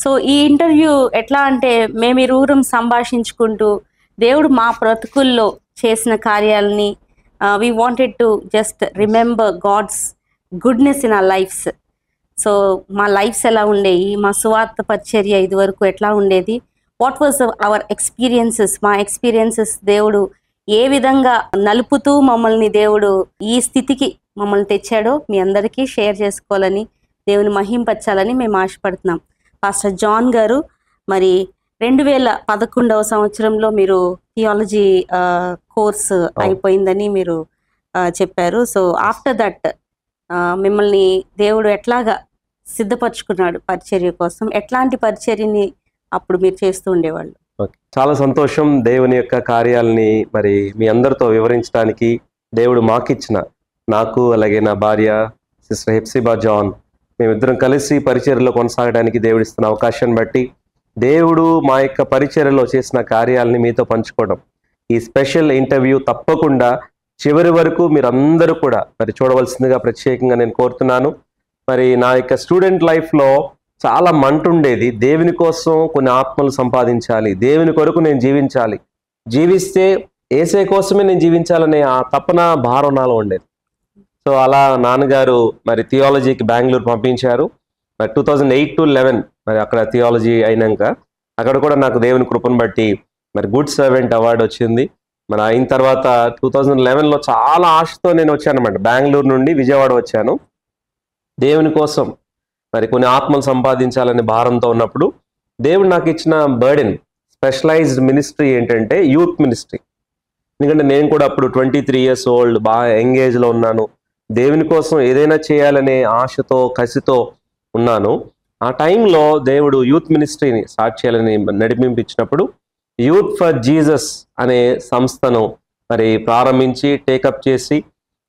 So ఈ interview ఎట్లా అంటే మేము ఇరువురం సంభాషించుకుంటూ దేవుడు మా బ్రతుకుల్లో చేసిన కార్యాలని we wanted to just remember God's goodness in our lives. So మా లైఫ్స్ ఎలా ఉండేవి, మా సువార్త పరిచర్య ఇది వరకు ఎట్లా ఉండేది, వాట్ వాజ్ అవర్ ఎక్స్పీరియన్సెస్, మా ఎక్స్పీరియన్సెస్ దేవుడు ఏ విధంగా నలుపుతూ మమ్మల్ని దేవుడు ఈ స్థితికి మమ్మల్ని తెచ్చాడో మీ అందరికీ షేర్ చేసుకోవాలని, దేవుని మహింపరచాలని మేము ఆశపడుతున్నాం. పాస్టర్ జాన్ గారు, మరి 2011వ సంవత్సరంలో మీరు థియాలజీ కోర్స్ అయిపోయిందని మీరు చెప్పారు. సో ఆఫ్టర్ దట్ మిమ్మల్ని దేవుడు ఎట్లాగా సిద్ధపరచుకున్నాడు పరిచర్య కోసం, ఎట్లాంటి పరిచర్యని అప్పుడు మీరు చేస్తూ ఉండేవాళ్ళు? చాలా సంతోషం. దేవుని యొక్క కార్యాలని మరి మీ అందరితో వివరించడానికి దేవుడు మాకిచ్చిన, నాకు అలాగే నా భార్య సిస్టర్ హెప్సిబా జాన్, మేమిద్దరం కలిసి పరిచర్యలో కొనసాగడానికి దేవుడిస్తున్న అవకాశాన్ని బట్టి దేవుడు మా యొక్క పరిచర్యలో చేసిన కార్యాలని మీతో పంచుకోవడం, ఈ స్పెషల్ ఇంటర్వ్యూ తప్పకుండా చివరి వరకు మీరందరూ కూడా మరి చూడవలసిందిగా ప్రత్యేకంగా నేను కోరుతున్నాను. మరి నా యొక్క స్టూడెంట్ లైఫ్లో చాలా మంటుండేది. దేవుని కోసం కొన్ని ఆత్మలు సంపాదించాలి, దేవుని కొరకు నేను జీవించాలి, జీవిస్తే ఏసే కోసమే నేను జీవించాలనే ఆ తపన భారం నాలో ఉండేది. సో అలా నాన్నగారు మరి థియాలజీకి బెంగళూరు పంపించారు. మరి 2008 to 11 మరి అక్కడ థియాలజీ అయినాక అక్కడ కూడా నాకు దేవుని కృపను బట్టి మరి గుడ్ సర్వెంట్ అవార్డు వచ్చింది. మరి అయిన తర్వాత 2011లో చాలా ఆశతో నేను వచ్చాను అన్నమాట. బెంగళూరు నుండి విజయవాడ వచ్చాను దేవుని కోసం, మరి కొన్ని ఆత్మలు సంపాదించాలనే భారంతో ఉన్నప్పుడు దేవుడు నాకు ఇచ్చిన బర్డెన్, స్పెషలైజ్డ్ మినిస్ట్రీ ఏంటంటే యూత్ మినిస్ట్రీ. ఎందుకంటే నేను కూడా అప్పుడు 23 years ఓల్డ్, బాగా ఎంగేజ్లో ఉన్నాను, దేవుని కోసం ఏదైనా చేయాలనే ఆశతో కసితో ఉన్నాను. ఆ టైంలో దేవుడు యూత్ మినిస్ట్రీని స్టార్ట్ చేయాలని నడిపించినప్పుడు యూత్ ఫర్ జీసస్ అనే సంస్థను మరి ప్రారంభించి టేకప్ చేసి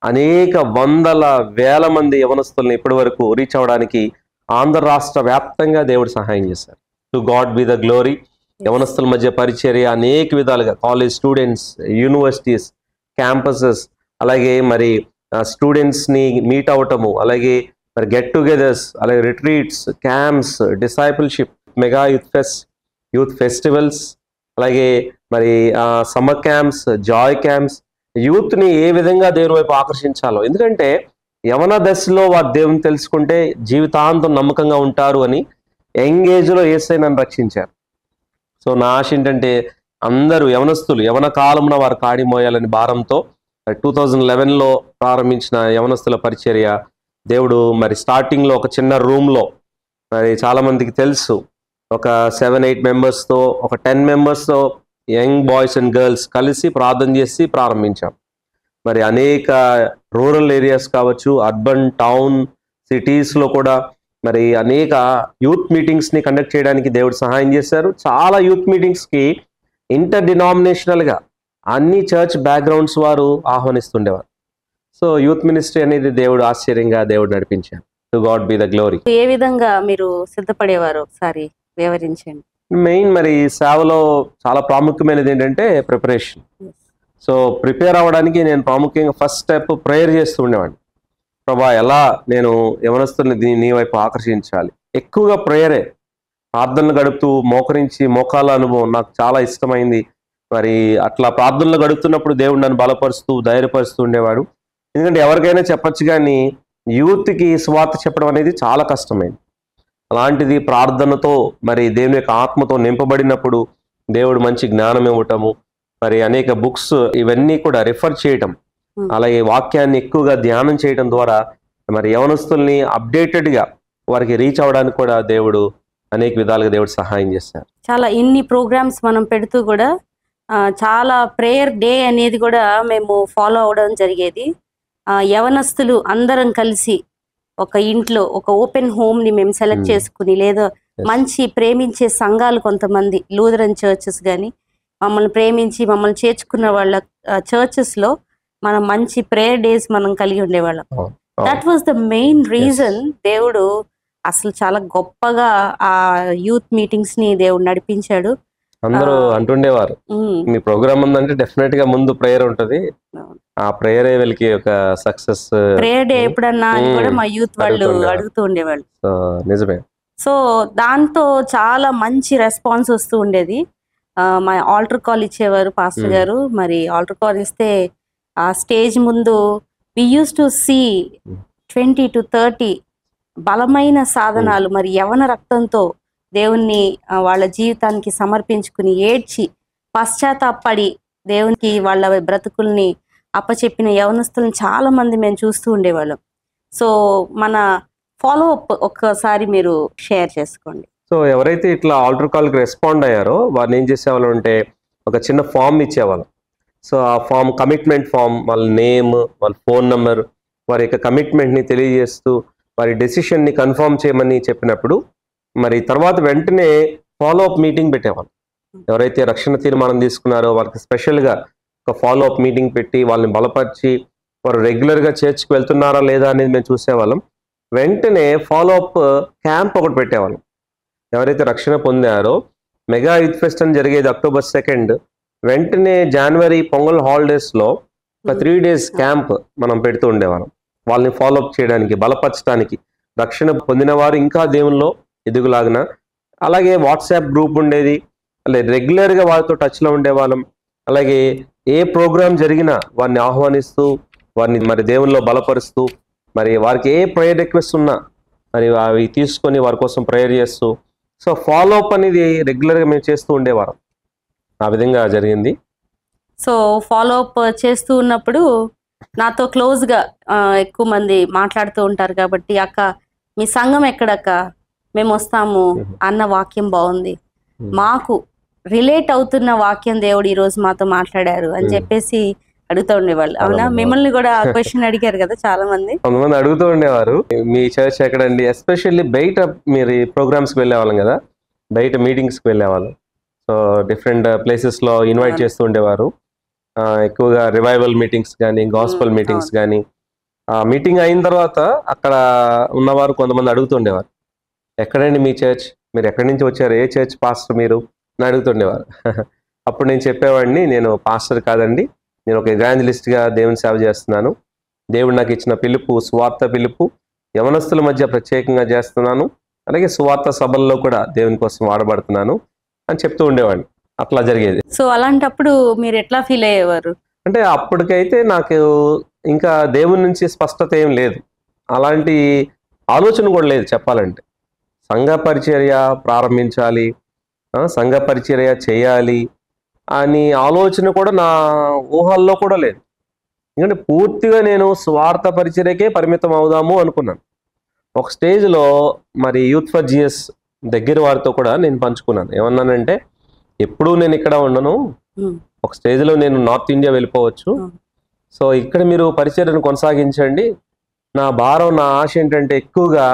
అనేక వందల వేల మంది యవనస్తుల్ని ఇప్పటి వరకు రీచ్ అవ్వడానికి ఆంధ్ర రాష్ట్ర వ్యాప్తంగా దేవుడు సహాయం చేశారు. To God be the glory. యవనస్తుల మధ్య పరిచర్య అనేక విధాలుగా, కాలేజ్ స్టూడెంట్స్, యూనివర్సిటీస్, క్యాంపసెస్, అలాగే మరి స్టూడెంట్స్ని మీట్ అవ్వటము, అలాగే మరి గెట్ టుగెదర్స్, అలాగే retreats, camps, discipleship, mega youth festivals, అలాగే మరి సమ్మర్ క్యాంప్స్, జాయ్ క్యాంప్స్, యూత్ని ఏ విధంగా దేవుని వైపు ఆకర్షించాలో. ఎందుకంటే యవన దశలో వారు దేవుని తెలుసుకుంటే జీవితాంతం నమ్మకంగా ఉంటారు అని యంగ్ ఏజ్లో యేసయ్య నన్ను రక్షించారు. సో నా ఆశ ఏంటంటే అందరూ యవనస్తులు యవన కాలమున వారు కాడి మోయాలని భారంతో 2011లో ప్రారంభించిన యవనస్తుల పరిచర్య దేవుడు మరి స్టార్టింగ్లో ఒక చిన్న రూమ్లో, మరి చాలామందికి తెలుసు, ఒక 7-8 మెంబర్స్తో, ఒక 10 మెంబర్స్తో యంగ్ బాయ్స్ అండ్ గర్ల్స్ కలిసి ప్రార్థన చేసి ప్రారంభించాం. మరి అనేక రూరల్ ఏరియాస్ కావచ్చు, అర్బన్ టౌన్ సిటీస్లో కూడా మరి అనేక యూత్ మీటింగ్స్ని కండక్ట్ చేయడానికి దేవుడు సహాయం చేశారు. చాలా యూత్ మీటింగ్స్కి ఇంటర్ డినామినేషనల్గా అన్ని చర్చ్ బ్యాక్గ్రౌండ్స్ వారు ఆహ్వానిస్తుండేవారు. సో యూత్ మినిస్ట్రీ అనేది దేవుడు ఆశ్చర్యంగా దేవుడు నడిపించారు. To God be the glory. ఏ విధంగా మీరు సిద్ధపడేవారు ఒకసారి వివరించండి. మెయిన్ మరి సేవలో చాలా ప్రాముఖ్యమైనది ఏంటంటే ప్రిపరేషన్. సో ప్రిపేర్ అవ్వడానికి నేను ప్రాముఖ్యంగా ఫస్ట్ స్టెప్ ప్రేయర్ చేస్తూ ఉండేవాడిని. ప్రభా, ఎలా నేను యవనస్తుల్ని నీ వైపు ఆకర్షించాలి. ఎక్కువగా ప్రేయరే, ప్రార్థనలు గడుపుతూ మోకరించి మోకాల అనుభవం నాకు చాలా ఇష్టమైంది. మరి అట్లా ప్రార్థనలు గడుపుతున్నప్పుడు దేవుడు నన్ను బలపరుస్తూ ధైర్యపరుస్తూ ఉండేవాడు. ఎందుకంటే ఎవరికైనా చెప్పచ్చు, కానీ యూత్కి స్వార్థ చెప్పడం అనేది చాలా కష్టమైంది. అలాంటిది ప్రార్థనతో మరి దేవుని యొక్క ఆత్మతో నింపబడినప్పుడు దేవుడు మంచి జ్ఞానం ఇవ్వటము, మరి అనేక బుక్స్ ఇవన్నీ కూడా రిఫర్ చేయటం, అలాగే వాక్యాన్ని ఎక్కువగా ధ్యానం చేయడం ద్వారా మరి యవనస్తుల్ని అప్డేటెడ్గా వారికి రీచ్ అవ్వడానికి కూడా దేవుడు అనేక విధాలుగా దేవుడు సహాయం చేశారు. చాలా ఇన్ని ప్రోగ్రామ్స్ మనం పెడుతూ కూడా చాలా ప్రేయర్ డే అనేది కూడా మేము ఫాలో అవడం జరిగేది. యవనస్తులు అందరం కలిసి ఒక ఇంట్లో ఒక ఓపెన్ హోమ్ని మేము సెలెక్ట్ చేసుకుని, లేదా మంచి ప్రేమించే సంఘాలు కొంతమంది లూథరన్ చర్చెస్ కానీ మమ్మల్ని ప్రేమించి మమ్మల్ని చేర్చుకున్న వాళ్ళ చర్చెస్లో మనం మంచి ప్రేయర్ డేస్ మనం కలిగి ఉండేవాళ్ళం. That was the main reason. దేవుడు అసలు చాలా గొప్పగా ఆ యూత్ మీటింగ్స్ ని దేవుడు నడిపించాడు. అందరూ అంటుండేవారు, మీ ప్రోగ్రామ్ ఉందంటే డెఫినెట్ గా ముందు ప్రేయర్ ఉంటది, ఆ ప్రేయర్ వీళ్ళకి ఒక సక్సెస్. ప్రేయర్ డే ఎప్పుడన్నా అని కూడా మా యూత్ వాళ్ళు అడుగుతూ ఉండేవాళ్ళు. నిజమే. సో దాంతో చాలా మంచి రెస్పాన్స్ వస్తూ ఉండేది. మా ఆల్టర్ కాల్ ఇచ్చేవారు పాస్టర్ గారు. మరి ఆల్టర్ కాల్ ఇస్తే ఆ స్టేజ్ ముందు వి యూస్ టు సీ 20 to 30 బలమైన సాధనాలు, మరి యవన రక్తంతో దేవుణ్ణి వాళ్ళ జీవితానికి సమర్పించుకుని ఏడ్చి పశ్చాత్తాపడి దేవునికి వాళ్ళ బ్రతుకుల్ని అప్పచెప్పిన యవనస్తులను చాలా మంది మేము చూస్తూ ఉండేవాళ్ళం. సో మన ఫాలో అప్ ఒక్కసారి మీరు షేర్ చేసుకోండి. సో ఎవరైతే ఇట్లా ఆల్టర్ కాల్కి రెస్పాండ్ అయ్యారో వారిని ఏం చేసేవాళ్ళం అంటే ఒక చిన్న ఫామ్ ఇచ్చేవాళ్ళం. సో ఆ ఫామ్ కమిట్మెంట్ ఫామ్, వాళ్ళ నేమ్, వాళ్ళ ఫోన్ నెంబర్, వారి యొక్క కమిట్మెంట్ని తెలియజేస్తూ వారి డెసిషన్ని కన్ఫర్మ్ చేయమని చెప్పినప్పుడు మరి తర్వాత వెంటనే ఫాలో అప్ మీటింగ్ పెట్టేవాళ్ళం. ఎవరైతే రక్షణ తీర్మానం తీసుకున్నారో వాళ్ళకి స్పెషల్గా ఒక ఫాలో అప్ మీటింగ్ పెట్టి వాళ్ళని బలపరిచి వారు రెగ్యులర్గా చర్చ్కి వెళ్తున్నారా లేదా అనేది మేము చూసేవాళ్ళం. వెంటనే ఫాలో అప్ క్యాంప్ ఒకటి పెట్టేవాళ్ళం. ఎవరైతే రక్షణ పొందారో మెగా యూత్ ఫెస్ట్ అని జరిగేది October 2nd, వెంటనే జనవరి పొంగల్ హాలిడేస్లో ఒక 3 days క్యాంప్ మనం పెడుతూ ఉండేవాళ్ళం. వాళ్ళని ఫాలో అప్ చేయడానికి, బలపరచడానికి, రక్షణ పొందిన వారు ఇంకా దేవునిలో ఎదుగులాగిన. అలాగే వాట్సాప్ గ్రూప్ ఉండేది, అలాగే రెగ్యులర్గా వారితో టచ్లో ఉండేవాళ్ళం. అలాగే ఏ ప్రోగ్రాం జరిగినా వారిని ఆహ్వానిస్తూ వారిని మరి దేవునిలో బలపరుస్తూ మరి వారికి ఏ ప్రేయర్ రిక్వెస్ట్ ఉన్నా మరి అవి తీసుకొని వారి కోసం ప్రేయర్ చేస్తూ, సో ఫాలో అప్ అనేది రెగ్యులర్గా మేము చేస్తూ ఉండేవారం. ఆ విధంగా జరిగింది. సో ఫాలో అప్ చేస్తూ ఉన్నప్పుడు నాతో క్లోజ్గా ఎక్కువ మంది మాట్లాడుతూ ఉంటారు కాబట్టి, అక్క మీ సంఘం ఎక్కడక్క, మేము వస్తాము అన్న వాక్యం బాగుంది, మాకు రిలేట్ అవుతున్న వాక్యం దేవుడు ఈరోజు మాతో మాట్లాడారు అని చెప్పేసి అడుగుతూ ఉండేవాళ్ళు. అవునా? మిమ్మల్ని కూడా క్వశ్చన్ అడిగారు కదా చాలా మంది. కొంతమంది అడుగుతూ ఉండేవారు మీ చర్చ్ ఎక్కడండి. ఎస్పెషల్లీ బయట మీరు ప్రోగ్రామ్స్కి వెళ్ళేవాళ్ళం కదా, బయట మీటింగ్స్కి వెళ్ళేవాళ్ళం. సో డిఫరెంట్ ప్లేసెస్లో ఇన్వైట్ చేస్తూ ఉండేవారు. ఎక్కువగా రివైవల్ మీటింగ్స్ కానీ, గాస్పల్ మీటింగ్స్ కానీ. మీటింగ్ అయిన తర్వాత అక్కడ ఉన్నవారు కొంతమంది అడుగుతుండేవారు, ఎక్కడండి మీ చర్చ్, మీరు ఎక్కడి నుంచి వచ్చారు, ఏ చర్చ్ పాస్టర్ మీరు అని అడుగుతుండేవారు. అప్పుడు నేను చెప్పేవాడిని, నేను పాస్టర్ కాదండి, నేను ఒక ఎవాంజలిస్ట్గా దేవుని సేవ చేస్తున్నాను. దేవుడు నాకు ఇచ్చిన పిలుపు సువార్త పిలుపు, యవనస్తుల మధ్య ప్రత్యేకంగా చేస్తున్నాను. అలాగే సువార్త సభల్లో కూడా దేవుని కోసం వాడబడుతున్నాను అని చెప్తూ ఉండేవాడిని. అట్లా జరిగేది. సో అలాంటప్పుడు మీరు ఎట్లా ఫీల్ అయ్యేవారు? అంటే అప్పటికైతే నాకు ఇంకా దేవుని నుంచి స్పష్టత ఏం లేదు, అలాంటి ఆలోచన కూడా లేదు చెప్పాలంటే. సంఘ పరిచర్య ప్రారంభించాలి, సంఘ పరిచర్య చేయాలి అని ఆలోచన కూడా నా ఊహల్లో కూడా లేదు. ఎందుకంటే పూర్తిగా నేను స్వార్థ పరిచర్యకే పరిమితం అవుదాము అనుకున్నాను. ఒక స్టేజ్లో మరి యూత్ ఫర్ జీఎస్ దగ్గర వారితో కూడా నేను పంచుకున్నాను. ఏమన్నానంటే, ఎప్పుడూ నేను ఇక్కడ ఉండను, ఒక స్టేజ్లో నేను నార్త్ ఇండియా వెళ్ళిపోవచ్చు. సో ఇక్కడ మీరు పరిచర్యను కొనసాగించండి. నా భారం, నా ఆశ ఏంటంటే ఎక్కువగా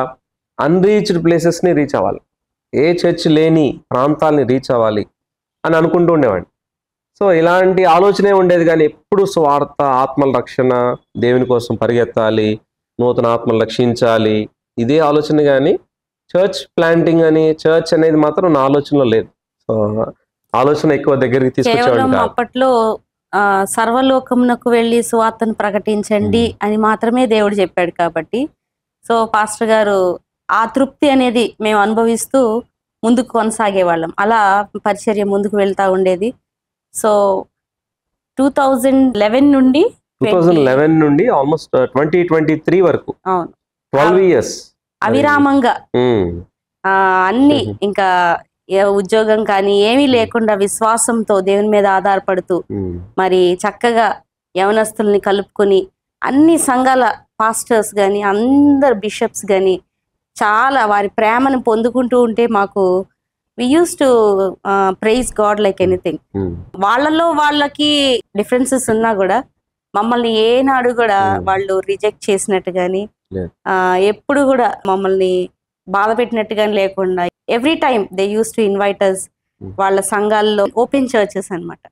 అన్రీచ్డ్ ప్లేసెస్ని రీచ్ అవ్వాలి, ఏ చర్చ్ లేని ప్రాంతాలని రీచ్ అవ్వాలి అని అనుకుంటూ ఉండేవాడిని. సో ఇలాంటి ఆలోచనే ఉండేది, కానీ ఎప్పుడు స్వార్థ, ఆత్మల రక్షణ, దేవుని కోసం పరిగెత్తాలి, నూతన ఆత్మలు రక్షించాలి, ఇదే ఆలోచన. కానీ చర్చ్ ప్లాంటింగ్ అని, చర్చ్ అనేది మాత్రం నా ఆలోచనలో లేదు. సో ఆలోచన ఎక్కువ దగ్గరికి తీసుకొచ్చేవాడిని. అప్పట్లో సర్వలోకమునకు వెళ్ళి సువార్తను ప్రకటించండి అని మాత్రమే దేవుడు చెప్పాడు కాబట్టి, సో పాస్టర్ గారు ఆ తృప్తి అనేది మేము అనుభవిస్తూ ముందుకు కొనసాగేవాళ్ళం. అలా పరిచర్య ముందుకు వెళ్తా ఉండేది. సో 2011 నుండి ఆల్మోస్ట్ 2023 వరకు, అవును, 12 years అవిరామంగా అన్ని, ఇంకా ఉద్యోగం కానీ ఏమీ లేకుండా విశ్వాసంతో దేవుని మీద ఆధారపడుతూ మరి చక్కగా యవనస్తుల్ని కలుపుకొని అన్ని సంఘాల పాస్టర్స్ కానీ, అందరు బిషప్స్ కానీ చాలా వారి ప్రేమను పొందుకుంటూ ఉంటే మాకు we used to praise God like anything. వాళ్ళలో వాళ్ళకి డిఫరెన్సెస్ ఉన్నా కూడా మమ్మల్ని ఏనాడు కూడా వాళ్ళు రిజెక్ట్ చేసినట్టు కానీ, ఎప్పుడు కూడా మమ్మల్ని బాధ పెట్టినట్టు కానీ లేకుండా, every time they use to invite us వాళ్ళ సంఘాల్లో, ఓపెన్ చర్చెస్ అన్నమాట.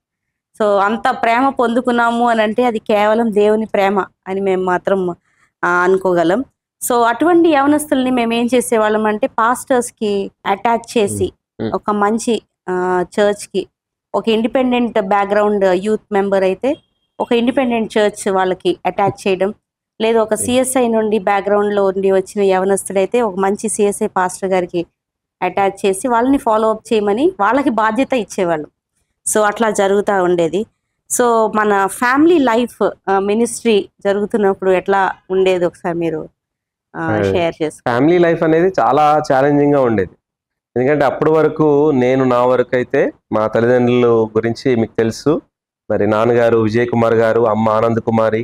సో అంత ప్రేమ పొందుకున్నాము అని అంటే అది కేవలం దేవుని ప్రేమ అని మేము మాత్రం అనుకోగలం. సో అటువంటి యవనస్తుల్ని మేము ఏం చేసేవాళ్ళం అంటే, పాస్టర్స్కి అటాచ్ చేసి ఒక మంచి చర్చ్కి, ఒక ఇండిపెండెంట్ బ్యాక్గ్రౌండ్ యూత్ మెంబర్ అయితే ఒక ఇండిపెండెంట్ చర్చ్ వాళ్ళకి అటాచ్ చేయడం, లేదా ఒక సిఎస్ఐ నుండి బ్యాక్గ్రౌండ్లో ఉండి వచ్చిన యవనస్తుడైతే ఒక మంచి సిఎస్ఐ పాస్టర్ గారికి అటాచ్ చేసి వాళ్ళని ఫాలో అప్ చేయమని వాళ్ళకి బాధ్యత ఇచ్చేవాళ్ళు. సో అట్లా జరుగుతూ ఉండేది. సో మన ఫ్యామిలీ లైఫ్ మినిస్ట్రీ జరుగుతున్నప్పుడు ఎట్లా ఉండేది ఒకసారి మీరు షేర్ చేసుకో. ఫ్యామిలీ లైఫ్ అనేది చాలా ఛాలెంజింగ్ గా ఉండేది. ఎందుకంటే అప్పటి వరకు నా వరకు అయితే మా తల్లిదండ్రుల గురించి మీకు తెలుసు. మరి నాన్నగారు విజయ్ కుమార్ గారు, అమ్మ ఆనంద్ కుమారి,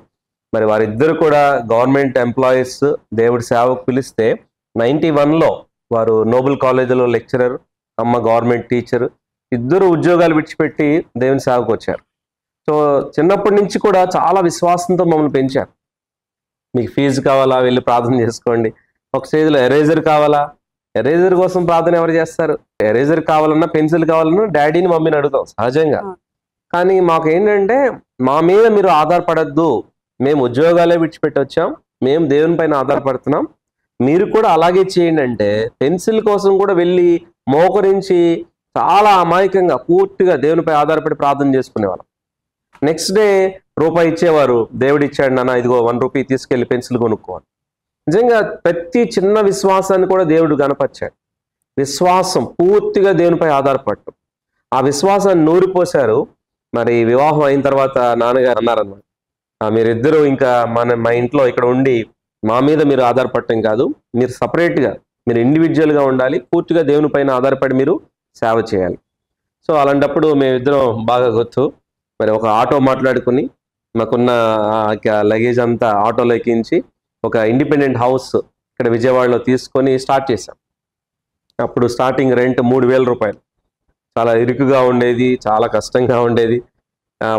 మరి వారిద్దరు కూడా గవర్నమెంట్ ఎంప్లాయీస్. దేవుడి సేవకు పిలిస్తే 91లో వారు నోబెల్ కాలేజీలో లెక్చరర్, అమ్మ గవర్నమెంట్ టీచర్, ఇద్దరు ఉద్యోగాలు విడిచిపెట్టి దేవుని సేవకు వచ్చారు. సో చిన్నప్పటి నుంచి కూడా చాలా విశ్వాసంతో మమ్మల్ని పెంచారు. మీకు ఫీజు కావాలా, వెళ్ళి ప్రార్థన చేసుకోండి. ఒక స్టేజ్లో ఎరేజర్ కావాలా, ఎరేజర్ కోసం ప్రార్థన ఎవరు చేస్తారు? ఎరేజర్ కావాలన్నా, పెన్సిల్ కావాలన్నా డాడీని మమ్మీని అడుగుతాం సహజంగా. కానీ మాకు ఏంటంటే, మా మీద మీరు ఆధారపడద్దు, మేము ఉద్యోగాలే విడిచిపెట్టి వచ్చాం, మేము దేవుని పైన ఆధారపడుతున్నాం, మీరు కూడా అలాగే చేయండి అంటే పెన్సిల్ కోసం కూడా వెళ్ళి మోకరించి చాలా అమాయకంగా పూర్తిగా దేవునిపై ఆధారపడి ప్రార్థన చేసుకునేవాళ్ళం. నెక్స్ట్ డే రూపాయి ఇచ్చేవారు, దేవుడు ఇచ్చాడు నాన్న, ఇదిగో 1 రూపీ తీసుకెళ్లి పెన్సిల్ కొనుక్కోవాలి. నిజంగా ప్రతి చిన్న విశ్వాసాన్ని కూడా దేవుడు గణపరిచాడు. విశ్వాసం పూర్తిగా దేవునిపై ఆధారపడటం, ఆ విశ్వాసాన్ని నూరిపోశారు. మరి వివాహం అయిన తర్వాత నాన్నగారు అన్నారన్నమాట, మీరిద్దరూ ఇంకా మా ఇంట్లో ఇక్కడ ఉండి మా మీద మీరు ఆధారపడటం కాదు, మీరు సపరేట్గా, మీరు ఇండివిజువల్గా ఉండాలి, పూర్తిగా దేవుని పైన ఆధారపడి మీరు సేవ చేయాలి. సో అలాంటప్పుడు మేమిద్దరం బాగా గుర్తు, మరి ఒక ఆటో మాట్లాడుకుని మాకున్న లగేజ్ అంతా ఆటోలో ఎక్కించి ఒక ఇండిపెండెంట్ హౌస్ ఇక్కడ విజయవాడలో తీసుకొని స్టార్ట్ చేశాం. అప్పుడు స్టార్టింగ్ రెంట్ 3,000 రూపాయలు. చాలా ఇరుకుగా ఉండేది, చాలా కష్టంగా ఉండేది.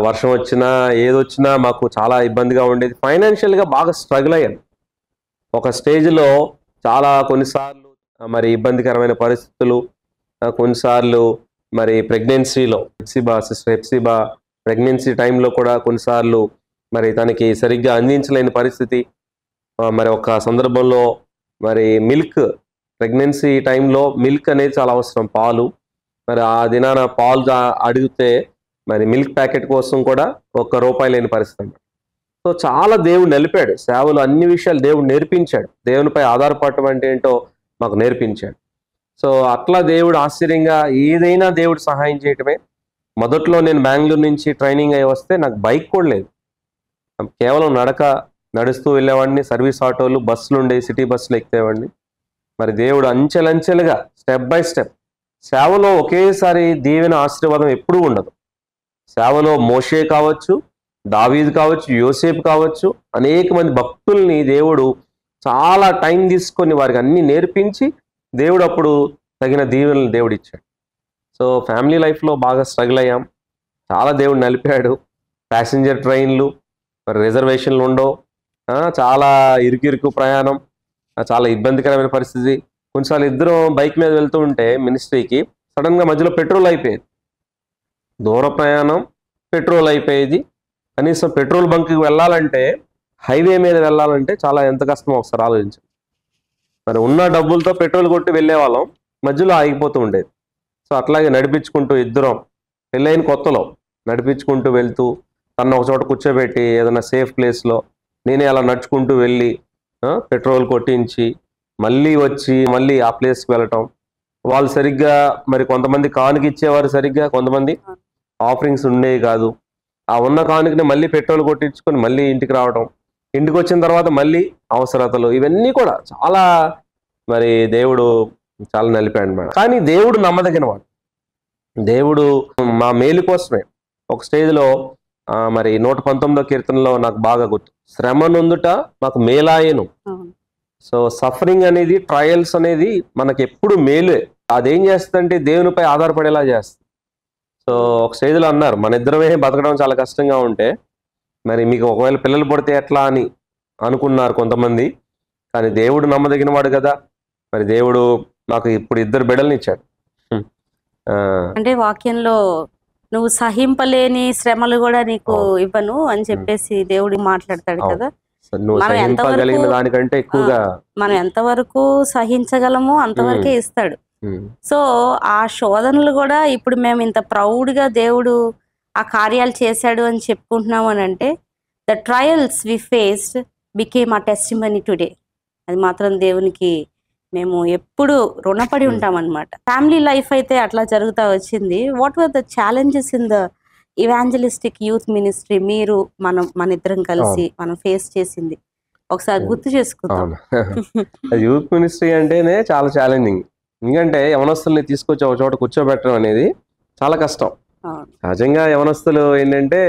వర్షం వచ్చినా ఏదొచ్చినా మాకు చాలా ఇబ్బందిగా ఉండేది. ఫైనాన్షియల్గా బాగా స్ట్రగుల్ అయ్యాను. ఒక స్టేజ్లో చాలా కొన్నిసార్లు మరి ఇబ్బందికరమైన పరిస్థితులు, కొన్నిసార్లు మరి ప్రెగ్నెన్సీలో సిస్టర్ హెప్సిబా ప్రెగ్నెన్సీ టైంలో కూడా కొన్నిసార్లు మరి తనకి సరిగ్గా అందించలేని పరిస్థితి. మరి ఒక సందర్భంలో మరి మిల్క్, ప్రెగ్నెన్సీ టైంలో మిల్క్ అనేది చాలా అవసరం, పాలు. మరి ఆ దినాన పాలు అడిగితే మరి మిల్క్ ప్యాకెట్ కోసం కూడా ₹1 లేని పరిస్థితి. సో చాలా దేవుడు నిలిపాడు సేవలు, అన్ని విషయాలు దేవుడు నేర్పించాడు. దేవునిపై ఆధారపడటం అంటే ఏంటో మాకు నేర్పించాడు. సో అట్లా దేవుడు ఆశ్చర్యంగా ఏదైనా దేవుడు సహాయం చేయటమే. మొదట్లో నేను బెంగళూరు నుంచి ట్రైనింగ్ అయ్యి వస్తే నాకు బైక్ కూడా లేదు, కేవలం నడుస్తూ వెళ్ళేవాడిని. సర్వీస్ ఆటోలు, బస్సులు ఉండేవి, సిటీ బస్సులు ఎక్కేవాడిని. మరి దేవుడు అంచెలంచెలుగా స్టెప్ బై స్టెప్, సేవలో ఒకేసారి దీవెన ఆశీర్వాదం ఎప్పుడూ ఉండదు. సేవలో మోషే కావచ్చు, దావీదు కావచ్చు, యోసేపు కావచ్చు, అనేక మంది భక్తుల్ని దేవుడు చాలా టైం తీసుకొని వారికి అన్ని నేర్పించి దేవుడు అప్పుడు తగిన దీవెనలు దేవుడు ఇచ్చాడు. సో ఫ్యామిలీ లైఫ్లో బాగా స్ట్రగుల్ అయ్యాం, చాలా దేవుడు నలిపాడు. ప్యాసింజర్ ట్రైన్లు, మరి రిజర్వేషన్లు ఉండవు, చాలా ఇరుకు ప్రయాణం, చాలా ఇబ్బందికరమైన పరిస్థితి. కొన్నిసార్లు ఇద్దరం బైక్ మీద వెళ్తూ ఉంటే మినిస్ట్రీకి సడన్గా మధ్యలో పెట్రోల్ అయిపోయేది. దూర ప్రయాణం, పెట్రోల్ అయిపోయేది. కనీసం పెట్రోల్ బంక్కి వెళ్ళాలంటే, హైవే మీద వెళ్ళాలంటే చాలా ఎంత కష్టమో ఒకసారి ఆలోచించాం. మరి ఉన్న డబ్బులతో పెట్రోల్ కొట్టి వెళ్ళే వాళ్ళం, మధ్యలో ఆగిపోతూ ఉండేది. సో అట్లాగే నడిపించుకుంటూ ఇద్దరం పెళ్ళైన కొత్తలో నడిపించుకుంటూ వెళ్తూ, తను ఒక చోట కూర్చోబెట్టి ఏదైనా సేఫ్ ప్లేస్లో నేనే అలా నడుచుకుంటూ వెళ్ళి పెట్రోల్ కొట్టించి మళ్ళీ వచ్చి మళ్ళీ ఆ ప్లేస్కి వెళ్ళటం. వాళ్ళు సరిగ్గా మరి కొంతమంది కానుక ఇచ్చేవారు, సరిగ్గా కొంతమంది ఆఫరింగ్స్ ఉండేవి కాదు. ఆ ఉన్న కానుకని మళ్ళీ పెట్రోల్ కొట్టించుకొని మళ్ళీ ఇంటికి రావటం, ఇంటికి వచ్చిన తర్వాత మళ్ళీ అవసరతలు, ఇవన్నీ కూడా చాలా మరి దేవుడు చాలా నలిపాడు మేడం. కానీ దేవుడు నమ్మదగిన వాడు. దేవుడు మా మేలు కోసమే. ఒక స్టేజ్లో మరి 119వ కీర్తనలో నాకు బాగా గుర్తు, శ్రమ నొందుట మాకు మేలాయను. సో సఫరింగ్ అనేది, ట్రయల్స్ అనేది మనకి ఎప్పుడు మేలే. అదేం చేస్తుందంటే దేవునిపై ఆధారపడేలా చేస్తుంది. సో ఒక స్టేజ్లో అన్నారు, మన ఇద్దరమే బతకడం చాలా కష్టంగా ఉంటే మరి మీకు ఒకవేళ పిల్లలు పుడితే ఎట్లా అని అనుకున్నారు కొంతమంది. కానీ దేవుడు నమ్మదగిన వాడు కదా, మరి దేవుడు నాకు ఇప్పుడు 2 బిడ్డల్ని ఇచ్చాడు. అంటే వాక్యంలో నువ్వు సహింపలేని శ్రమలు కూడా నీకు ఇవ్వను అని చెప్పేసి దేవుడు మాట్లాడతాడు కదా. దానికంటే ఎక్కువగా మనం ఎంతవరకు సహించగలమో అంతవరకే ఇస్తాడు. సో ఆ శోధనలు కూడా ఇప్పుడు మేము ఇంత ప్రౌడ్ గా దేవుడు ఆ కార్యాలు చేశాడు అని చెప్పుకుంటున్నాం అని అంటే, the trials we faced became a testimony today. అది మాత్రం దేవునికి మేము ఎప్పుడు రుణపడి ఉంటాం అనమాట. ఫ్యామిలీ లైఫ్ అయితే అట్లా జరుగుతూ వచ్చింది. What were the challenges in the evangelistic youth ministry? మీరు మన ఇద్దరం కలిసి మనం ఫేస్ చేసింది ఒకసారి గుర్తు చేసుకుందాం. యూత్ మినిస్ట్రీ అంటేనే చాలా ఛాలెంజింగ్. ఎందుకంటే యవనస్తుల్ని తీసుకొచ్చి ఒక చోట కూర్చోబెట్టడం అనేది చాలా కష్టం. సహజంగా యవనస్తులు ఏంటంటే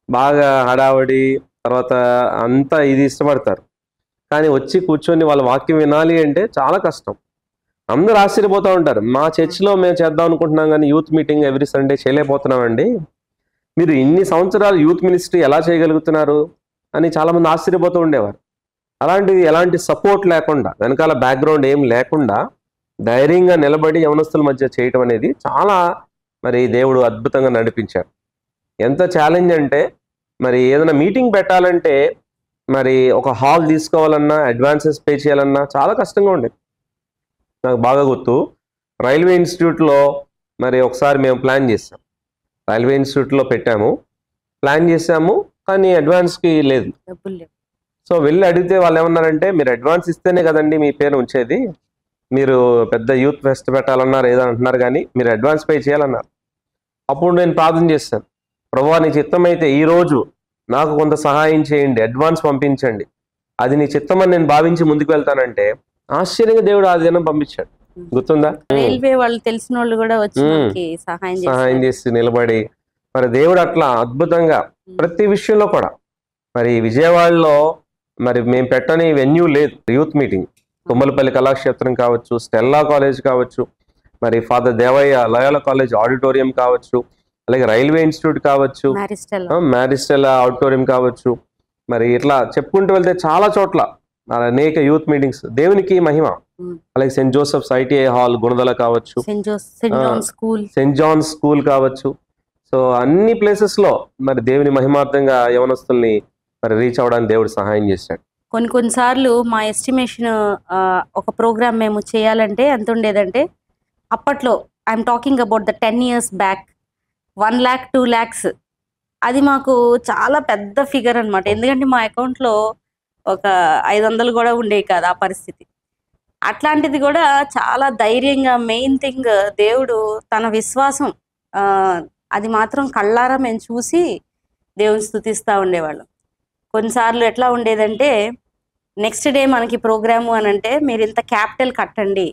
బాగా హడావడి, తర్వాత అంతా ఇది ఇష్టపడతారు. కానీ వచ్చి కూర్చొని వాళ్ళ వాక్యం వినాలి అంటే చాలా కష్టం. అందరూ ఆశ్చర్యపోతూ ఉంటారు. మా చర్చిలో మేము చేద్దాం అనుకుంటున్నాం కానీ యూత్ మీటింగ్ ఎవ్రీ సండే చేయలేకపోతున్నామండి, మీరు ఇన్ని సంవత్సరాలు యూత్ మినిస్ట్రీ ఎలా చేయగలుగుతున్నారు అని చాలామంది ఆశ్చర్యపోతూ ఉండేవారు. అలాంటిది ఎలాంటి సపోర్ట్ లేకుండా, వెనకాల బ్యాక్గ్రౌండ్ ఏం లేకుండా ధైర్యంగా నిలబడి యవనస్తుల మధ్య చేయటం అనేది చాలా మరి దేవుడు అద్భుతంగా నడిపించారు. ఎంత ఛాలెంజ్ అంటే, మరి ఏదైనా మీటింగ్ పెట్టాలంటే మరి ఒక హాల్ తీసుకోవాలన్నా, అడ్వాన్సెస్ పే చేయాలన్నా చాలా కష్టంగా ఉండేది. నాకు బాగా గుర్తు, రైల్వే ఇన్స్టిట్యూట్లో మరి ఒకసారి మేము ప్లాన్ చేసాం. రైల్వే ఇన్స్టిట్యూట్లో పెట్టాము, ప్లాన్ చేసాము, కానీ అడ్వాన్స్కి లేదు. సో వెళ్ళి అడిగితే వాళ్ళు ఏమన్నారంటే, మీరు అడ్వాన్స్ ఇస్తేనే కదండి మీ పేరు ఉంచేది, మీరు పెద్ద యూత్ ఫెస్ట్ పెట్టాలన్నారు ఏదో అంటున్నారు, కానీ మీరు అడ్వాన్స్ పే చేయాలన్నారు. అప్పుడు నేను ప్రార్థన చేశాను, ప్రభువా నీ చిత్తం అయితే ఈరోజు నాకు కొంత సహాయం చేయండి, అడ్వాన్స్ పంపించండి, అది నీ చిత్తం అని నేను భావించి ముందుకు వెళ్తానంటే ఆశ్చర్యంగా దేవుడు ఆ దినం పంపించాడు. గుర్తుందా? రైల్వే వాళ్ళు తెలిసిన వాళ్ళు కూడా వచ్చి సహాయం చేసి నిలబడి, మరి దేవుడు అట్లా అద్భుతంగా ప్రతి విషయంలో కూడా. మరి విజయవాడలో మరి మేము పెట్టని వెన్యూ లేదు యూత్ మీటింగ్. తుమ్మలపల్లి కళాక్షేత్రం కావచ్చు, స్టెల్లా కాలేజ్ కావచ్చు, మరి father Devayya Loyola college auditorium కావచ్చు, అలాగే రైల్వే ఇన్స్టిట్యూట్ కావచ్చు, మ్యారిస్టెల్లా ఆడిటోరియం కావచ్చు, మరి ఇట్లా చెప్పుకుంటూ వెళ్తే చాలా చోట్ల అనేక యూత్ మీటింగ్స్. దేవునికి మహిమ. అలాగే Saint Joseph's ITI hall Gunadala కావచ్చు, సెయింట్ జాన్స్ స్కూల్ కావచ్చు. సో అన్ని ప్లేసెస్ లో మరి దేవుని మహిమార్థంగా యవనస్తుల్ని మరి రీచ్ అవ్వడానికి దేవుడు సహాయం చేశాడు. కొన్నిసార్లు మా ఎస్టిమేషన్ ఒక ప్రోగ్రామ్ మేము చేయాలంటే ఎంత ఉండేదంటే, అప్పట్లో I'm talking about the 10 years back, 1 lakh 2 lakhs అది మాకు చాలా పెద్ద ఫిగర్ అనమాట. ఎందుకంటే మా అకౌంట్లో ఒక 500 కూడా ఉండేవి కాదు ఆ పరిస్థితి. అట్లాంటిది కూడా చాలా ధైర్యంగా, మెయిన్ థింగ్ దేవుడు తన విశ్వాసం అది మాత్రం కళ్ళారా మేము చూసి దేవుని స్తుతిస్తూ ఉండేవాళ్ళం. కొన్నిసార్లు ఎట్లా ఉండేదంటే, నెక్స్ట్ డే మనకి ప్రోగ్రాము అని అంటే మీరు ఇంత క్యాపిటల్ కట్టండి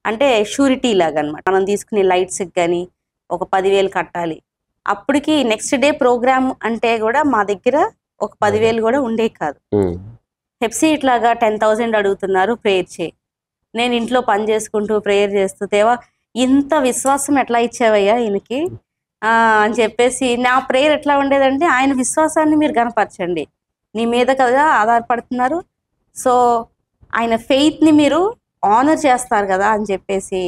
అంటే షూరిటీ లాగా అనమాట. మనం తీసుకునే లైట్స్కి కానీ ఒక 10,000 కట్టాలి. అప్పటికి నెక్స్ట్ డే ప్రోగ్రామ్ అంటే కూడా మా దగ్గర ఒక 10,000 కూడా ఉండే కాదు. హెప్సీ ఇట్లాగా 10,000 అడుగుతున్నారు, ప్రేయర్ చేయి. నేను ఇంట్లో పని చేసుకుంటూ ప్రేయర్ చేస్తూ, దేవా ఇంత విశ్వాసం ఎట్లా ఇచ్చావయ్యా ఈయనకి అని చెప్పేసి, నా ప్రేయర్ ఎట్లా ఉండేదంటే, ఆయన విశ్వాసాన్ని మీరు కనపరచండి, నీ మీద కదా ఆధారపడుతున్నారు, సో ఆయన ఫెయిత్ని మీరు ఆనర్ చేస్తారు కదా అని చెప్పేసి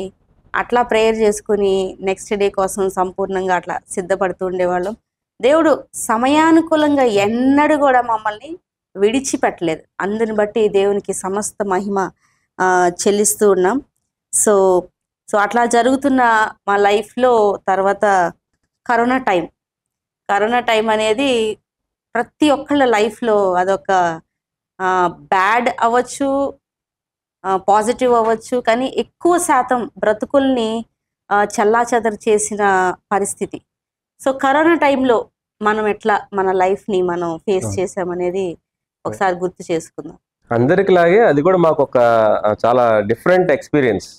అట్లా ప్రేయర్ చేసుకుని నెక్స్ట్ డే కోసం సంపూర్ణంగా అట్లా సిద్ధపడుతూ ఉండేవాళ్ళం. దేవుడు సమయానుకూలంగా ఎన్నడూ కూడా మమ్మల్ని విడిచిపెట్టలేదు. అందుని బట్టి దేవునికి సమస్త మహిమ చెల్లిస్తూ ఉన్నాం. సో అట్లా జరుగుతున్న మా లైఫ్లో తర్వాత కరోనా టైం అనేది ప్రతి ఒక్కళ్ళ లైఫ్లో అదొక బ్యాడ్ అవ్వచ్చు, పాజిటివ్ అవ్వచ్చు, కానీ ఎక్కువ శాతం బ్రతుకుల్ని చెల్లాచెదరు చేసిన పరిస్థితి. సో కరోనా టైంలో మనం ఎట్లా మన లైఫ్ని మనం ఫేస్ చేసామనేది ఒకసారి గుర్తు చేసుకుందాం. అందరికిలాగే అది కూడా మాకు ఒక చాలా డిఫరెంట్ ఎక్స్పీరియన్స్.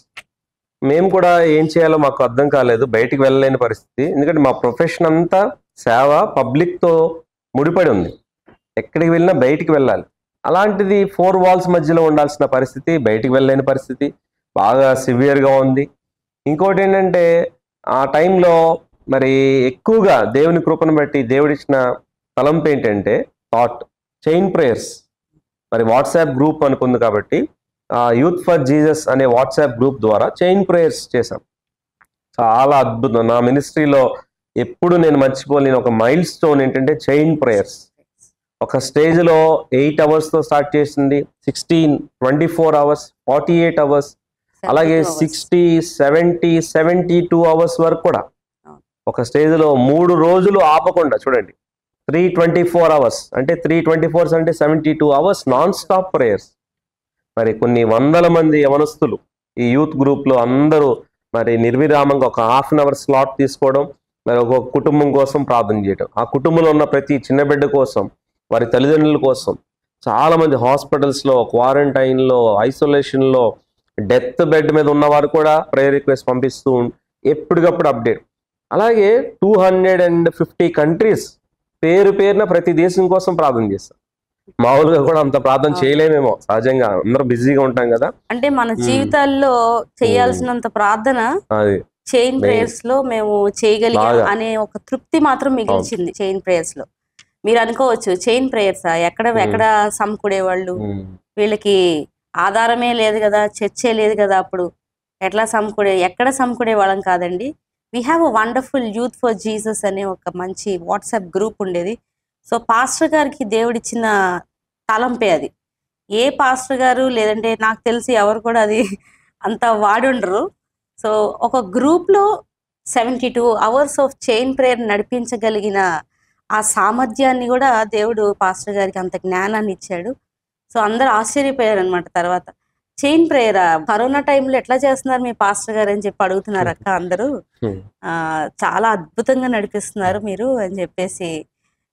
మేము కూడా ఏం చేయాలో మాకు అర్థం కాలేదు, బయటికి వెళ్ళలేని పరిస్థితి. ఎందుకంటే మా ప్రొఫెషన్ అంతా సేవ, పబ్లిక్తో ముడిపడి ఉంది. ఎక్కడికి వెళ్ళినా బయటికి వెళ్ళాలి. అలాంటిది 4 walls మధ్యలో ఉండాల్సిన పరిస్థితి, బయటికి వెళ్ళలేని పరిస్థితి బాగా సివియర్గా ఉంది. ఇంకోటి ఏంటంటే, ఆ టైంలో మరి ఎక్కువగా దేవుని కృపను బట్టి దేవుడిచ్చిన తలంపు ఏంటంటే థాట్, చైన్ ప్రేయర్స్. మరి వాట్సాప్ గ్రూప్ అనుకుంది కాబట్టి యూత్ ఫర్ జీసస్ అనే వాట్సాప్ గ్రూప్ ద్వారా చైన్ ప్రేయర్స్ చేశాం. చాలా అద్భుతం. నా మినిస్ట్రీలో ఎప్పుడు నేను మర్చిపోలేని ఒక మైల్ స్టోన్ ఏంటంటే చైన్ ప్రేయర్స్. ఒక స్టేజ్లో 8 hours స్టార్ట్ చేసింది, 16, 24 hours, 48 hours, అలాగే 60, 70, 72 hours వరకు కూడా. ఒక స్టేజ్లో 3 రోజులు ఆపకుండా, చూడండి, 324 hours అంటే 324 అంటే 72 hours నాన్ స్టాప్ ప్రేయర్స్. మరి కొన్ని వందల మంది యవనస్తులు ఈ యూత్ గ్రూప్లో అందరూ మరి నిర్విరామంగా ఒక హాఫ్ అన్ అవర్ స్లాట్ తీసుకోవడం, మరి ఒక కుటుంబం కోసం ప్రార్థన చేయడం, ఆ కుటుంబంలో ఉన్న ప్రతి చిన్న బిడ్డ కోసం, వారి తల్లిదండ్రుల కోసం, చాలా మంది హాస్పిటల్స్లో, క్వారంటైన్లో, ఐసోలేషన్లో, డెత్ బెడ్ మీద ఉన్నవారు కూడా ప్రేయర్ రిక్వెస్ట్ పంపిస్తూ ఎప్పటికప్పుడు అప్డేట్. అలాగే 250 కంట్రీస్ పేరున ప్రతి దేశం కోసం ప్రార్థన చేస్తాం. మామూలుగా కూడా అంత ప్రార్థన చేయలేమేమో, సహజంగా అందరం బిజీగా ఉంటాం కదా. అంటే మన జీవితాల్లో చేయాల్సినంత ప్రార్థన చైన్ ప్రేయర్స్ లో మేము చేయగలిగాం అనే ఒక తృప్తి మాత్రం మిగిల్చింది చైన్ ప్రేయర్స్ లో. మీరు అనుకోవచ్చు చైన్ ప్రేయర్స్ ఎక్కడ సమకూడేవాళ్ళు, వీళ్ళకి ఆధారమే లేదు కదా, చర్చే లేదు కదా, అప్పుడు ఎట్లా ఎక్కడ సమకూడే వాళ్ళం కాదండి. We have a wonderful youth for Jesus అనే ఒక మంచి వాట్సాప్ గ్రూప్ ఉండేది. సో పాస్టర్ గారికి దేవుడిచ్చిన తలంపే అది. ఏ పాస్టర్ గారు లేదంటే నాకు తెలిసి ఎవరు కూడా అది అంత వాడుండరు. సో ఒక గ్రూప్లో 72 hours ఆఫ్ చైన్ ప్రేయర్ నడిపించగలిగిన ఆ సామర్థ్యాన్ని కూడా దేవుడు పాస్టర్ గారికి అంత జ్ఞానాన్ని ఇచ్చాడు. సో అందరు ఆశ్చర్యపోయారు అనమాట. తర్వాత చైన్ ప్రేయర్ కరోనా టైంలో ఎట్లా చేస్తున్నారు మీ పాస్టర్ గారు అని చెప్పి అడుగుతున్నారు అక్క అందరూ. చాలా అద్భుతంగా నడిపిస్తున్నారు మీరు అని చెప్పేసి.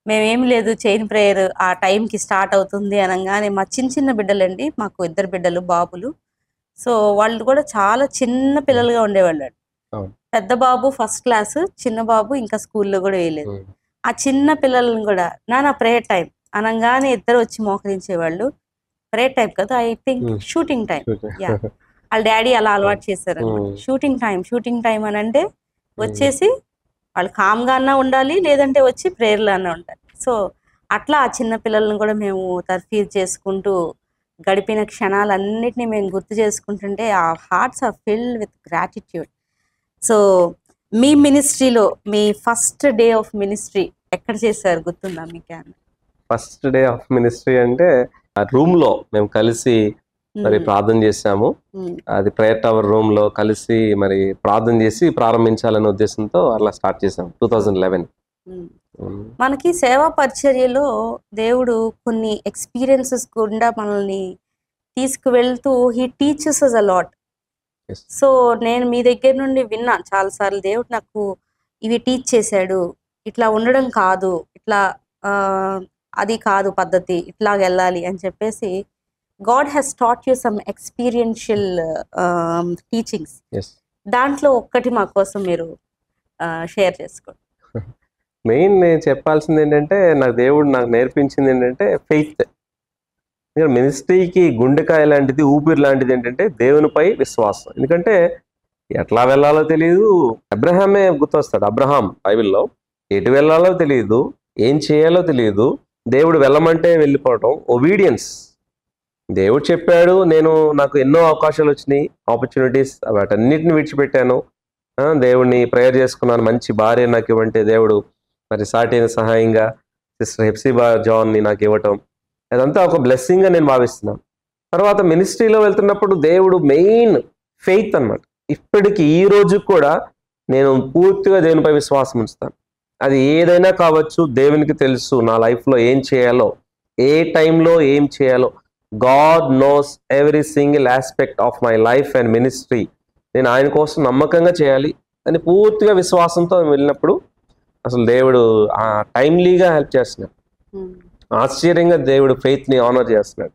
మేమేం లేదు, చైన్ ప్రేయర్ ఆ టైంకి స్టార్ట్ అవుతుంది అనగానే మా చిన్న బిడ్డలండి, మాకు 2 బిడ్డలు బాబులు. సో వాళ్ళు కూడా చాలా చిన్న పిల్లలుగా ఉండేవాళ్ళు. పెద్ద బాబు ఫస్ట్ క్లాస్, చిన్న బాబు ఇంకా స్కూల్లో కూడా వేయలేదు. ఆ చిన్న పిల్లలను కూడా నా ప్రేయర్ టైం అనగానే ఇద్దరు వచ్చి మోకరించేవాళ్ళు. ప్రేయర్ టైం కదా, ఐ థింక్ షూటింగ్ టైం, వాళ్ళ డాడీ అలా అలవాటు చేశారు అనమాట. షూటింగ్ టైం అని అంటే వచ్చేసి వాళ్ళు కామ్గా అన్నా ఉండాలి, లేదంటే వచ్చి ప్రేయర్లో అన్నా ఉండాలి. సో అట్లా ఆ చిన్న పిల్లలను కూడా మేము తర్ఫీజ్ చేసుకుంటూ గడిపిన క్షణాలన్నిటినీ మేము గుర్తు చేసుకుంటుంటే ఆ hearts are filled with gratitude. So మీ మినిస్ట్రీలో మీ ఫస్ట్ డే ఆఫ్ మినిస్ట్రీ ఎక్కడ చేశారు, గుర్తుందా మీకు? ఫస్ట్ డే ఆఫ్ మినిస్ట్రీ అంటే రూమ్ లో మేము కలిసి మరి ప్రార్థన చేశాము. అది ప్రేయర్ టవర్ రూమ్ లో కలిసి మరి ప్రార్థన చేసి ప్రారంభించాలనే ఉద్దేశంతో అలా స్టార్ట్ చేసాం 2011. మనకి సేవా పరిచర్యలో దేవుడు కొన్ని ఎక్స్పీరియన్సెస్ గుండా మనల్ని తీసుకువెళ్తూ he teaches us a lot. So నేను మీ దగ్గర నుండి విన్నాను చాలాసార్లు, దేవుడు నాకు ఇవి టీచ్ చేశాడు, ఇట్లా ఉండడం కాదు, ఇట్లా అది కాదు పద్ధతి, ఇట్లాగ వెళ్ళాలి అని చెప్పేసి. God has taught you some experiential teachings. దాంట్లో ఒక్కటి మా కోసం మీరు షేర్ చేసుకోండి. మెయిన్ నేను చెప్పాల్సింది ఏంటంటే, దేవుడు నాకు నేర్పించింది ఏంటంటే ఫెయిత్. మినిస్ట్రీకి గుండెకాయ లాంటిది, ఊపిరి లాంటిది ఏంటంటే దేవునిపై విశ్వాసం. ఎందుకంటే ఎట్లా వెళ్ళాలో తెలియదు. అబ్రహామే గుర్తొస్తాడు. అబ్రహాం బైబిల్లో ఎటు వెళ్ళాలో తెలియదు, ఏం చేయాలో తెలియదు, దేవుడు వెళ్ళమంటే వెళ్ళిపోవటం, ఒబీడియన్స్. దేవుడు చెప్పాడు, నాకు ఎన్నో అవకాశాలు వచ్చినాయి, ఆపర్చునిటీస్, వాటన్నిటిని విడిచిపెట్టాను. దేవుడిని ప్రేయర్ చేసుకున్నాను, మంచి భార్య నాకు ఇవ్వంటే దేవుడు మరి సాటైన సహాయంగా సిస్టర్ హెప్సిబా జాన్ని నాకు ఇవ్వటం, అదంతా ఒక బ్లెస్సింగ్గా నేను భావిస్తున్నాను. తర్వాత మినిస్ట్రీలో వెళ్తున్నప్పుడు దేవుడు మెయిన్ ఫెయిత్ అన్నమాట. ఇప్పటికి ఈ రోజు కూడా నేను పూర్తిగా దేవునిపై విశ్వాసం ఉంచుతాను. అది ఏదైనా కావచ్చు, దేవునికి తెలుసు నా లైఫ్లో ఏం చేయాలో, ఏ టైంలో ఏం చేయాలో. God knows every single aspect of my life and ministry. నేను ఆయన కోసం నమ్మకంగా చేయాలి అని పూర్తిగా విశ్వాసంతో వెళ్ళినప్పుడు అసలు దేవుడు టైమ్లీగా హెల్ప్ చేస్తున్నాడు. ఆశ్చర్యంగా దేవుడు ఫెయిత్ని ఆనర్ చేస్తున్నాడు.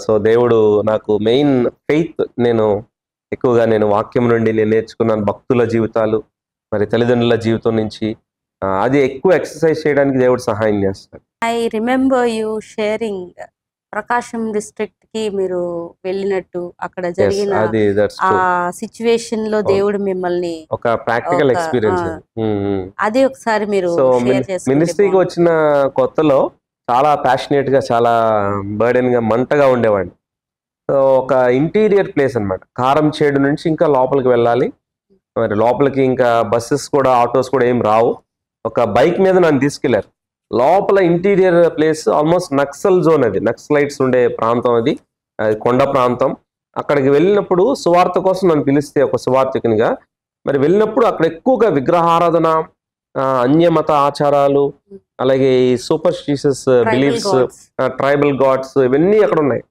సో దేవుడు నాకు మెయిన్ ఫెయిత్, ఎక్కువగా వాక్యం నుండి నేను నేర్చుకున్నాను. భక్తుల జీవితాలు, మరి తల్లిదండ్రుల జీవితం నుంచి అది ఎక్కువ ఎక్సర్సైజ్ చేయడానికి దేవుడు సహాయం చేస్తాడు. I remember you sharing Prakasam district కి మీరు వెళ్ళినట్టు, అక్కడ జరిగిన ఆ సిచ్యువేషన్ లో దేవుడు మిమ్మల్ని ఒక ప్రాక్టికల్ ఎక్స్పీరియన్స్ అది ఒకసారి మీరు మినిస్ట్రీకి వచ్చిన కొత్తలో చాలా ప్యాషనేట్ గా, చాలా బర్డెన్ గా, మంటగా ఉండేవాడిని. సో ఒక ఇంటీరియర్ ప్లేస్ అన్నమాట. కారంచేడు నుంచి ఇంకా లోపలికి వెళ్ళాలి. మరి లోపలికి ఇంకా బస్సెస్ కూడా, ఆటోస్ కూడా ఏం రావు. ఒక బైక్ మీద నన్ను తీసుకెళ్లారు. లోపల interior place almost Naxal zone, అది నక్సలైట్స్ ఉండే ప్రాంతం, అది కొండ ప్రాంతం. అక్కడికి వెళ్ళినప్పుడు సువార్త కోసం నన్ను పిలిస్తే ఒక సువార్తికునిగా మరి వెళ్ళినప్పుడు అక్కడ ఎక్కువగా విగ్రహారాధన, అన్యమత ఆచారాలు, అలాగే ఈ సూపర్ స్టిషియస్ బిలీఫ్స్, ట్రైబల్ గాడ్స్, ఇవన్నీ అక్కడ ఉన్నాయి.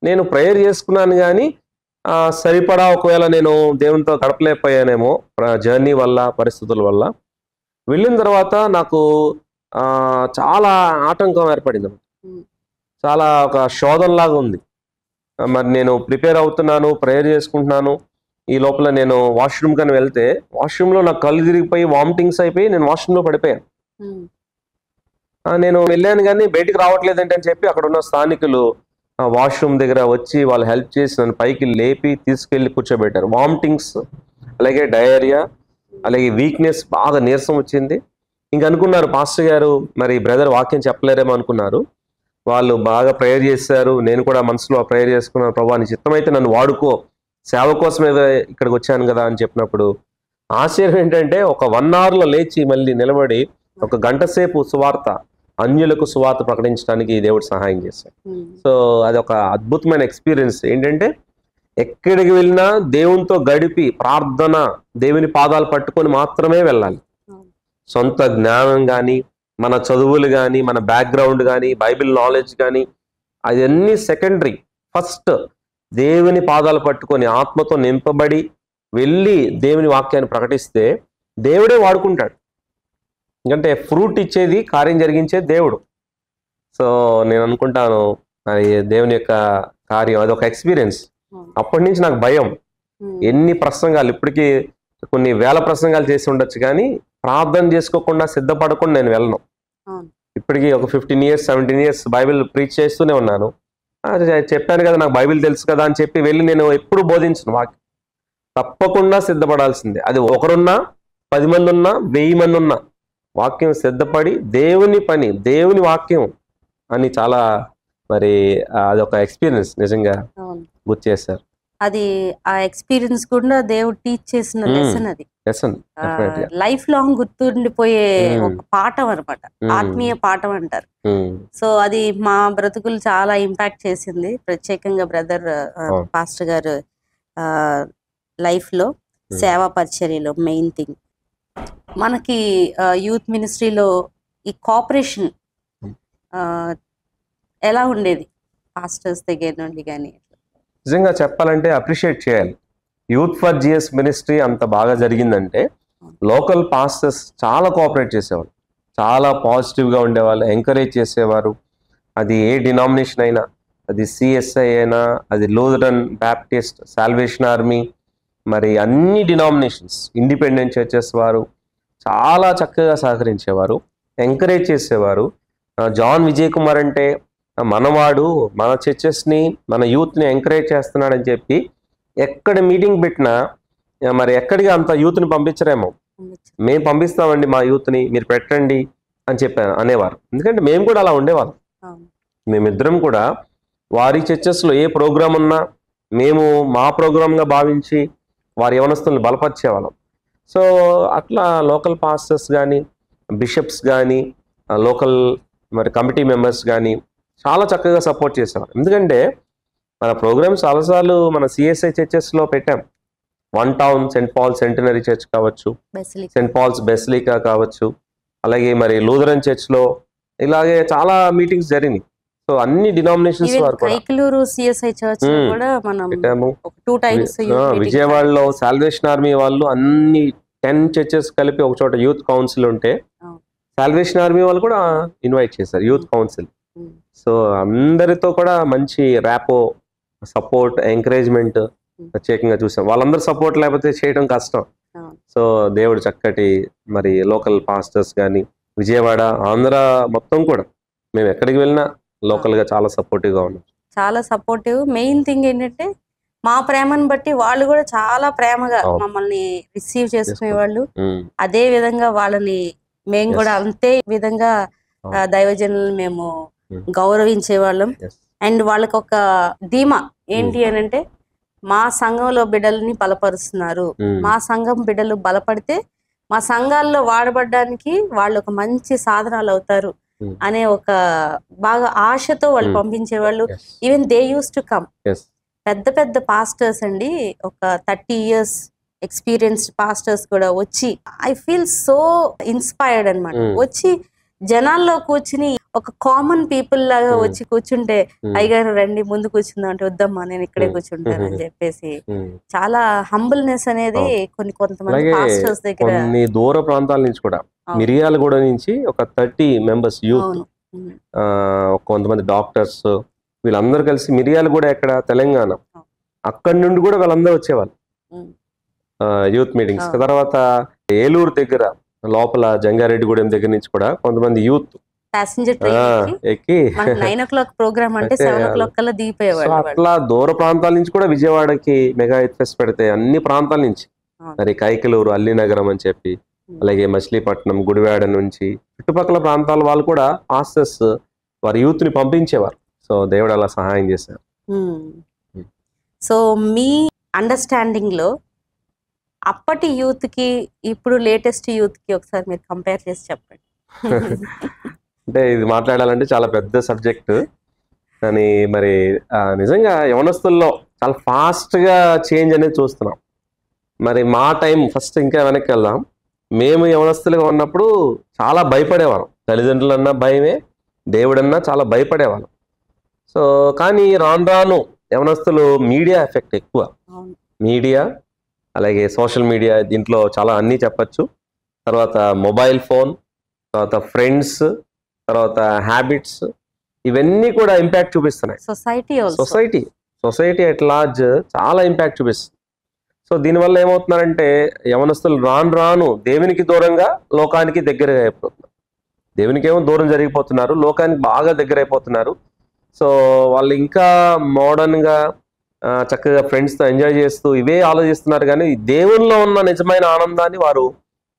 నేను ప్రేయర్ చేసుకున్నాను కానీ సరిపడా ఒకవేళ నేను దేవునితో గడపలేకపోయానేమో జర్నీ వల్ల, పరిస్థితుల వల్ల. వెళ్ళిన తర్వాత నాకు చాలా ఆటంకం ఏర్పడింది. చాలా ఒక శోధనలాగా ఉంది. మరి నేను ప్రిపేర్ అవుతున్నాను, ప్రేయర్ చేసుకుంటున్నాను. ఈ లోపల నేను వాష్రూమ్ కని వెళ్తే వాష్రూమ్లో నాకు కళ్ళు తిరిగిపోయి వామిటింగ్స్ అయిపోయి నేను వాష్రూమ్లో పడిపోయాను. నేను వెళ్ళాను కానీ బయటికి రావట్లేదంటే అని చెప్పి అక్కడ ఉన్న స్థానికులు వాష్రూమ్ దగ్గర వచ్చి వాళ్ళు హెల్ప్ చేసి నన్ను పైకి లేపి తీసుకెళ్లి కూర్చోబెట్టారు. వామిటింగ్స్, అలాగే డయేరియా, అలాగే వీక్నెస్, బాగా నీరసం వచ్చింది. ఇంక అనుకున్నారు పాస్టర్ గారు మరి బ్రదర్ వాక్యం చెప్పలేరేమో అనుకున్నారు. వాళ్ళు బాగా ప్రేయర్ చేశారు. నేను కూడా మనసులో ప్రేయర్ చేసుకున్నాను, ప్రభా నీ చిత్తమైతే నన్ను వాడుకో, సేవ కోసమే ఇక్కడికి వచ్చాను కదా అని చెప్పినప్పుడు ఆశ్చర్యం ఏంటంటే ఒక 1 hourలో లేచి మళ్ళీ నిలబడి 1 గంట సేపు సువార్త, అన్యులకు సువార్త ప్రకటించడానికి దేవుడు సహాయం చేశాడు. సో అది ఒక అద్భుతమైన ఎక్స్పీరియన్స్. ఏంటంటే ఎక్కడికి వెళ్ళినా దేవునితో గడిపి ప్రార్థన, దేవుని పాదాలు పట్టుకొని మాత్రమే వెళ్ళాలి. సొంత జ్ఞానం కానీ, మన చదువులు కానీ, మన బ్యాక్గ్రౌండ్ కానీ, బైబిల్ నాలెడ్జ్ కానీ అవన్నీ సెకండరీ. ఫస్ట్ దేవుని పాదాలు పట్టుకొని ఆత్మతో నింపబడి వెళ్ళి దేవుని వాక్యాన్ని ప్రకటిస్తే దేవుడే వాడుకుంటాడు. ఎందుకంటే ఫ్రూట్ ఇచ్చేది, కార్యం జరిగించేది దేవుడు. సో నేను అనుకుంటాను అది దేవుని యొక్క కార్యం, అది ఒక ఎక్స్పీరియన్స్. అప్పటి నుంచి నాకు భయం. ఎన్ని ప్రసంగాలు, ఇప్పటికీ కొన్ని వేల ప్రసంగాలు చేసి ఉండొచ్చు కానీ ప్రార్థన చేసుకోకుండా, సిద్ధపడకుండా నేను వెళ్ళను. ఇప్పటికీ ఒక 15 years 17 years బైబిల్ ప్రీచ్ చేస్తూనే ఉన్నాను. చెప్పాను కదా నాకు బైబిల్ తెలుసు కదా అని చెప్పి వెళ్ళి నేను ఎప్పుడు బోధించను. వాక్యం తప్పకుండా సిద్ధపడాల్సిందే. అది ఒకరున్నా, 10 మంది ఉన్నా, 1000 మంది ఉన్నా వాక్యం సిద్ధపడి దేవుని పని, దేవుని వాక్యం అని చాలా మరి అదొక ఎక్స్పీరియన్స్ నిజంగా గుర్తు చేశారు. అది ఆ ఎక్స్పీరియన్స్ కూడా దేవుడు టీచ్ చేసిన లెసన్. అది లైఫ్ లాంగ్ గుర్తుండిపోయే ఒక పాఠం అనమాట, ఆత్మీయ పాఠం అంటారు. సో అది మా బ్రతుకులు చాలా ఇంపాక్ట్ చేసింది, ప్రత్యేకంగా బ్రదర్ పాస్టర్ గారు లైఫ్ లో, సేవా పరిచర్యలో. మెయిన్ థింగ్ మనకి యూత్ మినిస్ట్రీలో ఈ కోఆపరేషన్ ఎలా ఉండేది పాస్టర్స్ దగ్గర నుండి కానీ? నిజంగా చెప్పాలంటే అప్రిషియేట్ చేయాలి. యూత్ ఫర్ జిఎస్ మినిస్ట్రీ అంత బాగా జరిగిందంటే లోకల్ పాస్టర్స్ చాలా కోఆపరేట్ చేసేవాళ్ళు, చాలా పాజిటివ్గా ఉండేవాళ్ళు, ఎంకరేజ్ చేసేవారు. అది ఏ డినామినేషన్ అయినా, అది సిఎస్ఐ అయినా, అది లూథరన్, బ్యాప్టిస్ట్, సాల్వేషన్ ఆర్మీ, మరి అన్ని డినామినేషన్స్, ఇండిపెండెంట్ చర్చెస్ వారు చాలా చక్కగా సహకరించేవారు, ఎంకరేజ్ చేసేవారు. జాన్ విజయ్ కుమార్ అంటే మనవాడు, మన చర్చెస్ని, మన యూత్ని ఎంకరేజ్ చేస్తున్నాడని చెప్పి ఎక్కడ మీటింగ్ పెట్టినా, మరి ఎక్కడికి అంత యూత్ని పంపించరేమో, మేము పంపిస్తామండి మా యూత్ని, మీరు పెట్టండి అని చెప్పాను అనేవారు. ఎందుకంటే మేము కూడా అలా ఉండేవాళ్ళం. మేమిద్దరం కూడా వారి చర్చెస్లో ఏ ప్రోగ్రాం ఉన్నా మేము మా ప్రోగ్రాంగా భావించి వారి యవనస్తుల్ని బలపరిచేవాళ్ళం. సో అట్లా లోకల్ పాస్టర్స్ కానీ, బిషప్స్ కానీ, లోకల్ మరి కమిటీ మెంబర్స్ కానీ చాలా చక్కగా సపోర్ట్ చేసేవారు. ఎందుకంటే మన ప్రోగ్రామ్స్ చాలాసార్లు మన సిఎస్ఐ చర్చెస్లో పెట్టాం. 1 Town Saint Paul centenary church కావచ్చు, సెయింట్ పాల్స్ బెసిలికా కావచ్చు, అలాగే మరి లూథరన్ చర్చ్లో ఇలాగే చాలా మీటింగ్స్ జరిగినాయి. సో అన్ని డినామినేషన్స్ వారు పెట్టాము. విజయవాడలో సాల్వేషన్ ఆర్మీ వాళ్ళు అన్ని 10 చర్చెస్ కలిపి ఒక చోట యూత్ కౌన్సిల్ ఉంటే సాల్వేషన్ ఆర్మీ వాళ్ళు కూడా ఇన్వైట్ చేశారు యూత్ కౌన్సిల్. సో అందరితో కూడా మంచి ర్యాపో, సపోర్ట్, ఎంకరేజ్మెంట్ ప్రత్యేకంగా చూసాం. వాళ్ళందరూ సపోర్ట్ లేకపోతే చేయడం కష్టం. సో దేవుడు చక్కటి మరి లోకల్ పాస్టర్స్ కానీ, విజయవాడ, ఆంధ్ర మొత్తం కూడా మేము ఎక్కడికి వెళ్ళినా లోకల్ గా చాలా సపోర్టివ్ గా ఉన్నాం. చాలా సపోర్టివ్. మెయిన్ థింగ్ ఏంటంటే మా ప్రేమను బట్టి వాళ్ళు కూడా చాలా ప్రేమగా మమ్మల్ని రిసీవ్ చేసుకునేవాళ్ళు. అదే విధంగా వాళ్ళని మేము కూడా అంతే విధంగా దైవజనులను మేము గౌరవించే వాళ్ళం. అండ్ వాళ్ళకి ఒక ధీమా ఏంటి అని అంటే, మా సంఘంలో బిడ్డలని బలపరుస్తున్నారు, మా సంఘం బిడ్డలు బలపడితే మా సంఘాల్లో వాడబడ్డానికి వాళ్ళు ఒక మంచి సాధనాలు అవుతారు అనే ఒక బాగా ఆశతో వాళ్ళు పంపించేవాళ్ళు. Even they use to come. పెద్ద పెద్ద పాస్టర్స్ అండి, ఒక 30 years ఎక్స్పీరియన్స్డ్ పాస్టర్స్ కూడా వచ్చి, ఐ ఫీల్ సో ఇన్స్పైర్డ్ అనమాట. వచ్చి జనాల్లో కూర్చుని ఒక కామన్ పీపుల్ లాగా Hmm. వచ్చి కూర్చుంటే Hmm. అయ్యగారు రండి ముందు కూర్చుందాం అంటే వద్దమ్మా నేను ఇక్కడే కూర్చుంటాను అని చెప్పేసి చాలా హంబుల్నెస్ అనేది కొంతమంది అలాగే పాస్టర్స్ దగ్గర. కొన్ని దూర ప్రాంతాల నుంచి కూడా, అవును. మిరియాలగూడ నుంచి ఒక 30 మెంబర్స్ యూత్, అవును. ఉమ్. కొంతమంది డాక్టర్స్, వీళ్ళందరూ కలిసి మిరియాలగూడ ఎక్కడ తెలంగాణ, అవును. అక్కడి నుండి కూడా వాళ్ళందరూ వచ్చేవాళ్ళు ఉమ్. Youth meetings. అవును. తర్వాత ఏలూరు దగ్గర లోపల జంగారెడ్డిగూడెం దగ్గర నుంచి కూడా కొంతమంది యూత్ ప్యాసింజర్ ట్రైన్ ఎక్కి మనకు 9 o'clock ప్రోగ్రామ్ అంటే అయితే 7 o'clock కల్లా సో దిగిపోయేవాళ్ళు వాళ్ళు. అట్లా దూర ప్రాంతాల నుంచి కూడా విజయవాడకి మెగా యూత్ ఫెస్ట్ పెడితే అన్ని ప్రాంతాల నుంచి, అవును. మరి కైకలూరు, అల్లినగరం అని చెప్పి, ఉమ్. అలాగే మచిలీపట్నం, గుడివాడ నుంచి చుట్టుపక్కల ప్రాంతాల వాళ్ళు కూడా పాస్టర్స్ వారి యూత్ ని పంపించేవారు. సో దేవుడు అలా సహాయం చేశారు. సో మీ అండర్స్టాండింగ్ లో అప్పటి యూత్ కి ఇప్పుడు లేటెస్ట్ యూత్ కి ఒకసారి మీరు కంపేర్ చేసి చెప్పండి. అంటే ఇది మాట్లాడాలంటే చాలా పెద్ద సబ్జెక్ట్, కానీ మరి నిజంగా యవనస్తుల్లో చాలా ఫాస్ట్ గా చేంజ్ అనేది చూస్తున్నాం. మరి మా టైం ఫస్ట్ ఇంకా వెనక్కి వెళ్దాం. మేము యవనస్తులుగా ఉన్నప్పుడు చాలా భయపడేవాళ్ళం. తల్లిదండ్రులన్నా భయమే, దేవుడన్నా చాలా భయపడేవాళ్ళం. సో కానీ రాను రాను యవనస్తులు మీడియా ఎఫెక్ట్ ఎక్కువ. అవును. మీడియా, అలాగే సోషల్ మీడియా, దీంట్లో చాలా అన్నీ చెప్పచ్చు. తర్వాత మొబైల్ ఫోన్, తర్వాత ఫ్రెండ్స్, తర్వాత హ్యాబిట్స్, ఇవన్నీ కూడా ఇంపాక్ట్ చూపిస్తున్నాయి. సొసైటీ ఎట్ లార్జ్ చాలా ఇంపాక్ట్ చూపిస్తుంది. సో దీనివల్ల ఏమవుతున్నారంటే యవనస్తులు రాను రాను దేవునికి దూరంగా లోకానికి దగ్గరగా అయిపోతున్నారు. దేవునికి ఏమో దూరం జరిగిపోతున్నారు, లోకానికి బాగా దగ్గర అయిపోతున్నారు. సో వాళ్ళు ఇంకా మోడర్న్గా చక్కగా ఫ్రెండ్స్తో ఎంజాయ్ చేస్తూ ఇవే ఆలోచిస్తున్నారు, కానీ దేవునిలో ఉన్న నిజమైన ఆనందాన్ని వారు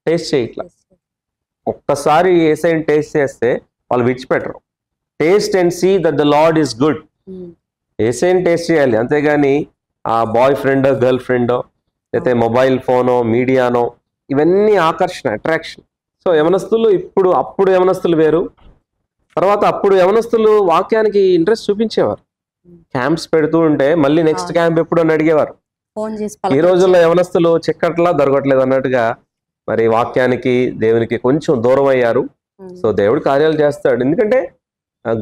టేస్ట్ చేయట్లేదు. ఒక్కసారి ఏసైని టేస్ట్ చేస్తే వాళ్ళు విడిచిపెట్టరు. Taste and see that the Lord is good. ఏసైని టేస్ట్ చేయాలి, అంతేగాని ఆ బాయ్ ఫ్రెండో గర్ల్ ఫ్రెండో లేకపోతే మొబైల్ ఫోనో మీడియానో ఇవన్నీ ఆకర్షణ, అట్రాక్షన్. సో యవనస్తులు అప్పుడు యవనస్తులు వేరు. తర్వాత అప్పుడు యవనస్తులు వాక్యానికి ఇంట్రెస్ట్ చూపించేవారు. క్యాంప్స్ పెడుతూ ఉంటే మళ్ళీ నెక్స్ట్ క్యాంప్ ఎప్పుడు అని అడిగేవారు. ఈ రోజుల్లో యవనస్తులు చిక్కట్లా దొరకట్లేదు అన్నట్టుగా మరి వాక్యానికి, దేవునికి కొంచెం దూరం అయ్యారు. సో దేవుడు కార్యాలు చేస్తాడు, ఎందుకంటే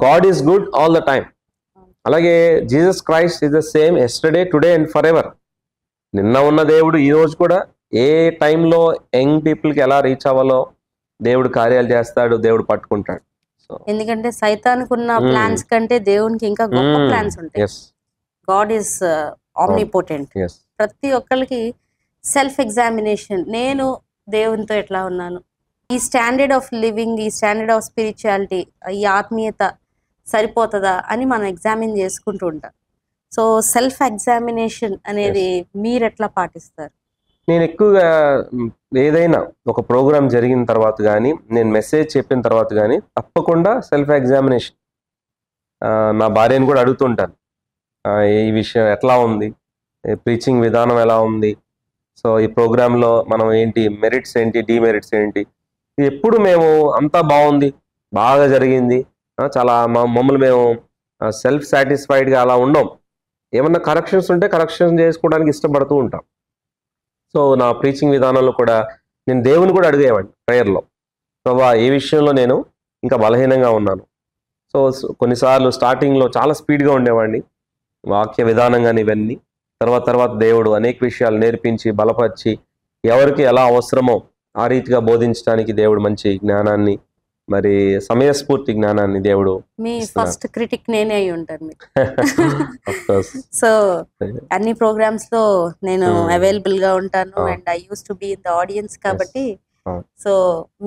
God is good all the time. అలాగే Jesus Christ is the same yesterday, today and forever. నిన్న ఉన్న దేవుడు ఈ రోజు కూడా ఏ టైంలో యంగ్ పీపుల్కి ఎలా రీచ్ అవ్వాలో దేవుడు కార్యాలు చేస్తాడు, దేవుడు పట్టుకుంటాడు. ఎందుకంటే సైతానికి ఉన్న ప్లాన్స్ కంటే దేవునికి ఇంకా గొప్ప ప్లాన్స్ ఉంటాయి. God is omnipotent. ప్రతి ఒక్కరికి సెల్ఫ్ ఎగ్జామినేషన్, నేను దేవునితో ఎట్లా ఉన్నాను, ఈ స్టాండర్డ్ ఆఫ్ లివింగ్, ఈ స్టాండర్డ్ ఆఫ్ స్పిరిచువాలిటీ, ఈ ఆత్మీయత సరిపోతుందా అని మనం ఎగ్జామిన్ చేసుకుంటూ ఉంటాం. సో సెల్ఫ్ ఎగ్జామినేషన్ అనేది మీరు ఎట్లా పాటిస్తారు? నేను ఎక్కువగా ఏదైనా ఒక ప్రోగ్రామ్ జరిగిన తర్వాత కానీ, నేను మెసేజ్ చెప్పిన తర్వాత కానీ తప్పకుండా సెల్ఫ్ ఎగ్జామినేషన్. నా భార్యను కూడా అడుగుతుంటాను, ఈ విషయం ఎట్లా ఉంది, ప్రీచింగ్ విధానం ఎలా ఉంది, సో ఈ ప్రోగ్రాంలో మనం ఏంటి, మెరిట్స్ ఏంటి, డిమెరిట్స్ ఏంటి. ఎప్పుడు మేము అంతా బాగుంది, బాగా జరిగింది, చాలా మమ్మల్ని మేము సెల్ఫ్ సాటిస్ఫైడ్గా అలా ఉండం. ఏమన్నా కరెక్షన్స్ ఉంటే కరెక్షన్ చేసుకోవడానికి ఇష్టపడుతూ ఉంటాం. సో నా ప్రీచింగ్ విధానంలో కూడా నేను దేవుని కూడా అడిగేవాడిని ప్రేయర్లో, ప్రభా ఏ విషయంలో నేను ఇంకా బలహీనంగా ఉన్నాను. సో కొన్నిసార్లు స్టార్టింగ్లో చాలా స్పీడ్గా ఉండేవాడిని వాక్య విధానం కానీ ఇవన్నీ. తర్వాత దేవుడు అనేక విషయాలు నేర్పించి బలపరిచి ఎవరికి ఎలా అవసరమో ఆ రీతిగా బోధించడానికి దేవుడు మంచి జ్ఞానాన్ని, మరి సమయస్ఫూర్తి జ్ఞానాన్ని దేవుడు. మీ ఫస్ట్ క్రిటిక్ నేనే అయి ఉంటాను. సో అన్ని ప్రోగ్రామ్స్ లో నేను అవైలబుల్ గా ఉంటాను and I use to be in the audience కాబట్టి. సో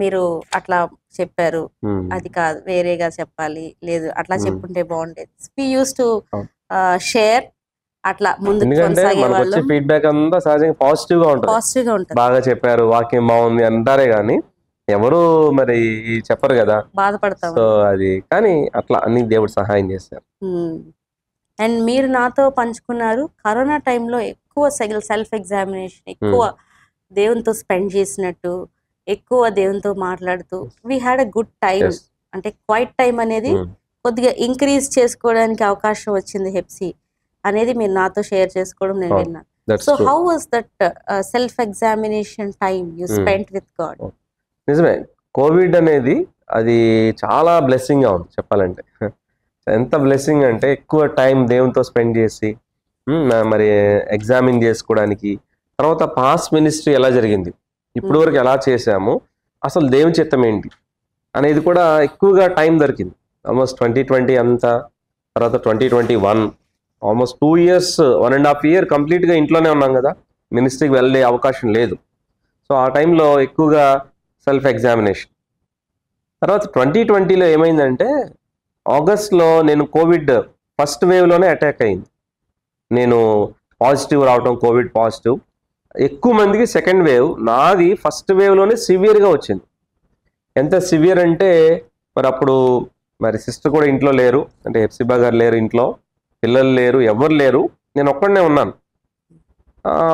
మీరు అట్లా చెప్పారు, అది కాదు వేరేగా చెప్పాలి, లేదు అట్లా చెప్పుంటే బాగుండేది. వి యూస్ టు షేర్ అట్లా ముందుకు కొనసాగే వాళ్ళు. ఫీడ్బ్యాక్ అంతా సహజంగా పాజిటివ్ గా ఉంటుంది. బాగా చెప్పారు, వాక్యం బాగుంది అంటారే గానీ ఎవరు మరి చెప్పరు కదా, బాధపడతాం. సో అది కానీ అట్లా అన్ని దేవుడు సహాయం చేశారు. అండ్ మీరు నాతో పంచుకున్నారు కరోనా టైంలో ఎక్కువ సెల్ఫ్ ఎగ్జామినేషన్, ఎక్కువ దేవునితో స్పెండ్ చేసినట్టు, ఎక్కువ దేవునితో మాట్లాడుతూ we had a good time. అంటే క్వైట్ టైం అనేది కొద్దిగా ఇంక్రీజ్ చేసుకోవడానికి అవకాశం వచ్చింది హెప్సీ అనేది మీరు నాతో షేర్ చేసుకోవడం నేను విన్నాను. So how was that self examination time you spent with God? నిజమే, కోవిడ్ అనేది అది చాలా బ్లెస్సింగ్గా ఉంది చెప్పాలంటే. ఎంత బ్లెస్సింగ్ అంటే ఎక్కువ టైం దేవునితో స్పెండ్ చేసి మరి ఎగ్జామిన్ చేసుకోవడానికి, తర్వాత పాస్ట్ మినిస్ట్రీ ఎలా జరిగింది, ఇప్పుడు వరకు ఎలా చేశాము, అసలు దేవుని చిత్తం ఏంటి అనేది కూడా ఎక్కువగా టైం దొరికింది. ఆల్మోస్ట్ 2020 అంతా, తర్వాత 2021 ఆల్మోస్ట్ 2 years 1.5 year కంప్లీట్గా ఇంట్లోనే ఉన్నాం కదా, మినిస్ట్రీకి వెళ్ళే అవకాశం లేదు. సో ఆ టైంలో ఎక్కువగా సెల్ఫ్ ఎగ్జామినేషన్. తర్వాత 2020లో ఏమైందంటే ఆగస్ట్లో నేను కోవిడ్ ఫస్ట్ వేవ్లోనే అటాక్ అయింది. నేను పాజిటివ్ రావటం, కోవిడ్ పాజిటివ్. ఎక్కువ మందికి సెకండ్ వేవ్, నాది ఫస్ట్ వేవ్లోనే సివియర్గా వచ్చింది. ఎంత సివియర్ అంటే మరి అప్పుడు మరి సిస్టర్ కూడా ఇంట్లో లేరు, అంటే హెప్సిబా గారు లేరు ఇంట్లో, పిల్లలు లేరు, ఎవరు లేరు, నేను ఒక్కడనే ఉన్నాను.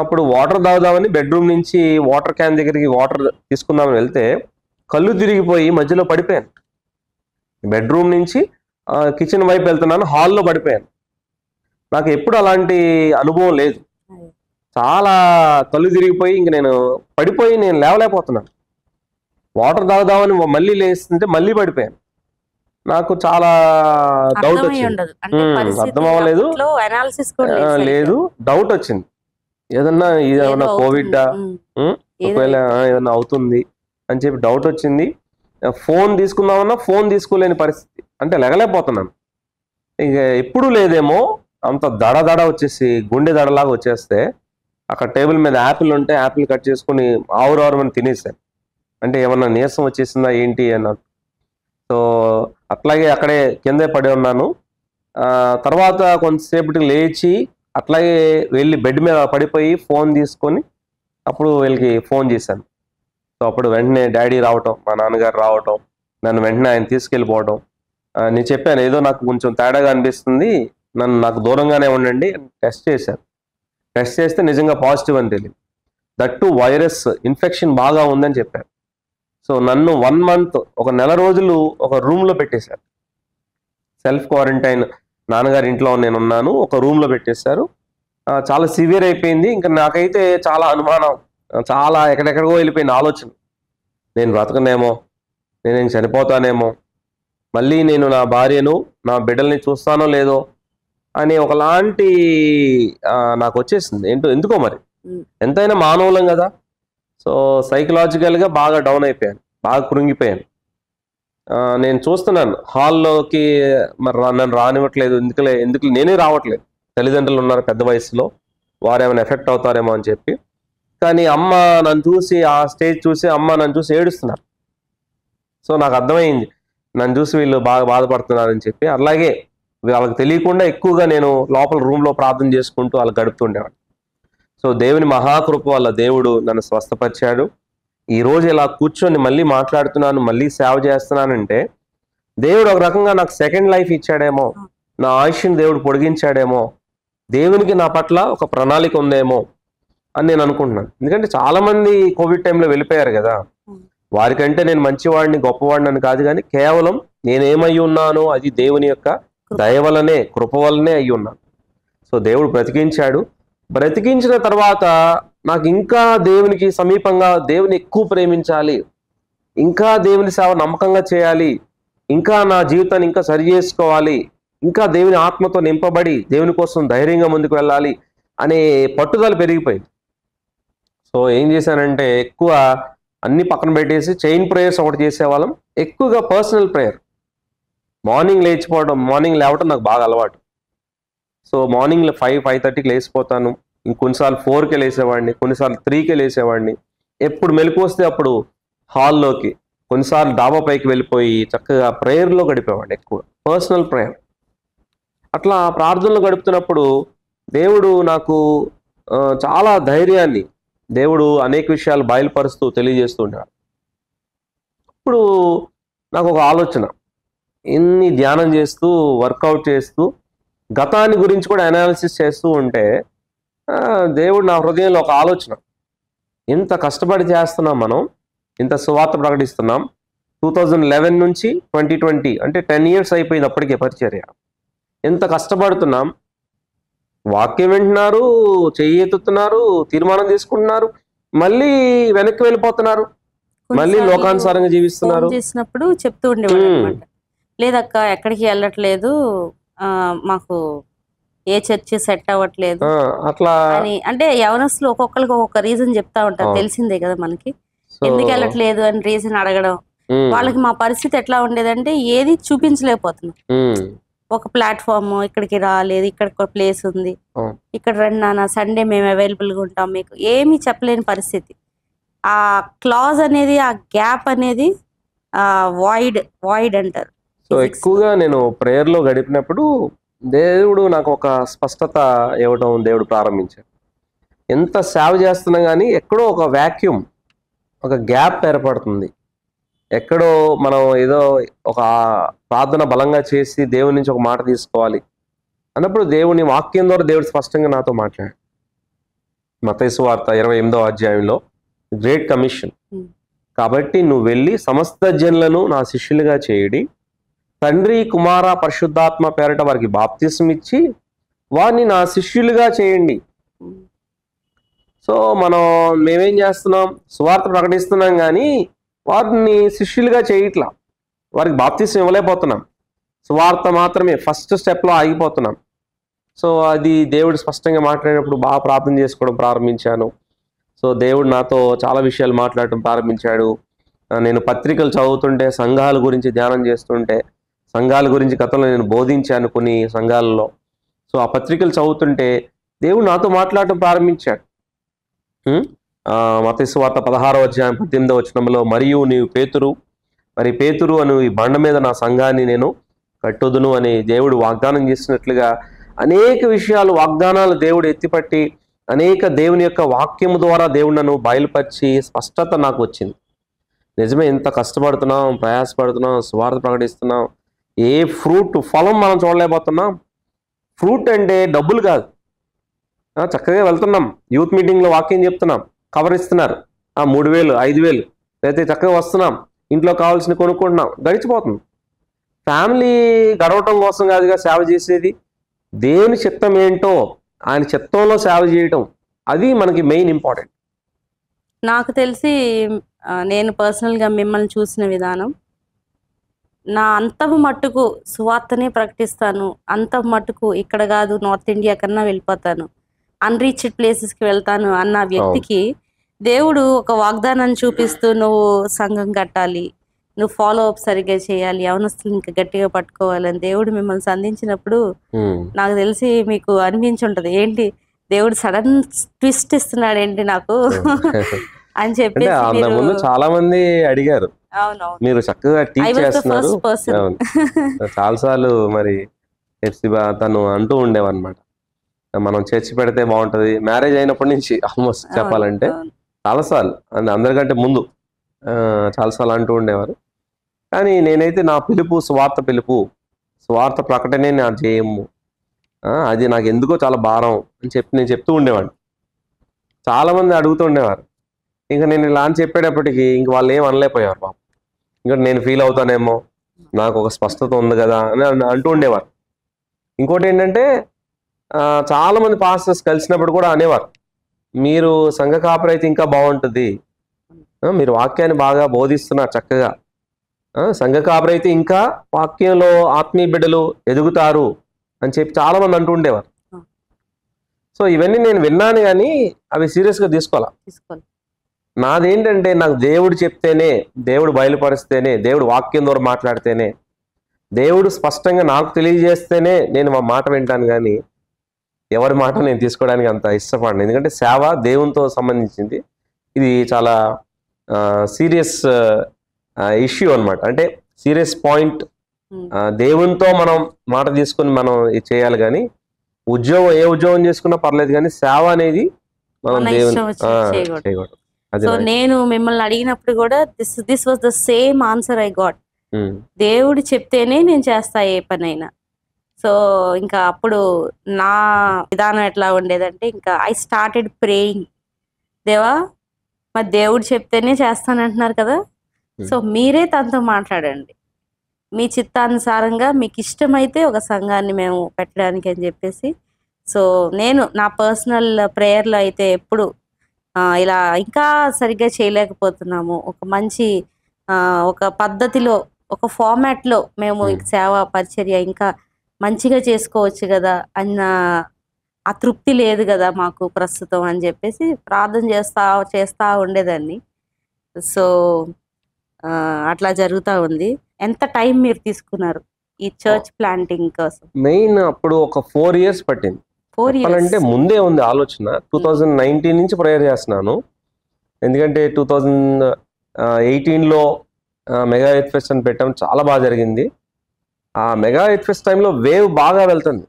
అప్పుడు వాటర్ తాగుదామని బెడ్రూమ్ నుంచి వాటర్ క్యాన్ దగ్గరికి వాటర్ తీసుకుందామని వెళ్తే కళ్ళు తిరిగిపోయి మధ్యలో పడిపోయాను. బెడ్రూమ్ నుంచి కిచెన్ వైపు వెళ్తున్నాను, హాల్లో పడిపోయాను. నాకు ఎప్పుడు అలాంటి అనుభవం లేదు. చాలా కళ్ళు తిరిగిపోయి ఇంక నేను పడిపోయి నేను లేవలేకపోతున్నాను. వాటర్ తాగుదామని మళ్ళీ లేస్తుంటే మళ్ళీ పడిపోయాను. నాకు చాలా డౌట్ వచ్చింది, అర్థం అవ్వలేదు, లేదు డౌట్ వచ్చింది, ఏదన్నా ఇదేమన్నా కోవిడ్ ఒకవేళ ఏదన్నా అవుతుంది అని చెప్పి డౌట్ వచ్చింది. ఫోన్ తీసుకుందామన్నా ఫోన్ తీసుకోలేని పరిస్థితి, అంటే లెగలేకపోతున్నాను. ఇక ఎప్పుడు లేదేమో అంత దడ వచ్చేసి గుండె దడలాగా వచ్చేస్తే అక్కడ టేబుల్ మీద యాపిల్ ఉంటే యాపిల్ కట్ చేసుకుని ఆవురావరమని తినేసాను. అంటే ఏమన్నా నీరసం వచ్చేసిందా ఏంటి అన్నాను. సో అట్లాగే అక్కడే కిందే పడి ఉన్నాను. తర్వాత కొంతసేపటికి లేచి అట్లాగే వెళ్ళి బెడ్ మీద పడిపోయి ఫోన్ తీసుకొని అప్పుడు వీళ్ళకి ఫోన్ చేశాను. సో అప్పుడు వెంటనే డాడీ రావటం, మా నాన్నగారు రావటం, నన్ను వెంటనే ఆయన తీసుకెళ్ళిపోవటం. నేను చెప్పాను ఏదో నాకు కొంచెం తేడాగా అనిపిస్తుంది, నాకు దూరంగానే ఉండండి. టెస్ట్ చేశాను, టెస్ట్ చేస్తే నిజంగా పాజిటివ్ అని తెలియదు. దట్టు వైరస్ ఇన్ఫెక్షన్ బాగా ఉందని చెప్పారు. సో నన్ను 1 month, ఒక నెల రోజులు ఒక రూమ్లో పెట్టేశారు, సెల్ఫ్ క్వారంటైన్. నాన్నగారి ఇంట్లో నేను ఉన్నాను, ఒక రూమ్లో పెట్టేశారు. చాలా సివియర్ అయిపోయింది. ఇంకా నాకైతే చాలా అనుమానం, చాలా ఎక్కడెక్కడికో వెళ్ళిపోయిన ఆలోచన, నేను బ్రతకనేమో, నేను చనిపోతానేమో, మళ్ళీ నేను నా భార్యను నా బిడ్డల్ని చూస్తానో లేదో అని ఒకలాంటి నాకు వచ్చేసింది. ఎందుకో మరి, ఎంతైనా మానవులం కదా. సో సైకలాజికల్గా బాగా డౌన్ అయిపోయాను, బాగా కృంగిపోయాను. నేను చూస్తున్నాను హాల్లోకి మరి నన్ను రానివ్వట్లేదు, ఎందుకు నేనే రావట్లేదు. తల్లిదండ్రులు ఉన్నారు పెద్ద వయసులో, వారు ఏమైనా ఎఫెక్ట్ అవుతారేమో అని చెప్పి. కానీ అమ్మ నన్ను చూసి, ఆ స్టేజ్ చూసి అమ్మ నన్ను చూసి ఏడుస్తున్నారు. సో నాకు అర్థమైంది నన్ను చూసి వీళ్ళు బాగా బాధపడుతున్నారని చెప్పి. అలాగే వాళ్ళకి తెలియకుండా ఎక్కువగా నేను లోపల రూమ్లో ప్రార్థన చేసుకుంటూ వాళ్ళు గడుపుతుండేవాడు. సో దేవుని మహాకృప వల్ల దేవుడు నన్ను స్వస్థపరిచాడు. ఈరోజు ఇలా కూర్చొని మళ్ళీ మాట్లాడుతున్నాను, మళ్ళీ సేవ చేస్తున్నానంటే దేవుడు ఒక రకంగా నాకు సెకండ్ లైఫ్ ఇచ్చాడేమో, నా ఆయుష్ని దేవుడు పొడిగించాడేమో, దేవునికి నా పట్ల ఒక ప్రణాళిక ఉందేమో అని నేను అనుకుంటున్నాను. ఎందుకంటే చాలా మంది కోవిడ్ టైంలో వెళ్ళిపోయారు కదా. వారికంటే నేను మంచివాడిని, గొప్పవాడిని అని కాదు, కానీ కేవలం నేనేమై ఉన్నానో అది దేవుని యొక్క దయ వలనే, కృప వలనే అయి ఉన్నాను. సో దేవుడు బ్రతికించాడు. బ్రతికించిన తర్వాత నాకు ఇంకా దేవునికి సమీపంగా, దేవుని ఎక్కువ ప్రేమించాలి, ఇంకా దేవుని సేవ నమ్మకంగా చేయాలి, ఇంకా నా జీవితాన్ని ఇంకా సరి చేసుకోవాలి, ఇంకా దేవుని ఆత్మతో నింపబడి దేవుని కోసం ధైర్యంగా ముందుకు వెళ్ళాలి అనే పట్టుదల పెరిగిపోయింది. సో ఏం చేశానంటే ఎక్కువ అన్ని పక్కన పెట్టేసి చైన్ ప్రేయర్స్ ఒకటి చేసేవాళ్ళం, ఎక్కువగా పర్సనల్ ప్రేయర్. మార్నింగ్ లేవటం నాకు బాగా అలవాటు. సో మార్నింగ్ 5:30కి లేచిపోతాను. కొన్నిసార్లు 4కే లేసేవాడిని, కొన్నిసార్లు 3కే లేసేవాడిని. ఎప్పుడు మెలకు వస్తే అప్పుడు హాల్లోకి, కొన్నిసార్లు డాబా పైకి వెళ్ళిపోయి చక్కగా ప్రేయర్లో గడిపేవాడిని, ఎక్కువ పర్సనల్ ప్రేయర్. అట్లా ప్రార్థనలు గడుపుతున్నప్పుడు దేవుడు నాకు చాలా ధైర్యాన్ని, దేవుడు అనేక విషయాలు బయలుపరుస్తూ తెలియజేస్తూ ఉండేవాడు. ఇప్పుడు నాకు ఒక ఆలోచన, ఇన్ని ధ్యానం చేస్తూ, వర్కౌట్ చేస్తూ, గతాన్ని గురించి కూడా అనాలిసిస్ చేస్తూ ఉంటే దేవుడు నా హృదయంలో ఒక ఆలోచన, ఇంత కష్టపడి చేస్తున్నాం మనం, ఇంత సువార్త ప్రకటిస్తున్నాం. 2011 నుంచి 2020 అంటే 10 years అయిపోయింది అప్పటికే పరిచర్య. ఎంత కష్టపడుతున్నాం, వాక్యం వింటున్నారు, చెయ్యి ఎత్తుతున్నారు, తీర్మానం తీసుకుంటున్నారు, మళ్ళీ వెనక్కి వెళ్ళిపోతున్నారు. మళ్ళీ లోకానుసారంగా జీవిస్తున్నారు చేసినప్పుడు చెప్తూ ఉండేవాడు అనమాట, లేదక్క ఎక్కడికి వెళ్ళట్లేదు, మాకు ఏ చర్చి సెట్ అవ్వట్లేదు అట్లా అని. అంటే యవనస్తులు ఒక్కొక్కరికి ఒక్కొక్క రీజన్ చెప్తా ఉంటారు, తెలిసిందే కదా మనకి, ఎందుకు వెళ్ళట్లేదు అని రీజన్ అడగడం. వాళ్ళకి మా పరిస్థితి ఎట్లా ఉండేదంటే ఏది చూపించలేకపోతున్నాం. ఒక ప్లాట్ఫామ్, ఇక్కడికి రాలేదు, ఇక్కడ ఒక ప్లేస్ ఉంది, ఇక్కడ రండి నాన్న, సండే మేము అవైలబుల్ గా ఉంటాం, మీకు ఏమీ చెప్పలేని పరిస్థితి. ఆ క్లాజ్ అనేది, ఆ గ్యాప్ అనేది వాయిడ్ అంటారు. సో ఎక్కువగా నేను ప్రేయర్ లో గడిపినప్పుడు దేవుడు నాకు ఒక స్పష్టత ఇవ్వడం దేవుడు ప్రారంభించాడు. ఎంత సేవ చేస్తున్నా కానీ ఎక్కడో ఒక వ్యాక్యూమ్, ఒక గ్యాప్ ఏర్పడుతుంది. ఎక్కడో మనం ఏదో ఒక ప్రార్థన బలంగా చేసి దేవుడి నుంచి ఒక మాట తీసుకోవాలి అన్నప్పుడు దేవుని వాక్యం ద్వారా దేవుడు స్పష్టంగా నాతో మాట్లాడాడు. మత్తయి సువార్త 28వ అధ్యాయంలో గ్రేట్ కమిషన్, కాబట్టి నువ్వు వెళ్ళి సమస్త జనులను నా శిష్యులుగా చేయడి, తండ్రి కుమార పరిశుద్ధాత్మ పేరట వారికి బాప్తిసం ఇచ్చి వారిని నా శిష్యులుగా చేయండి. సో మేమేం చేస్తున్నాం, సువార్త ప్రకటిస్తున్నాం కానీ వారిని శిష్యులుగా చేయట్లా, వారికి బాప్తిసం ఇవ్వలేకపోతున్నాం, సువార్త మాత్రమే ఫస్ట్ స్టెప్లో ఆగిపోతున్నాం. సో అది దేవుడు స్పష్టంగా మాట్లాడినప్పుడు బాగా ప్రార్థన చేసుకోవడం ప్రారంభించాను. సో దేవుడు నాతో చాలా విషయాలు మాట్లాడటం ప్రారంభించాడు. నేను పత్రికలు చదువుతుంటే, సంఘాల గురించి ధ్యానం చేస్తుంటే, సంఘాల గురించి గతంలో నేను బోధించాను కొన్ని సంఘాలలో. సో ఆ పత్రికలు చదువుతుంటే దేవుడు నాతో మాట్లాడటం ప్రారంభించాడు. మత్తయి సువార్త 16వ అధ్యాయం 18వ వచనంలో, మరియు నీవు పేతురు, మరి పేతురు అను ఈ బండ మీద నా సంఘాన్ని నేను కట్టుదును అని దేవుడు వాగ్దానం చేసినట్లుగా అనేక విషయాలు, వాగ్దానాలు దేవుడు ఎత్తిపట్టి అనేక దేవుని యొక్క వాక్యము ద్వారా దేవుడు నన్ను బయలుపరిచి స్పష్టత నాకు వచ్చింది. నిజమే, ఎంత కష్టపడుతున్నాం, ప్రయాసపడుతున్నాం, సువార్త ప్రకటిస్తున్నాం, ఏ ఫలం మనం చూడలేకపోతున్నాం. ఫ్రూట్ అంటే డబ్బులు కాదు, చక్కగా వెళ్తున్నాం, యూత్ మీటింగ్లో వాక్యం చెప్తున్నాం, కవర్ ఇస్తున్నారు, 3,000 5,000 అయితే చక్కగా వస్తున్నాం, ఇంట్లో కావాల్సిన కొనుక్కుంటున్నాం, గడిచిపోతుంది. ఫ్యామిలీ గడవటం కోసం కాదుగా సేవ చేసేది, దేవుని చిత్తం ఏంటో ఆయన చిత్తంలో సేవ చేయటం, అది మనకి మెయిన్ ఇంపార్టెంట్. నాకు తెలిసి నేను పర్సనల్గా మిమ్మల్ని చూసిన విధానం, నా అంతము మట్టుకు సువార్తనే ప్రకటిస్తాను, అంతము మట్టుకు ఇక్కడ కాదు నార్త్ ఇండియా కన్నా వెళ్ళిపోతాను, అన్రీచ్డ్ ప్లేసెస్కి వెళ్తాను అన్న వ్యక్తికి దేవుడు ఒక వాగ్దానాన్ని చూపిస్తూ, నువ్వు సంఘం కట్టాలి, నువ్వు ఫాలో అప్ సరిగ్గా చేయాలి, యవనస్తులు ఇంకా గట్టిగా పట్టుకోవాలని దేవుడు మిమ్మల్ని సంధించినప్పుడు నాకు తెలిసి మీకు అనిపించుంటది, ఏంటి దేవుడు సడన్ ట్విస్ట్ ఇస్తున్నాడు ఏంటి నాకు అని చెప్పి. చాలా మంది అడిగారు, మీరు చక్కగా టీచ్ చేస్తున్నారు. చాలాసార్లు మరి హెప్సిబా తను అంటూ ఉండేవన్నమాట, మనం చర్చి పెడితే బాగుంటది. మ్యారేజ్ అయినప్పటి నుంచి ఆల్మోస్ట్ చెప్పాలంటే చాలాసార్లు, అందరికంటే ముందు చాలాసార్లు అంటూ ఉండేవారు. కానీ నేనైతే నా పిలుపు స్వార్థ పిలుపు, స్వార్థ ప్రకటనే నా జయము, అది నాకు ఎందుకో చాలా భారం అని చెప్పి నేను చెప్తూ ఉండేవాడిని. చాలామంది అడుగుతూ ఉండేవారు. ఇంకా నేను ఇలా అని చెప్పేటప్పటికి ఇంక వాళ్ళు ఏం అనలేకపోయారు పాపం. ఇంకా నేను ఫీల్ అవుతానేమో, నాకు ఒక స్పష్టత ఉంది కదా అని అంటూ ఉండేవారు. ఇంకోటి ఏంటంటే చాలామంది పాస్టర్స్ కలిసినప్పుడు కూడా అనేవారు, మీరు సంఘ కాపరి అయితే ఇంకా బాగుంటుంది, మీరు వాక్యాన్ని బాగా బోధిస్తున్నారు చక్కగా, సంఘ కాపరి అయితే ఇంకా వాక్యంలో ఆత్మీయ బిడ్డలు ఎదుగుతారు అని చెప్పి చాలామంది అంటూ ఉండేవారు. సో ఇవన్నీ నేను విన్నాను కానీ అవి సీరియస్గా తీసుకోవాలి. నాదేంటంటే నాకు దేవుడు చెప్తేనే, దేవుడు బయలుపరిస్తేనే, దేవుడు వాక్యం ద్వారా మాట్లాడితేనే, దేవుడు స్పష్టంగా నాకు తెలియజేస్తేనే నేను మా మాట వింటాను కానీ ఎవరి మాట నేను తీసుకోవడానికి అంత ఇష్టపడను. ఎందుకంటే సేవ దేవునితో సంబంధించింది, ఇది చాలా సీరియస్ ఇష్యూ అన్నమాట. అంటే సీరియస్ పాయింట్. దేవునితో మనం మాట తీసుకొని మనం ఇది చేయాలి కానీ ఏ ఉద్యోగం చేసుకున్నా పర్లేదు కానీ సేవ అనేది మనం దేవుని చేయకూడదు. సో నేను మిమ్మల్ని అడిగినప్పుడు కూడా this was the same answer I got. దేవుడు చెప్తేనే నేను చేస్తా ఏ పనైనా. సో ఇంకా అప్పుడు నా విధానం ఎట్లా ఉండేదంటే, ఇంకా ఐ స్టార్టెడ్ ప్రేయింగ్, దేవా మరి దేవుడు చెప్తేనే చేస్తానంటున్నారు కదా, సో మీరే తనతో మాట్లాడండి, మీ చిత్తానుసారంగా మీకు ఇష్టమైతే ఒక సంఘాన్ని మేము పెట్టడానికి అని చెప్పేసి. సో నేను నా పర్సనల్ ప్రేయర్లో అయితే ఎప్పుడు ఇలా ఇంకా సరిగ్గా చేయలేకపోతున్నాము. ఒక మంచి ఒక పద్ధతిలో, ఒక ఫార్మాట్లో మేము సేవా పరిచర్య ఇంకా మంచిగా చేసుకోవచ్చు కదా అన్న ఆ తృప్తి లేదు కదా మాకు ప్రస్తుతం అని చెప్పేసి ప్రార్థన చేస్తా ఉండేదాన్ని. సో అట్లా జరుగుతూ ఉంది. ఎంత టైం మీరు తీసుకున్నారు ఈ చర్చ్ ప్లాంటింగ్ కోసం? మెయిన్ అప్పుడు ఒక 4 years పట్టింది. 4 years. చెప్పాలంటే ముందే ఉంది ఆలోచన. 2019 నుంచి ప్రేయర్ చేస్తున్నాను. ఎందుకంటే 2018లో మెగా ఎయిత్ ఫెస్ట్ అని పెట్టాం, చాలా బాగా జరిగింది. ఆ మెగా ఎయిత్ ఫెస్ట్ టైంలో వేవ్ బాగా వెళ్తుంది,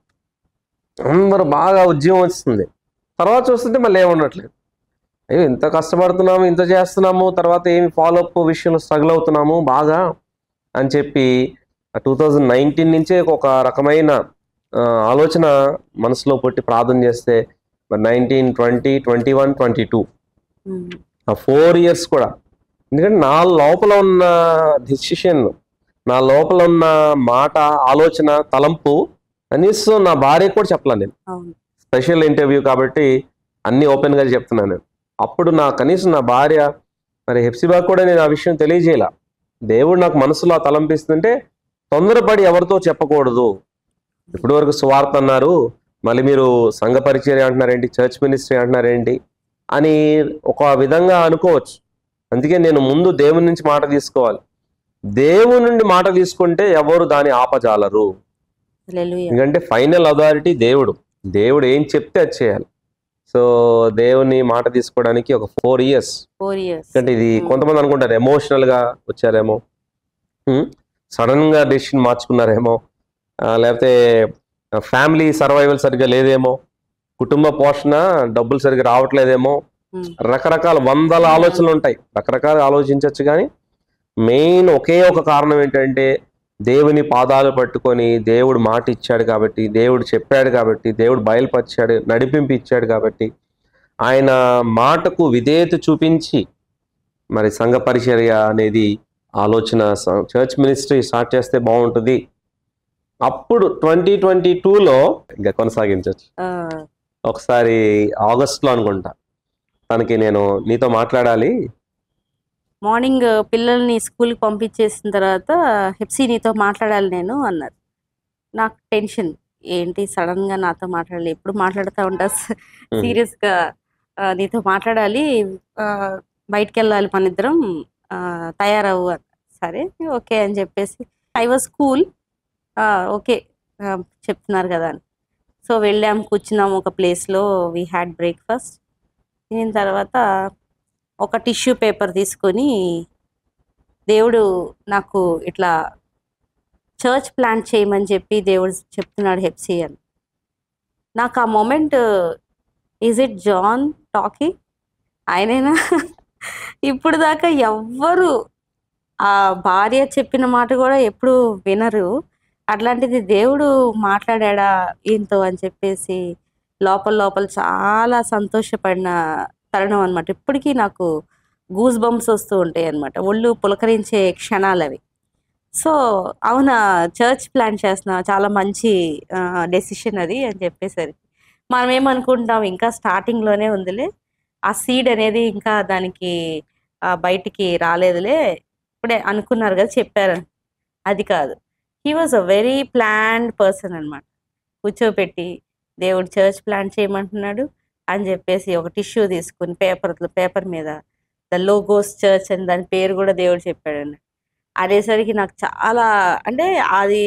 అందరూ బాగా ఉద్యమం వస్తుంది. తర్వాత చూస్తుంటే మళ్ళీ ఏముండట్లేదు. అయ్యో ఇంత కష్టపడుతున్నాము, ఇంత చేస్తున్నాము, తర్వాత ఏమి ఫాలోఅప్ విషయంలో స్ట్రగుల్ అవుతున్నాము బాగా అని చెప్పి 2019 నుంచే ఒక రకమైన ఆలోచన మనసులో పుట్టి ప్రార్థన చేస్తే మరి 19, 20, 21, 22 ఆ 4 years కూడా. ఎందుకంటే నా లోపల ఉన్న డిసిషన్, నా లోపల ఉన్న మాట, ఆలోచన, తలంపు కనీసం నా భార్యకు కూడా చెప్పలేను నేను. స్పెషల్ ఇంటర్వ్యూ కాబట్టి అన్ని ఓపెన్గా చెప్తున్నాను నేను. అప్పుడు కనీసం నా భార్య మరి హెప్సిబా కూడా నేను ఆ విషయం తెలియజేయాల. దేవుడు నాకు మనసులో తలంపిస్తుంటే తొందరపడి ఎవరితో చెప్పకూడదు. ఇప్పటి వరకు సువార్త అన్నారు, మళ్ళీ మీరు సంఘ పరిచర్య అంటున్నారేంటి, చర్చ్ మినిస్ట్రీ అంటున్నారేంటి అని ఒక విధంగా అనుకోవచ్చు. అందుకే నేను ముందు దేవుని నుంచి మాట తీసుకోవాలి. దేవుని నుండి మాట తీసుకుంటే ఎవరు దాన్ని ఆపజాలరు. ఎందుకంటే ఫైనల్ అథారిటీ దేవుడు. దేవుడు ఏం చెప్తే అది చేయాలి. సో దేవుని మాట తీసుకోవడానికి ఒక 4 years. ఎందుకంటే ఇది కొంతమంది అనుకుంటారు ఎమోషనల్ గా వచ్చారేమో, సడన్ గా డెసిషన్ మార్చుకున్నారేమో, లేకపోతే ఫ్యామిలీ సర్వైవల్ సరిగ్గా లేదేమో, కుటుంబ పోషణ డబ్బులు సరిగ్గా రావట్లేదేమో, రకరకాల వందల ఆలోచనలు ఉంటాయి. రకరకాల ఆలోచించవచ్చు, కానీ మెయిన్ ఒకే ఒక కారణం ఏంటంటే దేవుని పాదాలు పట్టుకొని దేవుడు మాట ఇచ్చాడు కాబట్టి, దేవుడు చెప్పాడు కాబట్టి, దేవుడు బయలుపరిచాడు, నడిపింపు ఇచ్చాడు కాబట్టి, ఆయన మాటకు విధేయత చూపించి మరి సంఘ పరిచర్య అనేది ఆలోచన, చర్చ్ మినిస్ట్రీ స్టార్ట్ చేస్తే బాగుంటుంది. అప్పుడు 2022లో ఇంకా కొనసాగించవచ్చు. ఒకసారి ఆగస్ట్లో అనుకుంటా తనకి నేను నీతో మాట్లాడాలి, మార్నింగ్ పిల్లల్ని స్కూల్కి పంపించేసిన తర్వాత హెప్సీ నీతో మాట్లాడాలి నేను అన్నారు. నాకు టెన్షన్, ఏంటి సడన్గా నాతో మాట్లాడాలి, ఎప్పుడు మాట్లాడుతూ ఉంటా సీరియస్గా, నీతో మాట్లాడాలి, బయటికి వెళ్ళాలి మన ఇద్దరం, తయారవ్వు. సరే ఓకే అని చెప్పేసి ఐ వాజ్ కూల్, ఓకే చెప్తున్నారు కదా అని. సో వెళ్ళాము, కూర్చున్నాము ఒక ప్లేస్లో, వీ హ్యాడ్ బ్రేక్ఫాస్ట్. దీని తర్వాత ఒక టిష్యూ పేపర్ తీసుకొని దేవుడు నాకు ఇట్లా చర్చ్ ప్లాంట్ చేయమని చెప్పి దేవుడు చెప్తున్నాడు హెప్సీ అని. నాకు ఆ moment, is it John talking, ఆయనైనా? ఇప్పుడు దాకా ఎవ్వరు ఆ భార్య చెప్పిన మాట కూడా ఎప్పుడు వినరు, అట్లాంటిది దేవుడు మాట్లాడా ఈయనతో అని చెప్పేసి లోపల చాలా సంతోషపడిన తరుణం అనమాట. ఇప్పటికీ నాకు గూస్ బంప్స్ వస్తూ ఉంటాయి అనమాట, ఒళ్ళు పులకరించే క్షణాలు అవి. సో అవునా, చర్చ్ ప్లాన్ చేస్తున్నా, చాలా మంచి డెసిషన్ అది అని చెప్పేసరికి మనం ఏమనుకుంటాం, ఇంకా స్టార్టింగ్లోనే ఉందిలే, ఆ సీడ్ అనేది ఇంకా దానికి బయటికి రాలేదులే, ఇప్పుడే అనుకున్నారు కదా చెప్పారు. అది కాదు, he was a very planned person అనమాట. కూర్చోపెట్టి దేవుడు చర్చ్ ప్లాన్ చేయమంటున్నాడు అని చెప్పేసి ఒక టిష్యూ తీసుకుని పేపర్ మీద ద లోగోస్ చర్చ్ అని దాని పేరు కూడా దేవుడు చెప్పాడండి. అనేసరికి నాకు చాలా, అంటే అది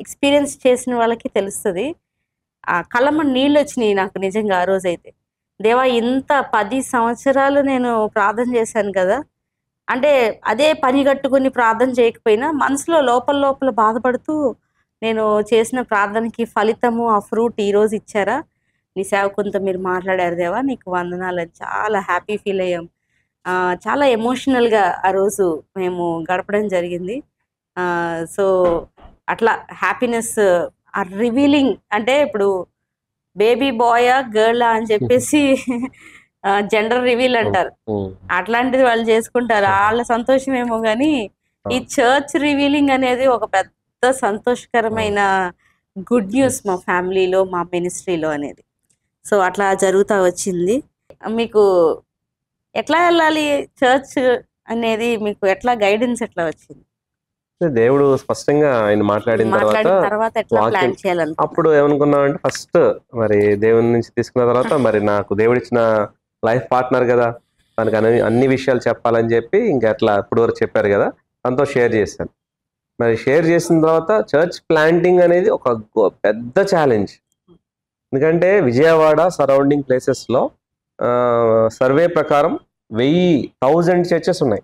ఎక్స్పీరియన్స్ చేసిన వాళ్ళకి తెలుస్తుంది. ఆ కళ్ళమ్మ నీళ్ళు వచ్చినాయి నాకు నిజంగా ఆ రోజైతే. దేవా, ఇంత 10 సంవత్సరాలు నేను ప్రార్థన చేశాను కదా, అంటే అదే పని కట్టుకుని ప్రార్థన చేయకపోయినా మనసులో లోపల బాధపడుతూ నేను చేసిన ప్రార్థనకి ఫలితము, ఆ ఫ్రూట్ ఈరోజు ఇచ్చారా, నీ సేవకునితో మీరు మాట్లాడారు దేవా, నీకు వందనాలు అని చాలా హ్యాపీ ఫీల్ అయ్యాం. చాలా ఎమోషనల్గా ఆ రోజు మేము గడపడం జరిగింది. సో అట్లా హ్యాపీనెస్, ఆ రివీలింగ్, అంటే ఇప్పుడు బేబీ బాయా గర్లా అని చెప్పేసి జెండర్ రివీల్ అంటారు, అట్లాంటిది వాళ్ళు చేసుకుంటారు, వాళ్ళ సంతోషం ఏమో కానీ ఈ చర్చ్ రివీలింగ్ అనేది ఒక పెద్ద సంతోషకరమైన గుడ్ న్యూస్ మా ఫ్యామిలీలో, మా మినిస్ట్రీలో అనేది. సో అట్లా జరుగుతూ వచ్చింది. మీకు ఎట్లా వెళ్ళాలి చర్చ్ అనేది మీకు ఎట్లా గైడెన్స్ ఎట్లా వచ్చింది? దేవుడు స్పష్టంగా ఆయన మాట్లాడిన తర్వాత ఎట్లా ప్లాన్ చేయాలనుకున్నారు? అప్పుడు ఏమనుకున్నామంటే ఫస్ట్ మరి దేవుని నుంచి తీసుకున్న తర్వాత మరి నాకు దేవుడు ఇచ్చిన లైఫ్ పార్ట్నర్ కదా, తనకు అన్ని విషయాలు చెప్పాలని చెప్పి ఇంకా అట్లా ఇప్పుడు వరకు చెప్పారు కదా, తనతో షేర్ చేశాను. మరి షేర్ చేసిన తర్వాత చర్చ్ ప్లాంటింగ్ అనేది ఒక పెద్ద ఛాలెంజ్. ఎందుకంటే విజయవాడ సరౌండింగ్ ప్లేసెస్లో సర్వే ప్రకారం 1000 చర్చెస్ ఉన్నాయి.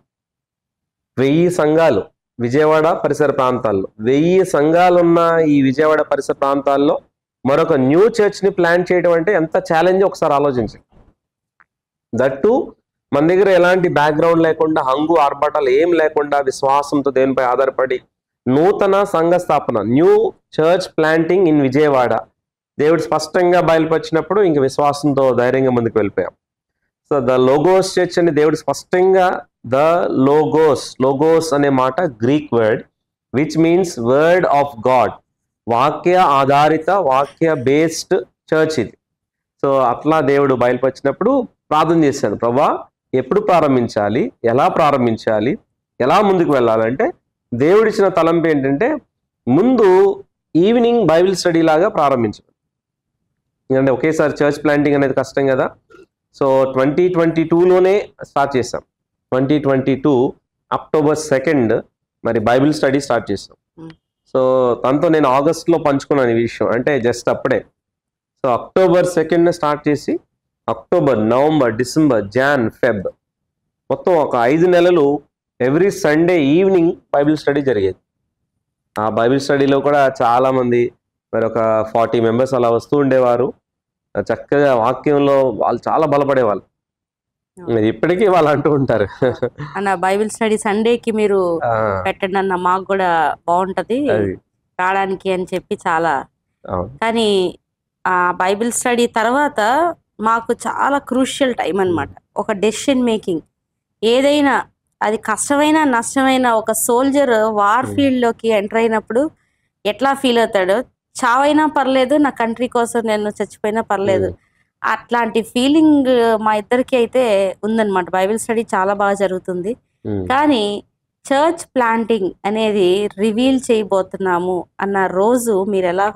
1000 సంఘాలు విజయవాడ పరిసర ప్రాంతాల్లో. 1000 సంఘాలున్న ఈ విజయవాడ పరిసర ప్రాంతాల్లో మరొక న్యూ చర్చ్ని ప్లాన్ చేయడం అంటే ఎంత ఛాలెంజ్ ఒకసారి ఆలోచించండి. దట్టు మన దగ్గర ఎలాంటి బ్యాక్గ్రౌండ్ లేకుండా, హంగు ఆర్భాటాలు ఏం లేకుండా, విశ్వాసంతో దేనిపై ఆధారపడి నూతన సంఘ స్థాపన, new church planting in Vijayawada దేవుడు స్పష్టంగా బయలుపరిచినప్పుడు ఇంక విశ్వాసంతో ధైర్యంగా ముందుకు వెళ్ళిపోయాం. సో ద లోగోస్ చర్చ్ అని దేవుడు స్పష్టంగా, ద లోగోస్ అనే మాట Greek word which means word of God, వాక్య ఆధారిత, వాక్య బేస్డ్ చర్చ్ ఇది. సో అట్లా దేవుడు బయలుపరిచినప్పుడు ప్రార్థన చేశాను, ప్రభా ఎప్పుడు ప్రారంభించాలి, ఎలా ప్రారంభించాలి, ఎలా ముందుకు వెళ్ళాలంటే దేవుడిచ్చిన తలంపు ఏంటంటే ముందు ఈవినింగ్ బైబిల్ స్టడీ లాగా ప్రారంభించాలి. ఎందుకంటే ఒకేసారి చర్చ్ ప్లాంటింగ్ అనేది కష్టం కదా. సో 2022లోనే స్టార్ట్ చేసాం. 2022 అక్టోబర్ 2 మరి బైబిల్ స్టడీ స్టార్ట్ చేసాం. సో తనతో నేను ఆగస్ట్లో పంచుకున్నాను ఈ విషయం, అంటే జస్ట్ అప్పుడే. సో అక్టోబర్ 2 స్టార్ట్ చేసి October, November, December, Jan, Feb మొత్తం ఒక 5 నెలలు every Sunday evening Bible study జరిగేది. ఆ బైబిల్ స్టడీలో కూడా చాలామంది మరి ఒక 40 మెంబర్స్ అలా వస్తూ ఉండేవారు. చక్కగా వాక్యంలో వాళ్ళు చాలా బలపడేవాళ్ళు. ఇప్పటికీ వాళ్ళు అంటూ ఉంటారు, అన్న బైబిల్ స్టడీ సండేకి మీరు పెట్టండి అన్న, మాకు కూడా బాగుంటది రావడానికి అని చెప్పి చాలా. కానీ ఆ బైబిల్ స్టడీ తర్వాత మాకు చాలా క్రూషియల్ టైం అన్నమాట. ఒక డెసిషన్ మేకింగ్, ఏదైనా అది కష్టమైన నష్టమైన, ఒక సోల్జర్ వార్ ఫీల్డ్ లోకి ఎంటర్ అయినప్పుడు ఎట్లా ఫీల్ అవుతాడో, చావైనా పర్లేదు నా కంట్రీ కోసం నేను చచ్చిపోయినా పర్లేదు, అట్లాంటి ఫీలింగ్ మా ఇద్దరికి అయితే ఉందన్నమాట. బైబిల్ స్టడీ చాలా బాగా జరుగుతుంది. కానీ చర్చ్ ప్లాంటింగ్ అనేది రివీల్ చేయబోతున్నాము అన్న రోజు మీరు ఎలా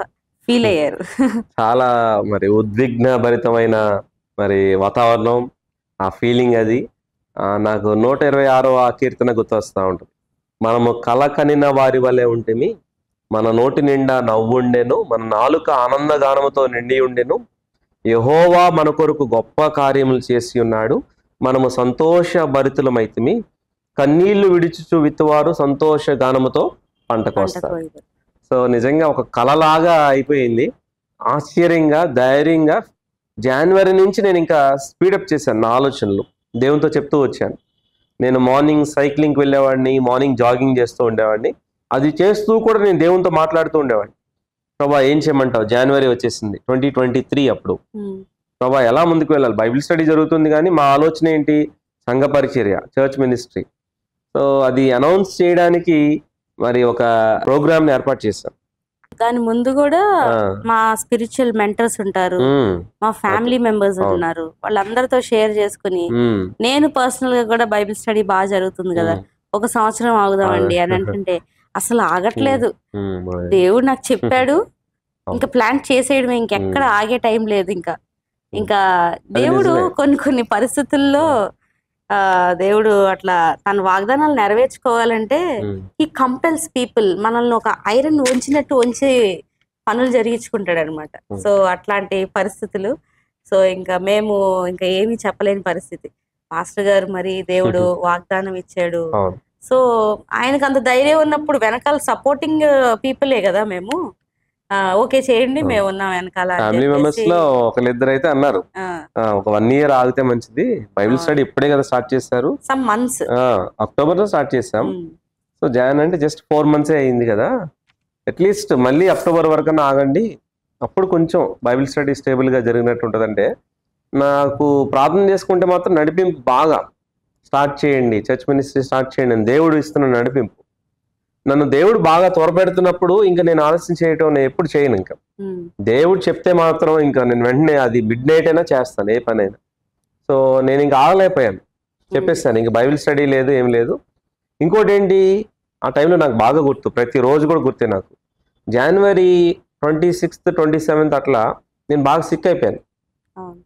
ఫీల్ అయ్యారు? చాలా మరి ఉద్విగ్న భరితమైన మరి వాతావరణం, ఆ ఫీలింగ్ అది నాకు 126వ కీర్తన గుర్తొస్తూ ఉంటుంది. మనము కల కనిన వారి వలె ఉంటేమి, మన నోటి నిండా నవ్వుండెను, మన నాలుక ఆనందగానముతో నిండి ఉండెను, యెహోవా మన కొరకు గొప్ప కార్యములు చేసి ఉన్నాడు, మనము సంతోష భరితులమైతిమి, కన్నీళ్లు విడిచుచు విత్తువారు సంతోష గానముతో పంట కోస్తారు. సో నిజంగా ఒక కలలాగా అయిపోయింది. ఆశ్చర్యంగా, ధైర్యంగా జనవరి నుంచి నేను ఇంకా స్పీడప్ చేశాను నా ఆలోచనలు, దేవునితో చెప్తూ వచ్చాను. నేను మార్నింగ్ సైక్లింగ్కి వెళ్ళేవాడిని, మార్నింగ్ జాగింగ్ చేస్తూ ఉండేవాడిని. అది చేస్తూ కూడా నేను దేవునితో మాట్లాడుతూ ఉండేవాడిని. ప్రభా ఏం చేయమంటావు, జనవరి వచ్చేసింది 2023. అప్పుడు ప్రభా ఎలా ముందుకు వెళ్ళాలి, బైబిల్ స్టడీ జరుగుతుంది కానీ మా ఆలోచన ఏంటి, సంఘ పరిచర్య, చర్చ్ మినిస్ట్రీ. సో అది అనౌన్స్ చేయడానికి మరి ఒక ప్రోగ్రామ్ని ఏర్పాటు చేశాం. దాని ముందు కూడా మా స్పిరిచువల్ మెంటర్స్ ఉంటారు, మా ఫ్యామిలీ మెంబర్స్ ఉన్నారు, వాళ్ళందరితో షేర్ చేసుకుని, నేను పర్సనల్ గా కూడా బైబిల్ స్టడీ బాగా జరుగుతుంది కదా, ఒక సంవత్సరం ఆగుదామండి అని అంటుంటే అసలు ఆగట్లేదు. దేవుడు నాకు చెప్పాడు, ఇంకా ప్లాన్ చేసేయడమే, ఇంకెక్కడ ఆగే టైం లేదు. ఇంకా దేవుడు కొన్ని పరిస్థితుల్లో దేవుడు అట్లా తన వాగ్దానాలు నెరవేర్చుకోవాలంటే ఈ కంపెల్స్ పీపుల్, మనల్ని ఒక ఐరన్ వంచినట్టు వంచి పనులు జరిగించుకుంటాడు అనమాట. సో అట్లాంటి పరిస్థితులు. సో మేము ఇంకా ఏమీ చెప్పలేని పరిస్థితి. పాస్టర్ గారు మరి దేవుడు వాగ్దానం ఇచ్చాడు. సో ఆయనకు అంత ధైర్యం ఉన్నప్పుడు వెనకాల సపోర్టింగ్ పీపులే కదా మేము, ఓకే చేయండి మేము ఉన్నాం వెనకాల. ఫ్యామిలీ మెంబర్స్ లో ఒకరిద్దరు అయితే అన్నారు ఒక 1 year ఆగితే మంచిది, బైబిల్ స్టడీ ఇప్పుడే కదా స్టార్ట్ చేశారు, సమ్ మంత్స్, అక్టోబర్ లో స్టార్ట్ చేసాం. సో జాన్ అంటే జస్ట్ 4 months అయింది కదా, అట్లీస్ట్ మళ్ళీ అక్టోబర్ వరకన్నా ఆగండి, అప్పుడు కొంచెం బైబిల్ స్టడీ స్టేబుల్ గా జరిగినట్టు ఉంటుందంటే. నాకు ప్రార్థన చేసుకుంటే మాత్రం నడిపింపు బాగా, స్టార్ట్ చేయండి చర్చ్ మినిస్ట్రీ స్టార్ట్ చేయండి అని దేవుడు ఇస్తున్న నడిపింపు. నన్ను దేవుడు బాగా త్వరపెడుతున్నప్పుడు ఇంకా నేను ఆలస్యం చేయటం నేను ఎప్పుడు చేయను. ఇంకా దేవుడు చెప్తే మాత్రం ఇంకా నేను వెంటనే అది మిడ్ నైట్ అయినా చేస్తాను, ఏ పనైనా. సో నేను ఇంకా ఆగలేకపోయాను. చెప్పేస్తాను, ఇంక బైబిల్ స్టడీ లేదు, ఏం లేదు. ఇంకోటి ఏంటి, ఆ టైంలో నాకు బాగా గుర్తు, ప్రతిరోజు కూడా గుర్తే నాకు. జనవరి 26th 27th అట్లా నేను బాగా సిక్ అయిపోయాను అవును.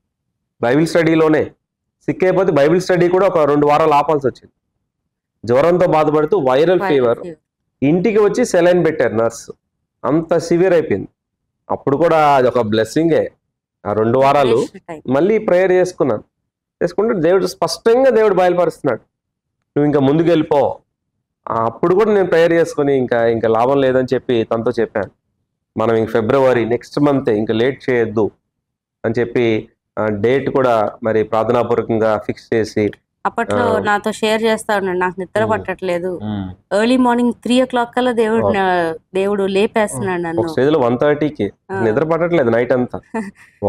బైబిల్ స్టడీలోనే. సిక్ అయిపోతే బైబిల్ స్టడీ కూడా ఒక 2 వారాలు ఆపాల్సి వచ్చింది. జ్వరంతో బాధపడుతూ వైరల్ ఫీవర్, ఇంటికి వచ్చి సెలైన్ పెట్టారు నర్స్. అంత సివియర్ అయిపోయింది. అప్పుడు కూడా అది ఒక బ్లెస్సింగే. ఆ 2 వారాలు మళ్ళీ ప్రేయర్ చేసుకున్నాను. చేసుకుంటే దేవుడు స్పష్టంగా దేవుడు బయలుపరుస్తున్నాడు, నువ్వు ఇంకా ముందుకు వెళ్ళిపో. అప్పుడు కూడా నేను ప్రేయర్ చేసుకుని ఇంకా లాభం లేదని చెప్పి తనతో చెప్పాను, మనం ఇంక ఫిబ్రవరి నెక్స్ట్ మంత్ ఇంకా లేట్ చేయొద్దు అని చెప్పి డేట్ కూడా మరి ప్రార్థనాపూర్వకంగా ఫిక్స్ చేసి. అప్పట్లో నాతో షేర్ చేస్తా ఉన్నాడు, నాకు నిద్ర పట్టట్లేదు, ఎర్లీ మార్నింగ్ 3 o'clock కల్లా దేవుడు లేపేస్తున్నాడు నన్ను. స్టేజ్ లో 1:30కి నిద్ర పట్టట్లేదు, నైట్ అంతా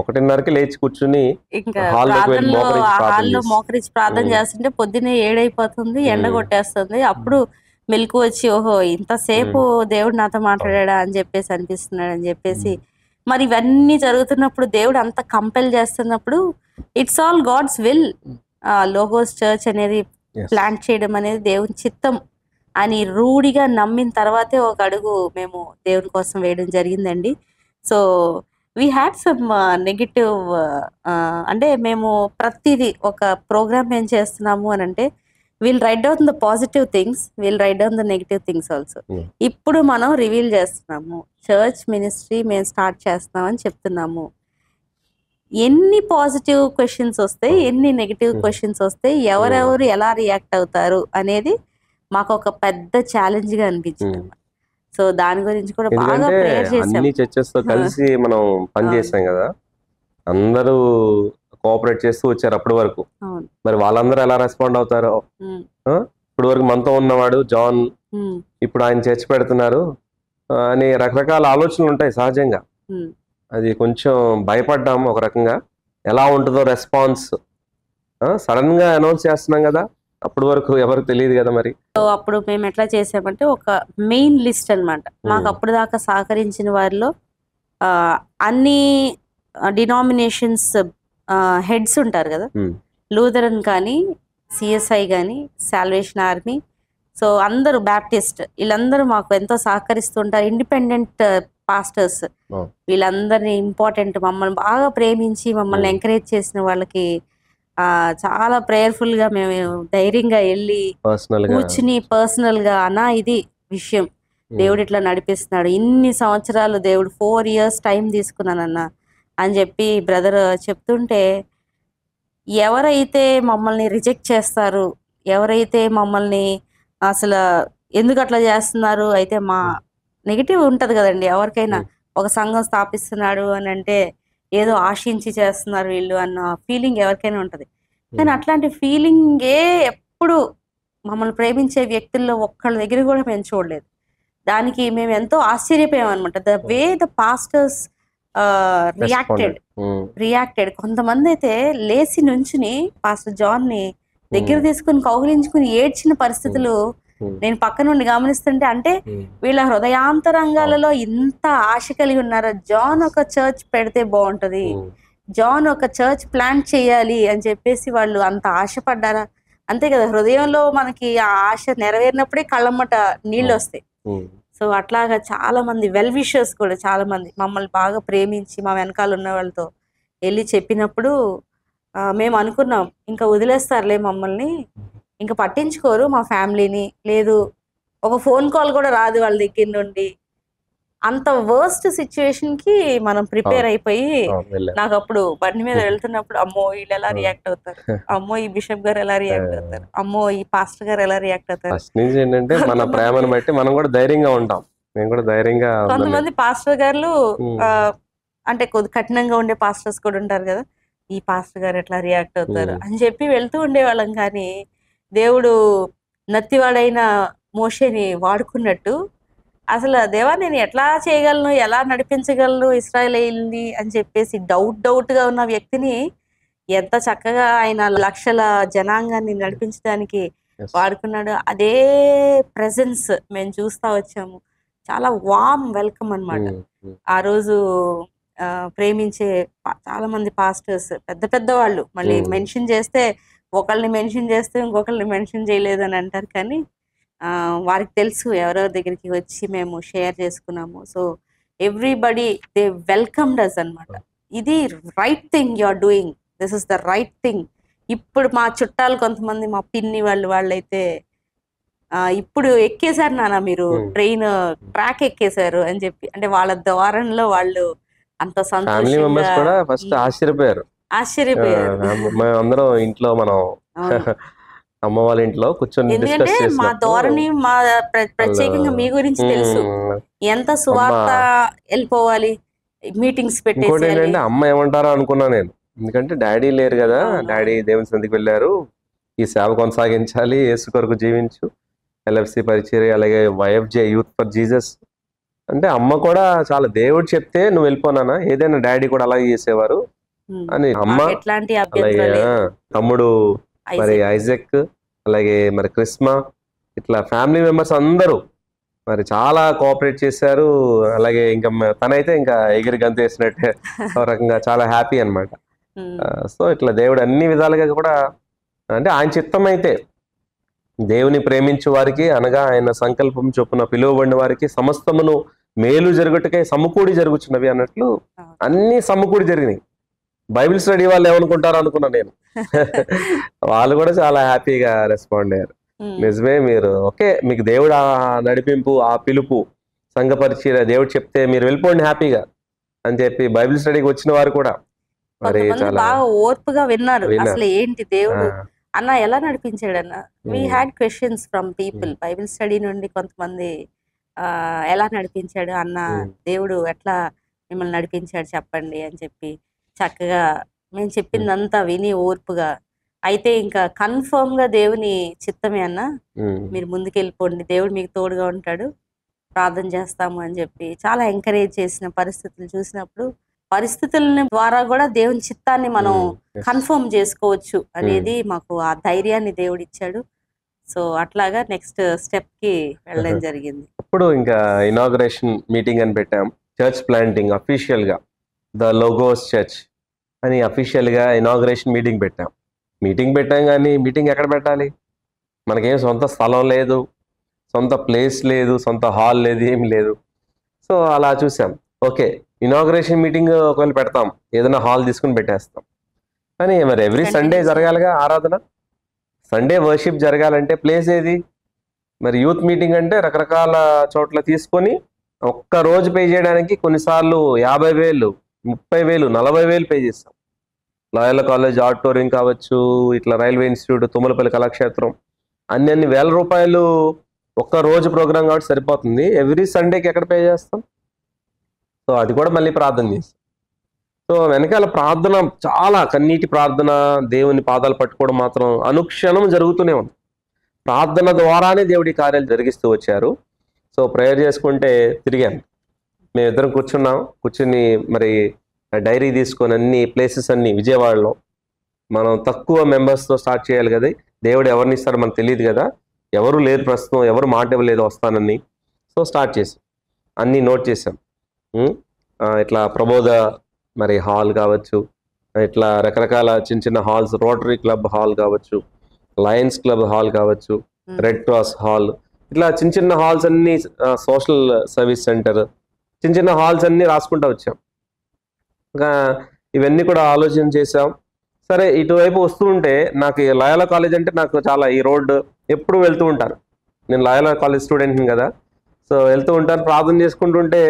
1:30కి లేచి కూర్చుని ఇంకా హాల్లో మోకరించి ప్రార్థన చేస్తుంటే పొద్దున్నే 7 అయిపోతుంది, ఎండ కొట్టేస్తుంది. అప్పుడు మెలకు వచ్చి, ఓహో ఇంతసేపు దేవుడు నాతో మాట్లాడా అని చెప్పేసి అనిపిస్తున్నాడు అని చెప్పేసి. మరి ఇవన్నీ జరుగుతున్నప్పుడు దేవుడు అంత కంపెల్ చేస్తున్నప్పుడు it's all God's will. Logos church అనేది ప్లాంట్ చేయడం అనేది దేవుని చిత్తం అని రూఢిగా నమ్మిన తర్వాతే ఒక అడుగు మేము దేవుని కోసం వేయడం జరిగిందండి. So we had some negative, అంటే మేము ప్రతిదీ ఒక ప్రోగ్రామ్ ఏం చేస్తున్నాము అని అంటే we'll write down the positive things, we'll write down the negative things also. ఇప్పుడు మనం రివీల్ చేస్తున్నాము, చర్చ్ మినిస్ట్రీ మేము స్టార్ట్ చేస్తున్నామని చెప్తున్నాము. ఎన్ని పాజిటివ్ క్వశ్చన్స్ వస్తాయి, ఎన్ని నెగిటివ్ క్వశ్చన్స్ వస్తాయి, ఎవరెవరు ఎలా రియాక్ట్ అవుతారు అనేది మాకు ఒక పెద్ద ఛాలెంజ్ గా అనిపించింది. సో దాని గురించి కూడా బాగా ప్రేయర్ చేసాం. అన్ని చర్చెస్ తో కలిసి మనం పని చేసాం కదా, అందరూ కోఆపరేట్ చేస్తూ వచ్చారు అప్పటి వరకు. మరి వాళ్ళందరూ ఎలా రెస్పాండ్ అవుతారో. ఇప్పుడు వరకు మనతో ఉన్నవాడు జాన్, ఇప్పుడు ఆయన చర్చ్ పెడుతున్నారు అని రకరకాల ఆలోచనలు ఉంటాయి సహజంగా. అది కొంచెం భయపడ్డాము ఒక రకంగా, ఎలా ఉంటుందో రెస్పాన్స్. సడన్ గా అనౌన్స్ చేస్తున్నాం కదా, అప్పటి వరకు ఎవరికి తెలియదు కదా. మరి అప్పుడు మేము ఎట్లా చేసామంటే ఒక మెయిన్ లిస్ట్ అన్నమాట. మాకు అప్పుడు దాకా సహకరించిన వారిలో అన్ని డినామినేషన్స్ హెడ్స్ ఉంటారు కదా, లూథరన్ కానీ, సిఎస్ఐ కానీ, సాల్వేషన్ ఆర్మీ, సో అందరూ బ్యాప్టిస్ట్, వీళ్ళందరూ మాకు ఎంతో సహకరిస్తుంటారు. ఇండిపెండెంట్ పాస్టర్స్, వీళ్ళందరినీ ఇంపార్టెంట్, మమ్మల్ని బాగా ప్రేమించి మమ్మల్ని ఎంకరేజ్ చేసిన వాళ్ళకి చాలా ప్రేయర్ఫుల్ గా మేము ధైర్యంగా వెళ్ళి కూర్చుని పర్సనల్ గా, అన్నా ఇది విషయం, దేవుడు ఇట్లా నడిపిస్తున్నాడు, ఇన్ని సంవత్సరాలు దేవుడు 4 years టైం తీసుకున్నానన్నా అని చెప్పి బ్రదర్ చెప్తుంటే, ఎవరైతే మమ్మల్ని రిజెక్ట్ చేస్తారు, ఎవరైతే మమ్మల్ని అసలు ఎందుకు అట్లా చేస్తున్నారు, అయితే మా నెగిటివ్ ఉంటది కదండి ఎవరికైనా, ఒక సంఘం స్థాపిస్తున్నాడు అని అంటే ఏదో ఆశించి చేస్తున్నారు వీళ్ళు అన్న ఫీలింగ్ ఎవరికైనా ఉంటది. కానీ అట్లాంటి ఫీలింగే ఎప్పుడు మమ్మల్ని ప్రేమించే వ్యక్తుల్లో ఒక్కళ్ళ దగ్గర కూడా మేము చూడలేదు. దానికి మేము ఎంతో ఆశ్చర్యపోయాం అనమాట. The way the pastors reacted. కొంతమంది అయితే లేచి నుంచుని పాస్టర్ జాన్ ని దగ్గర తీసుకుని కౌగిలించుకుని ఏడ్చిన పరిస్థితులు నేను పక్క నుండి గమనిస్తుంటే, అంటే వీళ్ళ హృదయాంతరంగాలలో ఇంత ఆశ కలిగి ఉన్నారు, జాన్ ఒక చర్చ్ పెడితే బాగుంటది, జాన్ ఒక చర్చ్ ప్లాంట్ చేయాలి అని చెప్పేసి వాళ్ళు అంత ఆశపడ్డారా. అంతే కదా, హృదయంలో మనకి ఆ ఆశ నెరవేరినప్పుడే కళ్ళమ్మట నీళ్ళు వస్తాయి. సో అట్లాగా చాలా మంది వెల్ విషర్స్ కూడా చాలా మంది మమ్మల్ని బాగా ప్రేమించి మా వెనకాల ఉన్న వాళ్ళతో వెళ్ళి చెప్పినప్పుడు మేము అనుకున్నాం, ఇంకా వదిలేస్తారులే మమ్మల్ని, ఇంకా పట్టించుకోరు మా ఫ్యామిలీని, లేదు ఒక ఫోన్ కాల్ కూడా రాదు వాళ్ళ దగ్గర నుండి. అంత వర్స్ట్ సిచ్యువేషన్ కి మనం ప్రిపేర్ అయిపోయి, నాకు అప్పుడు బండి మీద వెళ్తున్నప్పుడు అమ్మో వీళ్ళు ఎలా రియాక్ట్ అవుతారు, అమ్మో ఈ బిషప్ గారు ఎలా రియాక్ట్ అవుతారు, అమ్మో ఈ పాస్టర్ గారు ఎలా రియాక్ట్ అవుతారు. ఏంటంటే మన ప్రేమను బట్టి మనం కూడా ధైర్యంగా ఉంటాం. మేము కూడా ధైర్యంగా. కొంతమంది పాస్టర్ గారు అంటే కొద్ది కఠినంగా ఉండే పాస్టర్స్ కూడా ఉంటారు కదా, ఈ పాస్టర్ గారు ఎట్లా రియాక్ట్ అవుతారు అని చెప్పి వెళ్తూ ఉండేవాళ్ళం. కానీ దేవుడు నత్తివాడైన మోషేని వాడుకున్నట్టు, అసలు దేవా నేను ఎట్లా చేయగలను, ఎలా నడిపించగలను ఇశ్రాయేలీయుల్ని అని చెప్పేసి డౌట్ గా ఉన్న వ్యక్తిని ఎంత చక్కగా ఆయన లక్షల జనాంగాన్ని నడిపించడానికి వాడుకున్నాడు. అదే ప్రెజెన్స్ మేము చూస్తా వచ్చాము. చాలా వామ్ వెల్కమ్ అన్నమాట. ఆ రోజు ప్రేమించే చాలా మంది పాస్టర్స్, పెద్ద పెద్ద వాళ్ళు, మళ్ళీ మెన్షన్ చేస్తే ఒకళ్ళని మెన్షన్ చేస్తే ఇంకొకళ్ళని మెన్షన్ చేయలేదు అని అంటారు, కానీ వారికి తెలుసు ఎవరెవరి దగ్గరికి వచ్చి మేము షేర్ చేసుకున్నాము. So everybody they welcomed us అనమాట. ఇది right thing you are doing, this is the right thing. ఇప్పుడు మా చుట్టాలు కొంతమంది, మా పిన్ని వాళ్ళైతే ఇప్పుడు ఎక్కేశారు నాన్న మీరు ట్రైన్ ట్రాక్ ఎక్కేశారు అని చెప్పి, అంటే వాళ్ళ ద్వారంలో వాళ్ళు అంత ఫ్యామిలీ మెంబర్స్ కూడా ఫస్ట్ ఆశ్చర్యపోయారు. మేము అందరం ఇంట్లో మనం అమ్మ వాళ్ళ ఇంట్లో కూర్చొని ఎందుకంటే మా ధోరణి, మా ప్రత్యేకంగా మీ గురించి తెలుసు, ఎంత సువార్త వెళ్ళిపోవాలి, మీటింగ్స్ పెట్టేసి. ఏంటంటే అమ్మ ఏమంటారో అనుకున్నా నేను, ఎందుకంటే డాడీ లేరు కదా, డాడీ దేవుని సన్నిధికి వెళ్ళారు, ఈ సేవ కొనసాగించాలి, యేసు కొరకు జీవించు, LFC పరిచర్య, అలాగే YFJ యూత్ ఫర్ జీసస్ అంటే అమ్మ కూడా చాలా దేవుడు చెప్తే నువ్వు వెళ్ళిపోనానా, ఏదైనా డాడీ కూడా అలాగే చేసేవారు అని అమ్మ. అలాగే తమ్ముడు మరి ఐజక్, అలాగే మరి క్రిస్మా, ఇట్లా ఫ్యామిలీ మెంబర్స్ అందరూ మరి చాలా కోఆపరేట్ చేశారు. అలాగే ఇంకా తనైతే ఇంకా ఎగిరి గంతేసినట్టే ఒక రకంగా చాలా హ్యాపీ అనమాట. సో ఇట్లా దేవుడు అన్ని విధాలుగా కూడా, అంటే ఆయన చిత్తం అయితే దేవుని ప్రేమించే వారికి, అనగా ఆయన సంకల్పం చొప్పున పిలువబడిన వారికి సమస్తమును మేలు జరుగుటకే సమకూడి జరుగుతున్నవి అన్నట్లు అన్ని సమకూడి జరిగినాయి. బైబిల్ స్టడీ వాళ్ళు ఏమనుకుంటారు అనుకున్నా నేను. వాళ్ళు కూడా చాలా హ్యాపీగా రెస్పాండ్ అయ్యారు. నిజమే, మీరు ఓకే, మీకు దేవుడు ఆ నడిపింపు, ఆ పిలుపు, సంఘ పరిచర్య దేవుడు చెప్తే మీరు వెళ్ళిపోండి హ్యాపీగా అని చెప్పి బైబిల్ స్టడీకి వచ్చిన వారు కూడా మరి చాలా బాగా ఓర్పుగా విన్నారు. అసలు ఏంటి దేవుడు అన్న ఎలా నడిపించాడు అన్న. We had questions from people. Bible study నుండి కొంతమంది ఎలా నడిపించాడు అన్న, దేవుడు ఎట్లా మిమ్మల్ని నడిపించాడు చెప్పండి అని చెప్పి చక్కగా మేము చెప్పిందంతా విని ఓర్పుగా, అయితే ఇంకా కన్ఫర్మ్ గా దేవుని చిత్తమే అన్న, మీరు ముందుకెళ్ళిపోండి, దేవుడు మీకు తోడుగా ఉంటాడు, ప్రార్థన చేస్తాము అని చెప్పి చాలా ఎంకరేజ్ చేసిన పరిస్థితులు చూసినప్పుడు, పరిస్థితుల ద్వారా కూడా దేవుని చిత్తాన్ని మనం కన్ఫర్మ్ చేసుకోవచ్చు అనేది మాకు ఆ ధైర్యాన్ని దేవుడు ఇచ్చాడు. సో అట్లాగా నెక్స్ట్ స్టెప్ కి వెళ్ళడం జరిగింది. ఇప్పుడు ఇంకా ఇనాగ్రేషన్ మీటింగ్ అని పెట్టాం, చర్చ్ ప్లాంటింగ్ అఫీషియల్ గా ద లోగోస్ చర్చ్ అని అఫీషియల్ గా ఇనాగ్రేషన్ మీటింగ్ పెట్టాం. మీటింగ్ పెట్టాం కానీ మీటింగ్ ఎక్కడ పెట్టాలి, మనకేం సొంత స్థలం లేదు, సొంత ప్లేస్ లేదు, సొంత హాల్ లేదు, ఏమి లేదు. సో అలా చూసాం, ఓకే ఇనాగ్రేషన్ మీటింగ్ ఒకవేళ పెడతాం, ఏదైనా హాల్ తీసుకుని పెట్టేస్తాం, కానీ మరి ఎవ్రీ సండే జరగాలిగా ఆరాధన, సండే వర్షిప్ జరగాలంటే ప్లేస్ ఏది? మరి యూత్ మీటింగ్ అంటే రకరకాల చోట్ల తీసుకొని ఒక్క రోజు పే చేయడానికి కొన్నిసార్లు 50,000, 30,000, 40,000 పే చేస్తాం. లాయల్ కాలేజ్ ఆడిటోరియం కావచ్చు, ఇట్లా రైల్వే ఇన్స్టిట్యూట్, తుమ్మలపల్లి కళాక్షేత్రం, అన్ని వేల రూపాయలు ఒక్క రోజు ప్రోగ్రామ్ కాబట్టి సరిపోతుంది. ఎవ్రీ సండేకి ఎక్కడ పే చేస్తాం? సో అది కూడా మళ్ళీ ప్రార్థన చేస్తాం. సో వెనకాల ప్రార్థన చాలా కన్నీటి ప్రార్థన, దేవుని పాదాలు పట్టుకోవడం మాత్రం అనుక్షణం జరుగుతూనే ఉంది. ప్రార్థన ద్వారానే దేవుడి కార్యాలు జరిగిస్తూ వచ్చారు. సో ప్రేయర్ చేసుకుంటే తిరిగాను, మేమిద్దరం కూర్చుని మరి డైరీ తీసుకొని అన్ని ప్లేసెస్ అన్ని విజయవాడలో, మనం తక్కువ మెంబర్స్తో స్టార్ట్ చేయాలి కదా, దేవుడు ఎవరిని ఇస్తారో మనకు తెలియదు కదా, ఎవరు లేరు ప్రస్తుతం, ఎవరు మాట ఇవ్వలేదు వస్తానని. సో స్టార్ట్ చేసాం, అన్నీ నోట్ చేసాం. ఇట్లా ప్రబోధ మరి హాల్ కావచ్చు, ఇట్లా రకరకాల చిన్న చిన్న హాల్స్, రోటరీ క్లబ్ హాల్ కావచ్చు, లయన్స్ క్లబ్ హాల్ కావచ్చు, రెడ్ క్రాస్ హాల్, ఇట్లా చిన్న చిన్న హాల్స్ అన్ని, సోషల్ సర్వీస్ సెంటర్, చిన్న చిన్న హాల్స్ అన్ని రాసుకుంటూ వచ్చాం. ఇంకా ఇవన్నీ కూడా ఆలోచన చేసాం. సరే ఇటువైపు వస్తూ ఉంటే నాకు లాయలా కాలేజ్ అంటే నాకు చాలా, ఈ రోడ్డు ఎప్పుడు వెళ్తూ ఉంటాను, నేను లాయలా కాలేజ్ స్టూడెంట్ని కదా. సో వెళ్తూ ఉంటాను, ప్రార్థన చేసుకుంటుంటే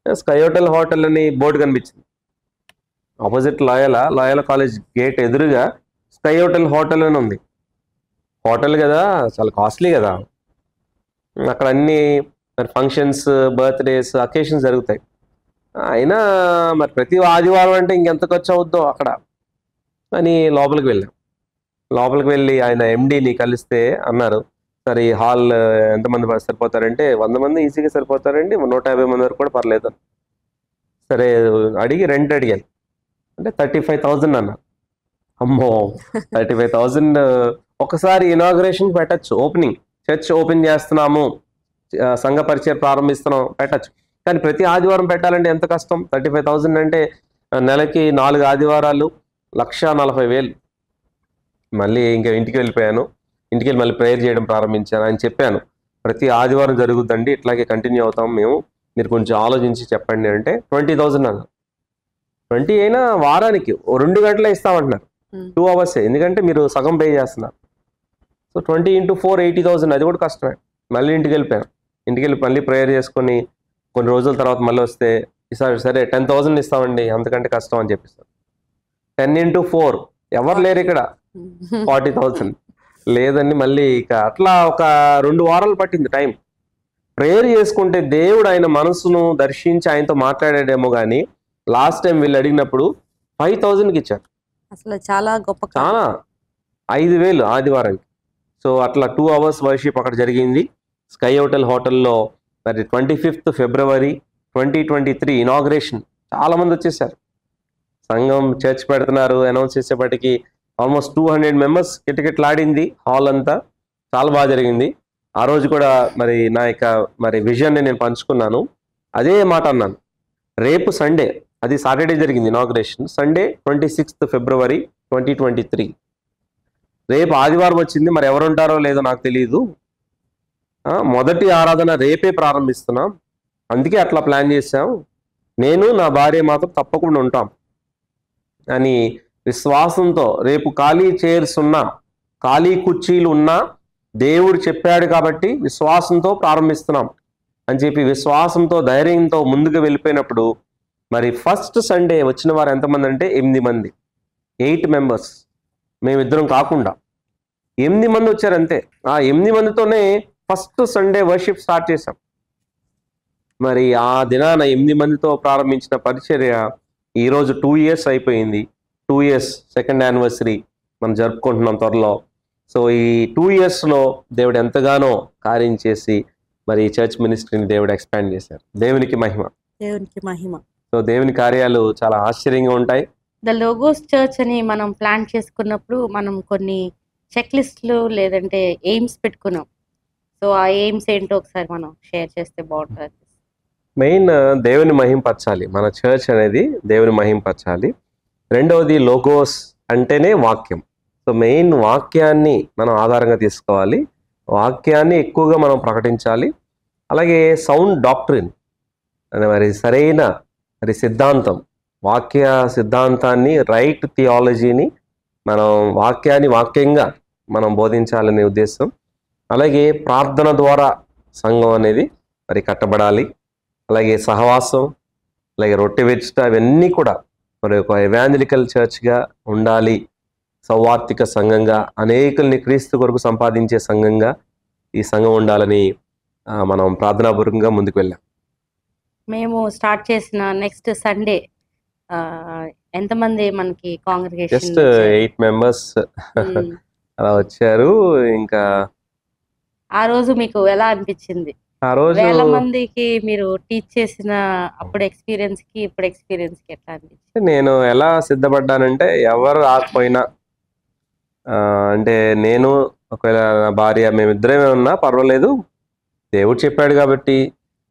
స్కై హోటల్ అని బోర్డు కనిపించింది ఆపోజిట్ లాయలా కాలేజ్ గేట్ ఎదురుగా. స్కై హోటల్ అని ఉంది. హోటల్ కదా, చాలా కాస్ట్లీ కదా, అక్కడ అన్ని మరి ఫంక్షన్స్, బర్త్డేస్, అకేషన్స్ జరుగుతాయి. అయినా మరి ప్రతి ఆదివారం అంటే ఇంకెంత ఖర్చు అవుద్దో అక్కడ అని లోపలికి వెళ్ళాం. లోపలికి వెళ్ళి ఆయన ఎండీని కలిస్తే అన్నారు, సరే ఈ హాల్ ఎంతమంది సరిపోతారంటే 100 మంది ఈజీగా సరిపోతారండి, 150 మంది వరకు కూడా పర్లేదు. సరే అడిగి రెంట్ అడిగాను, అంటే 35,000 అన్నారు. అమ్మో 35,000 ఒకసారి ఇనాగ్రేషన్ పెట్టచ్చు, ఓపెనింగ్ చర్చ్ ఓపెన్ చేస్తున్నాము, సంఘ పరిచయం ప్రారంభిస్తున్నాం పెట్టచ్చు, కానీ ప్రతి ఆదివారం పెట్టాలంటే ఎంత కష్టం. 35,000 అంటే నెలకి 4 ఆదివారాలు, 1,40,000. మళ్ళీ ఇంకా ఇంటికి వెళ్ళిపోయాను. ఇంటికి వెళ్ళి మళ్ళీ ప్రేయర్ చేయడం ప్రారంభించాను. ఆయన చెప్పాను, ప్రతి ఆదివారం జరుగుతుందండి, ఇట్లాగే కంటిన్యూ అవుతాం మేము, మీరు కొంచెం ఆలోచించి చెప్పండి అంటే 20,000 అన్నారు. 20 అయినా వారానికి 2 గంటలే ఇస్తామంటున్నారు, 2 hours, ఎందుకంటే మీరు సగం పే చేస్తున్నారు. సో 20 into 4 80,000, అది కూడా కష్టమే. మళ్ళీ ఇంటికి వెళ్ళిపోయాను. ఇంటికి వెళ్ళి మళ్ళీ ప్రేయర్ చేసుకొని కొన్ని రోజుల తర్వాత మళ్ళీ వస్తే, ఈసారి సరే 10,000 ఇస్తామండి, అంతకంటే కష్టం అని చెప్పిస్తాను. 10 into 4 ఎవరు లేరు ఇక్కడ, 40,000 లేదండి. మళ్ళీ ఇక అట్లా ఒక 2 వారాలు పట్టింది టైం. ప్రేయర్ చేసుకుంటే దేవుడు ఆయన మనసును దర్శించి ఆయనతో మాట్లాడాడేమో కానీ లాస్ట్ టైం వీళ్ళు అడిగినప్పుడు 5,000కి ఇచ్చారు. అసలు చాలా గొప్ప చాలా 5,000 ఆదివారానికి. సో అట్లా 2 hours వర్షిప్ అక్కడ జరిగింది స్కై హోటల్లో. మరి 25th February 2023 ఇనాగ్రేషన్. చాలా మంది వచ్చేసారు. సంఘం చర్చ్ పెడుతున్నారు అనౌన్స్ చేసేపటికి ఆల్మోస్ట్ 200 members కిటకిటలాడింది హాల్ అంతా. చాలా బాగా జరిగింది. ఆ రోజు కూడా మరి నా యొక్క మరి విజన్ని నేను పంచుకున్నాను. అదే మాట అన్నాను, రేపు సండే, అది సాటర్డే జరిగింది ఇనాగ్రేషన్, సండే 26th February 2023. రేపు ఆదివారం వచ్చింది, మరి ఎవరు ఉంటారో లేదో నాకు తెలియదు. మొదటి ఆరాధన రేపే ప్రారంభిస్తున్నాం, అందుకే అట్లా ప్లాన్ చేసాం. నేను నా భార్య మాత్రం తప్పకుండా ఉంటాం అని విశ్వాసంతో, రేపు ఖాళీ చైర్స్ ఉన్నా ఖాళీ కుర్చీలు ఉన్నా దేవుడు చెప్పాడు కాబట్టి విశ్వాసంతో ప్రారంభిస్తున్నాం అని చెప్పి విశ్వాసంతో ధైర్యంతో ముందుకు వెళ్ళిపోయినప్పుడు మరి ఫస్ట్ సండే వచ్చిన వారు ఎంతమంది అంటే 8 మంది, 8 members, మేమిద్దరం కాకుండా 8 మంది వచ్చారు అంతే. ఆ 8 మందితోనే ఫస్ట్ సండే వర్షిప్ స్టార్ట్ చేశాం. మరి ఆ దినాన 8 మందితో ప్రారంభించిన పరిచర్య ఈరోజు 2 years అయిపోయింది. 2 years సెకండ్ యానివర్సరీ మనం జరుపుకుంటున్నాం త్వరలో. సో ఈ 2 yearsలో దేవుడు ఎంతగానో కార్యం చేసి మరి చర్చ్ మినిస్ట్రీని దేవుడు ఎక్స్పాండ్ చేశారు. దేవునికి మహిమ, దేవునికి మహిమ. సో దేవుని కార్యాలు చాలా ఆశ్చర్యంగా ఉంటాయి. ద లోగోస్ చర్చ్ అని మనం ప్లాన్ చేసుకున్నప్పుడు మనం కొన్ని చెక్ లిస్టులు లేదంటే ఎయిమ్స్ పెట్టుకున్నాం. సో ఆ ఎయిమ్స్ ఏంటో ఒకసారి మనం షేర్ చేస్తే బాగుంటుంది. మెయిన్ దేవుని మహింపరచాలి, మన చర్చ్ అనేది దేవుని మహింపరచాలి. రెండవది లోగోస్ అంటేనే వాక్యం. సో మెయిన్ వాక్యాన్ని మనం ఆధారంగా తీసుకోవాలి, వాక్యాన్ని ఎక్కువగా మనం ప్రకటించాలి. అలాగే సౌండ్ డాక్ట్రిన్ అని, మరి సరైన మరి సిద్ధాంతం, వాక్య సిద్ధాంతాన్ని, రైట్ థియాలజీని మనం వాక్యాన్ని వాక్యంగా మనం బోధించాలనే ఉద్దేశం. అలాగే ప్రార్థన ద్వారా సంఘం అనేది మరి కట్టబడాలి. అలాగే సహవాసం, అలాగే రొట్టె విరుచుట, అవన్నీ కూడా మరి ఒక ఎవాంజలికల్ చర్చ్గా ఉండాలి. సౌవార్తిక సంఘంగా అనేకుల్ని క్రీస్తు కొరకు సంపాదించే సంఘంగా ఈ సంఘం ఉండాలని మనం ప్రార్థనాపూర్వకంగా ముందుకు వెళ్ళాం. మేము స్టార్ట్ చేసిన నెక్స్ట్ సండే ఎంతమంది మనకి కాంగ్రిగేషన్? జస్ట్ 8 members అలా వచ్చారు. ఇంకా ఆ రోజు మీకు ఎలా అనిపించింది? ఆ రోజు వేల మందికి మీరు టీచ్ చేసిన అప్పుడు ఎక్స్పీరియన్స్ కి ఇప్పుడు ఎక్స్పీరియన్స్ కి ఎట్లా అనిపించింది? నేను ఎలా సిద్ధపడ్డానంటే, ఎవరు రాకపోయినా అంటే నేను ఒకవేళ నా భార్య మేమిద్దరమే ఉన్నా పర్వాలేదు, దేవుడు చెప్పాడు కాబట్టి.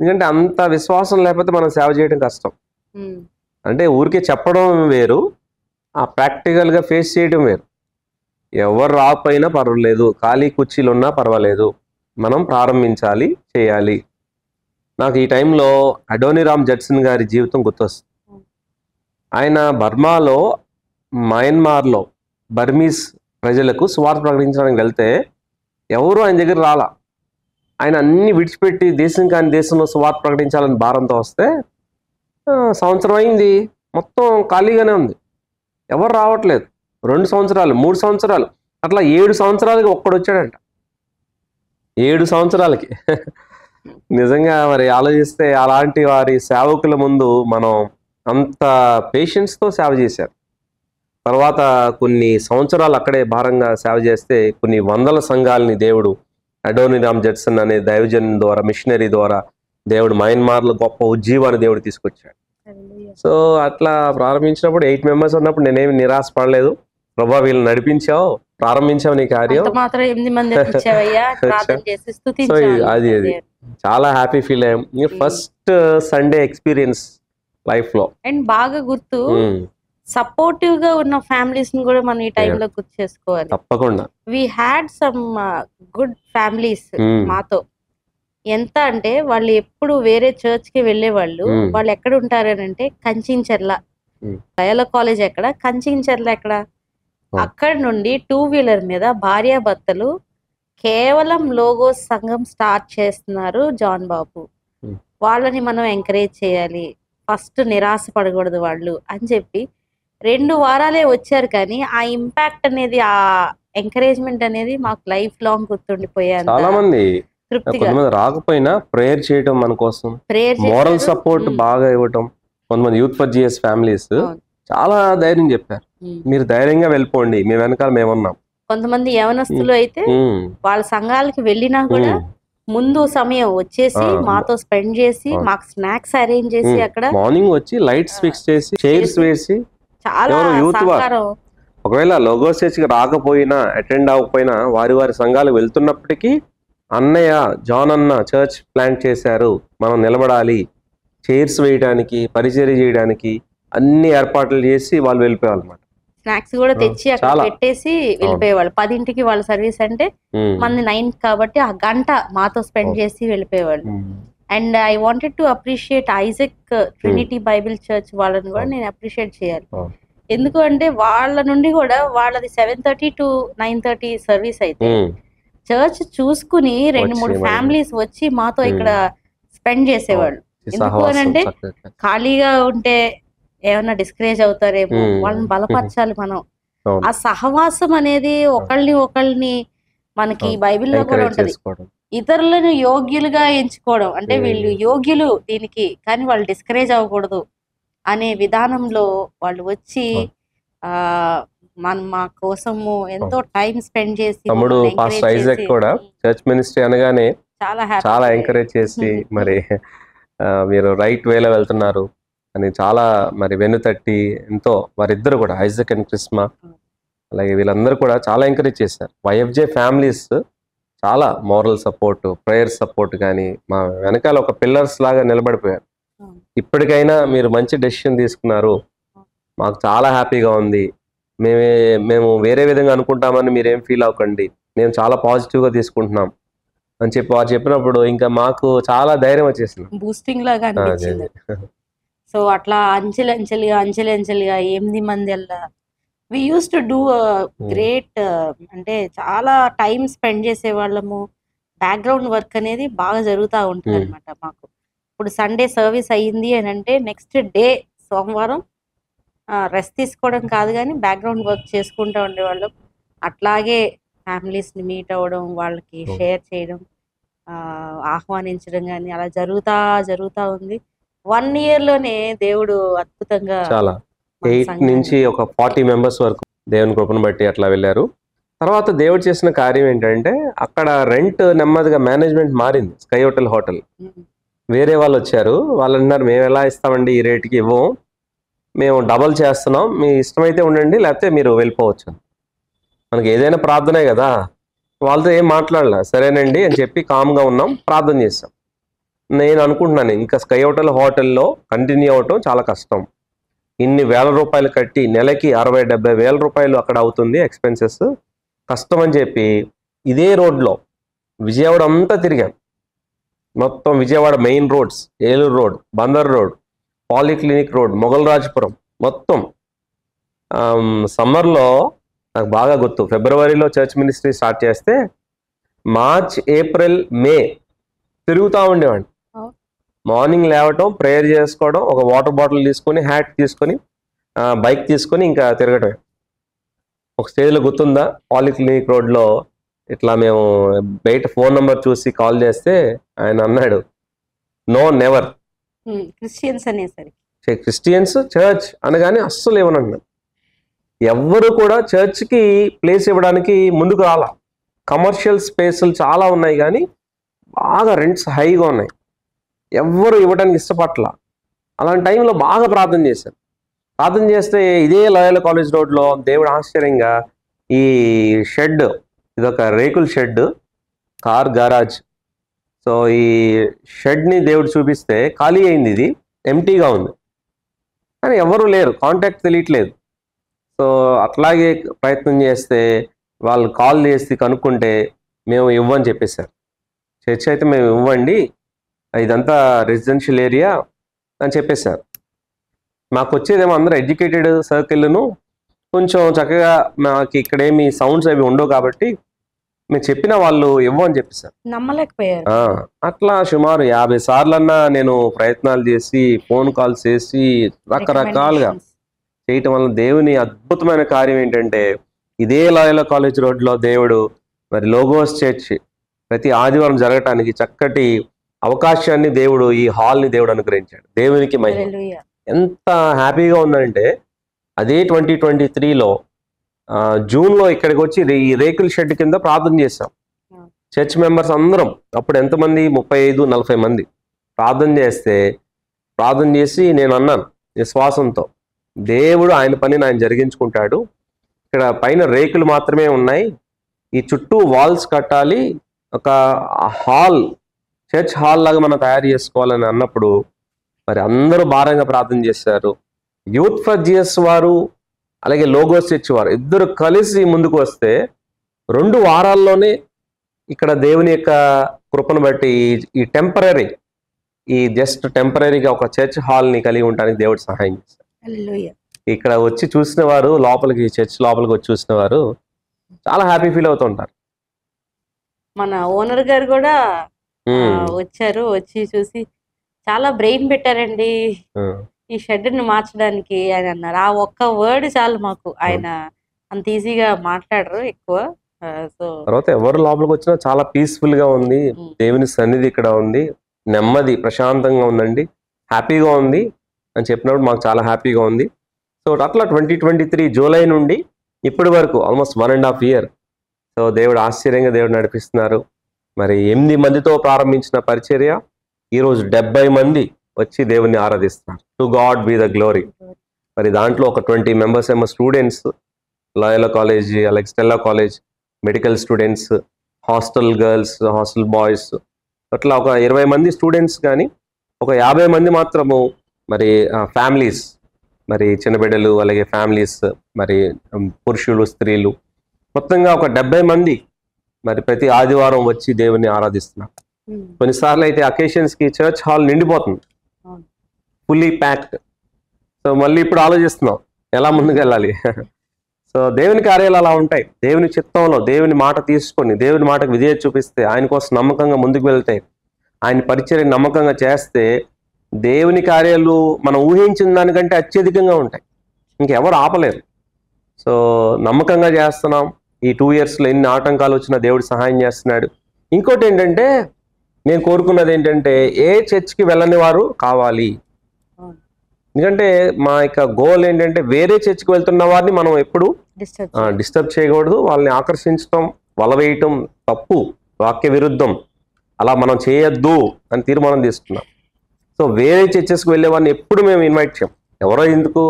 ఎందుకంటే అంత విశ్వాసం లేకపోతే మనం సేవ చేయడం కష్టం. అంటే ఊరికే చెప్పడం వేరు, ఆ ప్రాక్టికల్గా ఫేస్ చేయడం వేరు. ఎవరు రాకపోయినా పర్వాలేదు, ఖాళీ కుర్చీలు ఉన్నా పర్వాలేదు, మనం ప్రారంభించాలి, చేయాలి. నాకు ఈ టైంలో అడోనిరామ్ జడ్సన్ గారి జీవితం గుర్తొస్తుంది. ఆయన బర్మాలో, మయన్మార్లో బర్మీస్ ప్రజలకు సువార్త ప్రకటించడానికి వెళ్తే ఎవరు ఆయన దగ్గర రాలా. ఆయన అన్ని విడిచిపెట్టి దేశం కాని దేశంలో సువార్త ప్రకటించాలని భారంతో వస్తే సంవత్సరం అయింది, మొత్తం ఖాళీగానే ఉంది, ఎవరు రావట్లేదు. 2 సంవత్సరాలు, 3 సంవత్సరాలు, అట్లా 7 సంవత్సరాలకి ఒక్కడు వచ్చాడంట. 7 సంవత్సరాలకి. నిజంగా మరి ఆలోచిస్తే అలాంటి వారి సేవకుల ముందు మనం అంత పేషెన్స్తో సేవ చేశారు. తర్వాత కొన్ని సంవత్సరాలు అక్కడే భారంగా సేవ చేస్తే కొన్ని వందల సంఘాలని దేవుడు అడోనిరామ్ జడ్సన్ అనే దైవజన్ ద్వారా, మిషనరీ ద్వారా దేవుడు మయన్మార్లో గొప్ప ఉజ్జీవాన్ని దేవుడు తీసుకొచ్చాడు. సో అట్లా ప్రారంభించినప్పుడు 8 members ఉన్నప్పుడు నేనేమి నిరాశ పడలేదు. ప్రభా వీళ్ళని నడిపించావు, ప్రారంభించావు నీ కార్యం. సో అది చాలా హ్యాపీ ఫీల్ అయ్యాం. ఫస్ట్ సండే ఎక్స్పీరియన్స్ లైఫ్ లో. అండ్ బాగా గుర్తు సపోర్టివ్ గా ఉన్న ఫ్యామిలీస్ ని కూడా మనం ఈ టైంలో గుర్తు చేసుకోవాలి. తప్పకుండా. We had some good families మాతో. ఎంత అంటే వాళ్ళు ఎప్పుడు వేరే చర్చ్ కి వెళ్ళేవాళ్ళు. వాళ్ళు ఎక్కడ ఉంటారనంటే కంచించర్ల, లయోలా కాలేజ్ ఎక్కడ, కంచించర్ల ఎక్కడ, అక్కడ నుండి 2 వీలర్ మీద భార్యాభర్తలు కేవలం లోగోస్ సంఘం స్టార్ట్ చేస్తున్నారు జాన్ బాబు. వాళ్ళని మనం ఎంకరేజ్ చేయాలి, ఫస్ట్ నిరాశ పడకూడదు వాళ్ళు అని చెప్పి 2 వారాలే వచ్చారు. కానీ ఆ ఇంపాక్ట్ అనేది, ఆ ఎంకరేజ్మెంట్ అనేది మాకు లైఫ్ లాంగ్ గుర్తుండిపోయారు. చాలా మంది కొంతమంది రాకపోయినా ప్రేయర్ చేయటం, మన కోసం మోరల్ సపోర్ట్ బాగా ఇవ్వటం. కొంతమంది యూత్ ఫర్ జీఎస్ ఫ్యామిలీస్ చాలా ధైర్యం చెప్పారు, మీరు ధైర్యంగా వెళ్ళిపోండి, మీ వెనకాల మేమున్నాం. కొంతమంది యవనస్తులు అయితే వాళ్ళ సంఘాలకి వెళ్ళినా కూడా ముందు సమయం వచ్చేసి మాతో స్పెండ్ చేసి మాకు స్నాక్స్ అరేంజ్ చేసి అక్కడ మార్నింగ్ వచ్చి లైట్స్ ఫిక్స్ చేసి చైర్స్ వేసి చాలా సహకారం. ఒకవేళ లోగోస్ చర్చ్కి రాకపోయినా అటెండ్ అవ్వకపోయినా వారి సంఘాలు వెళ్తున్నప్పటికీ అన్నయ్య జాన్ అన్న చర్చ్ ప్లాంట్ చేశారు, మనం నిలబడాలి, చైర్స్ వేయడానికి, పరిచర్య చేయడానికి అన్ని ఏర్పాట్లు చేసి వాళ్ళు వెళ్ళిపోయారు అన్నమాట. స్నాక్స్ కూడా తెచ్చి అక్కడ పెట్టేసి వెళ్ళిపోయేవాళ్ళు. 10ంటికి వాళ్ళ సర్వీస్ అంటే మంది 9 కాబట్టి ఆ గంట మాతో స్పెండ్ చేసి వెళ్ళిపోయేవాళ్ళు. And I wanted to appreciate Isaac Trinity Bible church వాళ్ళని కూడా నేను అప్రిషియేట్ చేయాలి. ఎందుకు అంటే వాళ్ళ నుండి కూడా వాళ్ళది 7:30 to 9:30 సర్వీస్ అయితే చర్చ్ చూసుకుని 2-3 ఫ్యామిలీస్ వచ్చి మాతో ఇక్కడ స్పెండ్ చేసేవాళ్ళు. ఎందుకు అని అంటే ఖాళీగా ఉంటే ఏమన్నా డిస్కరేజ్ అవుతారేమో, వాళ్ళని బలపరచాలి మనం. ఆ సహవాసం అనేది ఒకళ్ళని మనకి బైబిల్లో కూడా ఉంటది, ఇతరులను యోగ్యులుగా ఎంచుకోవడం. అంటే వీళ్ళు యోగ్యులు దీనికి, కానీ వాళ్ళు డిస్కరేజ్ అవ్వకూడదు అనే విధానంలో వాళ్ళు వచ్చి మా కోసము ఎంతో టైం స్పెండ్ చేసి, తమ్ముడు పాస్టర్ ఐజక్ కూడా చర్చ్ మినిస్ట్రీ అనగానే చాలా ఎంకరేజ్ చేసి మరి మీరు రైట్ వేలో వెళ్తున్నారు అని చాలా మరి వెన్నుతట్టి ఎంతో వారిద్దరు కూడా ఐజక్ అండ్ క్రిస్మా అలాగే వీళ్ళందరూ కూడా చాలా ఎంకరేజ్ చేశారు. వైఎఫ్జే ఫ్యామిలీస్ చాలా మోరల్ సపోర్ట్, ప్రేయర్ సపోర్ట్ కానీ మా వెనకాల ఒక పిల్లర్స్ లాగా నిలబడిపోయారు. ఇప్పటికైనా మీరు మంచి డెసిషన్ తీసుకున్నారు, మాకు చాలా హ్యాపీగా ఉంది, మేము వేరే విధంగా అనుకుంటామని మీరేం ఫీల్ అవ్వకండి, మేము చాలా పాజిటివ్గా తీసుకుంటున్నాం అని చెప్పి వారు చెప్పినప్పుడు ఇంకా మాకు చాలా ధైర్యం వచ్చేసింది, బూస్టింగ్ లాగా అనిపించింది. సో అట్లా అంచెలంచెలుగా 8 మంది అలా వి యూస్ టు డూ గ్రేట్, అంటే చాలా టైం స్పెండ్ చేసే వాళ్ళము. బ్యాక్గ్రౌండ్ వర్క్ అనేది బాగా జరుగుతూ ఉంటుంది అనమాట మాకు. ఇప్పుడు సండే సర్వీస్ అయ్యింది అని అంటే నెక్స్ట్ డే సోమవారం రెస్ట్ తీసుకోవడం కాదు కానీ బ్యాక్గ్రౌండ్ వర్క్ చేసుకుంటూ ఉండేవాళ్ళం. అట్లాగే ఫ్యామిలీస్ని మీట్ అవ్వడం, వాళ్ళకి షేర్ చేయడం, ఆహ్వానించడం కానీ అలా జరుగుతా ఉంది. 1 year లోనే దేవుడు అద్భుతంగా చాలా 8 నుంచి ఒక 40 మెంబర్స్ వరకు దేవుని కృపను బట్టి అట్లా వెళ్ళారు. తర్వాత దేవుడు చేసిన కార్యం ఏంటంటే అక్కడ రెంట్ నెమ్మదిగా మేనేజ్మెంట్ మారింది. స్కై హోటల్ వేరే వాళ్ళు వచ్చారు, వాళ్ళు అన్నారు మేము ఎలా ఇస్తామండి, ఈ రేటుకి ఇవ్వం, మేము డబల్ చేస్తున్నాం, మీ ఇష్టమైతే ఉండండి లేకపోతే మీరు వెళ్ళిపోవచ్చు. మనకి ఏదైనా ప్రార్థనే కదా, వాళ్ళతో ఏం మాట్లాడలే, సరేనండి అని చెప్పి కామ్గా ఉన్నాం, ప్రార్థన చేస్తాం. నేను అనుకుంటున్నాను ఇంకా స్కై హోటల్లో కంటిన్యూ అవటం చాలా కష్టం, ఇన్ని వేల రూపాయలు కట్టి నెలకి 60-70 వేల రూపాయలు అక్కడ అవుతుంది ఎక్స్పెన్సెస్, కష్టం అని చెప్పి ఇదే రోడ్లో విజయవాడ అంతా తిరిగాం. మొత్తం Vijayawada main roads, Eluru road, Bandar road, polyclinic road, Mogalrajapuram మొత్తం. సమ్మర్లో నాకు బాగా గుర్తు, ఫిబ్రవరిలో చర్చ్ మినిస్ట్రీ స్టార్ట్ చేస్తే మార్చ్, ఏప్రిల్, మే తిరుగుతూ ఉండేవాడిని. మార్నింగ్ లేవటం, ప్రేయర్ చేసుకోవడం, ఒక వాటర్ బాటిల్ తీసుకొని, హ్యాట్ తీసుకొని, బైక్ తీసుకొని ఇంకా తిరగటం. ఒక స్టేజ్లో గుర్తుందా, పాలిక్లినిక్ రోడ్లో ఇట్లా మేము బయట ఫోన్ నెంబర్ చూసి కాల్ చేస్తే ఆయన అన్నాడు నో నెవర్. క్రిస్టియన్స్ చర్చ్ అనగానే అస్సలు ఏమన్నాడు, ఎవ్వరు కూడా చర్చ్కి ప్లేస్ ఇవ్వడానికి ముందుకు రాలా. కమర్షియల్ స్పేసులు చాలా ఉన్నాయి కానీ బాగా రెంట్స్ హైగా ఉన్నాయి, ఎవ్వరు ఇవ్వడానికి ఇష్టపట్ల. అలాంటి టైంలో బాగా ప్రార్థన చేశాను. ప్రార్థన చేస్తే ఇదే లయోలా కాలేజ్ రోడ్లో దేవుడు ఆశ్చర్యంగా ఈ షెడ్, ఇదొక రేకుల షెడ్, కార్ గరాజ్. సో ఈ షెడ్ని దేవుడు చూపిస్తే ఖాళీ అయింది, ఇది ఎంటీగా ఉంది కానీ ఎవరు లేరు, కాంటాక్ట్ తెలియట్లేదు. సో అట్లాగే ప్రయత్నం చేస్తే వాళ్ళు కాల్ చేసి కనుక్కుంటే మేము ఇవ్వని చెప్పేశారు. చర్చ్ అయితే మేము ఇవ్వండి, ఇదంతా రెసిడెన్షియల్ ఏరియా అని చెప్పేశారు. మాకు వచ్చేదేమో అందరూ ఎడ్యుకేటెడ్ సర్కిల్ను కొంచెం చక్కగా మాకు ఇక్కడేమి సౌండ్స్ అవి ఉండవు కాబట్టి మేము చెప్పిన వాళ్ళు ఇవ్వని చెప్పేశారు. నమ్మలేకపోయారు. అట్లా సుమారు 50 సార్లన్నా నేను ప్రయత్నాలు చేసి ఫోన్ కాల్స్ చేసి రకరకాలుగా చేయటం వల్ల దేవుని అద్భుతమైన కార్యం ఏంటంటే ఇదే లాయలా కాలేజ్ రోడ్లో దేవుడు మరి లోగోస్ చర్చ్ ప్రతి ఆదివారం జరగటానికి చక్కటి అవకాశాన్ని దేవుడు ఈ హాల్ని దేవుడు అనుగ్రహించాడు. దేవునికి మహిమ. హల్లెలూయా. ఎంత హ్యాపీగా ఉందంటే అదే 2023లో జూన్లో ఇక్కడికి వచ్చి ఈ రేకుల షెడ్ కింద ప్రార్థన చేశాం. చర్చ్ మెంబర్స్ అందరం అప్పుడు ఎంతమంది 35-40 మంది ప్రార్థన చేసి నేను అన్నాను విశ్వాసంతో, దేవుడు ఆయన పనిని ఆయన జరిగించుకుంటాడు, ఇక్కడ పైన రేకులు మాత్రమే ఉన్నాయి, ఈ చుట్టూ వాల్స్ కట్టాలి, ఒక హాల్ చర్చ్ హాల్ లాగా మనం తయారు చేసుకోవాలని అన్నప్పుడు మరి అందరూ భారంగా ప్రార్థన చేశారు. యూత్ ఫర్ జీసస్ వారు అలాగే లోగోస్ చర్చ్ వారు ఇద్దరు కలిసి ముందుకు వస్తే 2 వారాల్లోనే ఇక్కడ దేవుని యొక్క కృపను బట్టి ఈ టెంపరీ ఈ జస్ట్ టెంపరీగా ఒక చర్చ్ హాల్ని కలిగి ఉండడానికి దేవుడు సహాయం చేశారు. హల్లెలూయా. ఇక్కడ వచ్చి చూసిన వారు చర్చ్ లోపలికి వచ్చి చూసిన వారు చాలా హ్యాపీ ఫీల్ అవుతుంటారు. మన ఓనర్ గారు కూడా వచ్చారు, వచ్చి చూసి చాలా బ్రెయిన్ పెట్టారండి ఈ షెడ్ ని మార్చడానికి అని అన్నారు. ఆ ఒక్క వర్డ్ చాలు మాకు. ఆయన అంత ఈజీగా మాట్లాడరు ఎక్కువ. సో తర్వాత ఎవరు లోపలికి వచ్చినా చాలా పీస్ఫుల్ గా ఉంది, దేవుని సన్నిధి ఇక్కడ ఉంది, నెమ్మది ప్రశాంతంగా ఉందండి, హ్యాపీగా ఉంది అని చెప్పినప్పుడు మాకు చాలా హ్యాపీగా ఉంది. సో అట్లా 2023 జూలై నుండి ఇప్పటి వరకు ఆల్మోస్ట్ 1.5 year సో దేవుడు ఆశ్చర్యంగా దేవుడు నడిపిస్తున్నారు. మరి 8 మందితో ప్రారంభించిన పరిచర్య ఈరోజు 70 మంది వచ్చి దేవుణ్ణి ఆరాధిస్తున్నారు. To God be the glory. మరి దాంట్లో ఒక 20 members ఏమో స్టూడెంట్స్, లాయలా కాలేజ్ అలాగే Stella college medical students, hostel girls, hostel boys, అట్లా ఒక 20 మంది స్టూడెంట్స్, కానీ ఒక 50 మంది మాత్రము మరి ఫ్యామిలీస్, మరి చిన్న బిడ్డలు అలాగే ఫ్యామిలీస్, మరి పురుషులు స్త్రీలు, మొత్తంగా ఒక 70 మంది మరి ప్రతి ఆదివారం వచ్చి దేవుని ఆరాధిస్తున్నారు. కొన్నిసార్లు అయితే అకేషన్స్కి చర్చ్ హాల్ నిండిపోతుంది, ఫుల్లీ ప్యాక్డ్. సో మళ్ళీ ఇప్పుడు ఆలోచిస్తున్నాం ఎలా ముందుకు వెళ్ళాలి. సో దేవుని కార్యాలు అలా ఉంటాయి. దేవుని చిత్తంలో దేవుని మాట తీసుకొని దేవుని మాటకు విధేయత చూపిస్తే, ఆయన కోసం నమ్మకంగా ముందుకు వెళ్తే, ఆయన పరిచర్య నమ్మకంగా చేస్తే దేవుని కార్యాలు మనం ఊహించిన దానికంటే అత్యధికంగా ఉంటాయి, ఇంకెవరు ఆపలేరు. సో నమ్మకంగా చేస్తున్నాం. ఈ 2 yearsలో ఎన్ని ఆటంకాలు వచ్చినా దేవుడు సహాయం చేస్తున్నాడు. ఇంకోటి ఏంటంటే నేను కోరుకున్నది ఏంటంటే ఏ చర్చ్కి వెళ్ళని వారు కావాలి. ఎందుకంటే మా యొక్క గోల్ ఏంటంటే వేరే చర్చ్కి వెళ్తున్న వారిని మనం ఎప్పుడు డిస్టర్బ్ చేయకూడదు, వాళ్ళని ఆకర్షించడం, వలవేయటం తప్పు, వాక్య విరుద్ధం, అలా మనం చేయొద్దు అని తీర్మానం తీసుకున్నాం. సో వేరే చర్చెస్కి వెళ్ళే వారిని ఎప్పుడు మేము ఇన్వైట్ చేయం. ఎవరో ఎందుకు,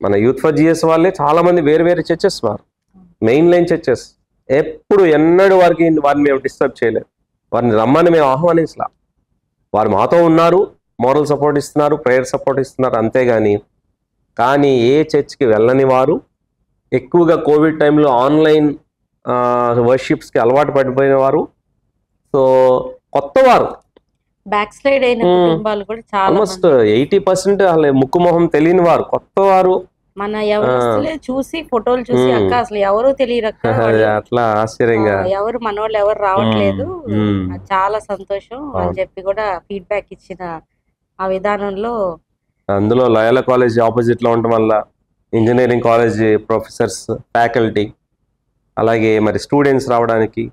మన యూత్ ఫర్ జీసస్ వాళ్ళే చాలా మంది వేరే చర్చెస్ వారు, మెయిన్ లైన్ చర్చెస్, ఎప్పుడు ఎన్నడూ వారిని మేము డిస్టర్బ్ చేయలేదు, వారిని రమ్మని మేము ఆహ్వానించలా. వారు మాతో ఉన్నారు, మోరల్ సపోర్ట్ ఇస్తున్నారు, ప్రేయర్ సపోర్ట్ ఇస్తున్నారు, అంతేగాని కానీ ఏ చర్చ్కి వెళ్ళని వారు, ఎక్కువగా కోవిడ్ టైంలో ఆన్లైన్ వర్షిప్స్కి అలవాటు పడిపోయిన వారు, సో కొత్త వారు, బ్యాక్ స్లైడ్ అయిన కుటుంబాలు కూడా చాలా, ఆల్మోస్ట్ 80% అసలు ముక్కు మొహం తెలియని వారు, కొత్త వారు, మన ఎవరు చూసి ఫోటోలు చూసి అక్క అసలు ఎవరు తెలియరు అక్క, అట్లా ఆశ్చర్యంగా ఎవరు మనోళ్ళు ఎవరు రావట్లేదు, చాలా సంతోషం అని చెప్పి కూడా ఫీడ్బ్యాక్ ఇచ్చిన ఆ విధానంలో. అందులో లాయలా కాలేజ్ ఆపోజిట్ లో ఉండటం వల్ల ఇంజనీరింగ్ కాలేజ్ ప్రొఫెసర్స్, ఫ్యాకల్టీ, అలాగే మరి స్టూడెంట్స్ రావడానికి,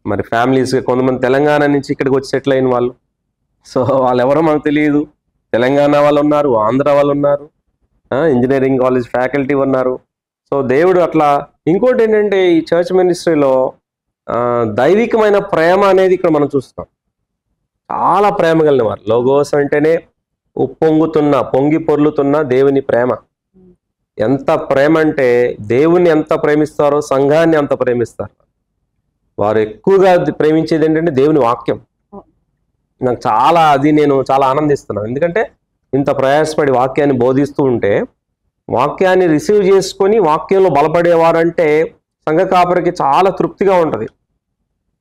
మరి ఫ్యామిలీస్, కొంతమంది తెలంగాణ నుంచి ఇక్కడికి వచ్చి సెటిల్ అయిన వాళ్ళు, సో వాళ్ళు ఎవరో మనకు తెలియదు, తెలంగాణ వాళ్ళు ఉన్నారు, ఆంధ్ర వాళ్ళు ఉన్నారు, ఇంజనీరింగ్ కాలేజ్ ఫ్యాకల్టీ ఉన్నారు. సో దేవుడు అట్లా. ఇంకోటి ఏంటంటే ఈ చర్చ్ మినిస్ట్రీలో దైవికమైన ప్రేమ అనేది ఇక్కడ మనం చూస్తాం. చాలా ప్రేమ కలిగిన వారు. లోగోస్ అంటేనే పొంగి పొర్లుతున్న దేవుని ప్రేమ. ఎంత ప్రేమ అంటే దేవుని ఎంత ప్రేమిస్తారో సంఘాన్ని అంత ప్రేమిస్తారు. వారు ఎక్కువగా ప్రేమించేది ఏంటంటే దేవుని వాక్యం. నాకు నేను చాలా ఆనందిస్తున్నాను. ఎందుకంటే ఇంత ప్రయాసపడి వాక్యాన్ని బోధిస్తూ ఉంటే వాక్యాన్ని రిసీవ్ చేసుకొని వాక్యంలో బలపడేవారంటే సంఘ కాపరికి చాలా తృప్తిగా ఉంటుంది.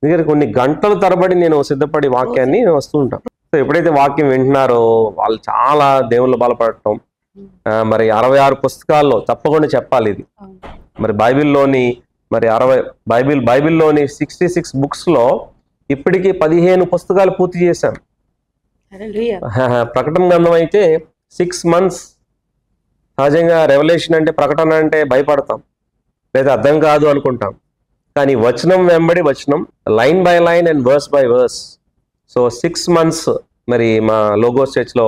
ఎందుకంటే కొన్ని గంటల తరబడి నేను సిద్ధపడి వాక్యాన్ని వస్తూ ఉంటాను. సో ఎప్పుడైతే వాక్యం వింటున్నారో వాళ్ళు చాలా దేవుళ్ళు బలపడటం. మరి 66 పుస్తకాల్లో తప్పకుండా చెప్పాలి ఇది. మరి బైబిల్లోని మరి 60 బైబిల్లోని 66 బుక్స్ లో ఇప్పటికీ 15 పుస్తకాలు పూర్తి చేశాను. ప్రకటన గ్రంథం అయితే 6 months. సహజంగా రెవల్యూషన్ అంటే ప్రకటన అంటే భయపడతాం లేదా అర్థం కాదు అనుకుంటాం. కానీ వచనం వెంబడి వచనం, line by line and verse by verse. So 6 months మరి మా లోగోస్ చర్చ్లో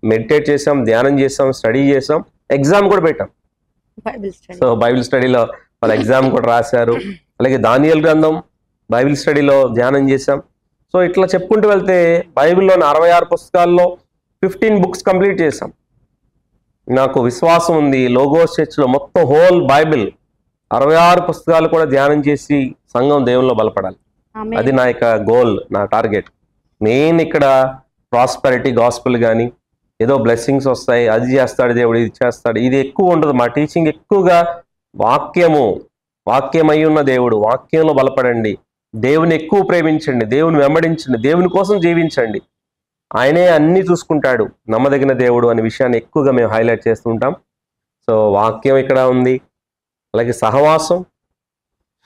మెడిటేట్ చేసాం, ధ్యానం చేసాం, స్టడీ చేసాం, ఎగ్జామ్ కూడా పెట్టాం. సో బైబిల్ స్టడీలో వాళ్ళు ఎగ్జామ్ కూడా రాశారు. అలాగే దానియేలు గ్రంథం బైబిల్ స్టడీలో ధ్యానం చేసాం. సో ఇట్లా చెప్పుకుంటూ వెళ్తే బైబిల్లోని 66 పుస్తకాల్లో 15 బుక్స్ కంప్లీట్ చేసాం. నాకు విశ్వాసం ఉంది లోగోస్ చర్చ్లో మొత్తం హోల్ బైబిల్ 66 పుస్తకాలు కూడా ధ్యానం చేసి సంఘం దేవుల్లో బలపడాలి. అది నా యొక్క గోల్, నా టార్గెట్. నేను ఇక్కడ ప్రాస్పెరిటీ గాస్పుల్ కానీ ఏదో బ్లెస్సింగ్స్ వస్తాయి, అది చేస్తాడు దేవుడు, ఇది చేస్తాడు, ఇది ఎక్కువ ఉండదు. మా టీచింగ్ ఎక్కువగా వాక్యమై ఉన్న దేవుడు, వాక్యంలో బలపడండి, దేవుని ఎక్కువ ప్రేమించండి, దేవుని వెంబడించండి, దేవుని కోసం జీవించండి, ఆయనే అన్ని చూసుకుంటాడు, నమ్మదగిన దేవుడు అనే విషయాన్ని ఎక్కువగా మేము హైలైట్ చేస్తూ ఉంటాం. సో వాక్యం ఇక్కడ ఉంది. అలాగే సహవాసం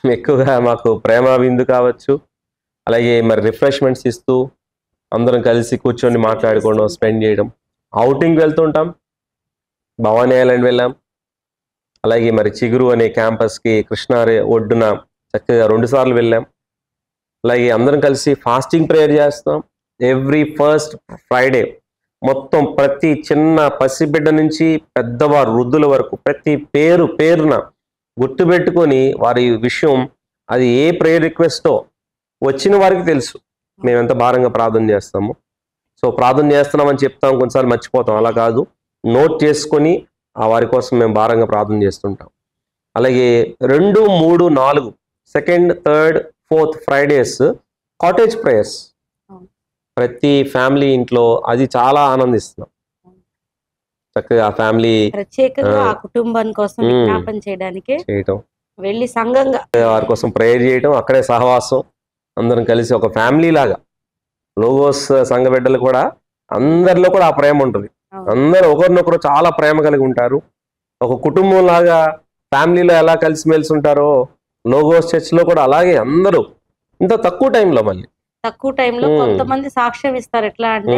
ఎక్కువగా మాకు ప్రేమ విందు కావచ్చు. అలాగే మరి రిఫ్రెష్మెంట్స్ ఇస్తూ అందరం కలిసి కూర్చొని మాట్లాడుకోవడం, స్పెండ్ చేయడం. అవుటింగ్ వెళ్తుంటాం, భవానీ ఐలాండ్ వెళ్ళాం. అలాగే మరి చిగురు అనే క్యాంపస్కి కృష్ణా ఒడ్డున చక్కగా 2 సార్లు వెళ్ళాం. అలాగే అందరం కలిసి ఫాస్టింగ్ ప్రేయర్ చేస్తాం ఎవ్రీ ఫస్ట్ ఫ్రైడే. మొత్తం ప్రతి చిన్న పసిబిడ్డ నుంచి పెద్దవారు వృద్ధుల వరకు ప్రతి పేరున గుర్తుపెట్టుకొని వారి విషయం, అది ఏ ప్రేయర్ రిక్వెస్టో వచ్చిన వారికి తెలుసు మేము ఎంత భారంగా ప్రార్థన చేస్తాము. సో ప్రార్థన చేస్తున్నామని చెప్తాం, కొన్నిసార్లు మర్చిపోతాం. అలా కాదు, నోట్ చేసుకొని ఆ వారి కోసం మేము భారంగా ప్రార్థన చేస్తుంటాం. అలాగే 2, 3, 4 second, third, fourth Fridays cottage prayers ప్రతి ఫ్యామిలీ ఇంట్లో. అది చాలా ఆనందిస్తున్నాం. చక్కగా ఆ ఫ్యామిలీ ప్రత్యేకంగా ఆ కుటుంబం కోసం విజ్ఞాపన చేయడానికి చేయటం, వెళ్ళి సంఘంగా వారి కోసం ప్రేయర్ చేయటం, అక్కడే సహవాసం, అందరం కలిసి ఒక ఫ్యామిలీ లాగా. లోగోస్ సంఘ బిడ్డలు కూడా అందరిలో కూడా ఆ ప్రేమ ఉంటుంది. అందరూ ఒకరినొకరు చాలా ప్రేమ కలిగి ఉంటారు. ఒక కుటుంబం లాగా ఫ్యామిలీలో ఎలా కలిసిమెలిసి ఉంటారో లోగోస్ చర్చ్ లో కూడా అలాగే అందరూ ఇంత తక్కువ టైంలో కొంతమంది సాక్ష్యం ఇస్తారు. ఎట్లా అంటే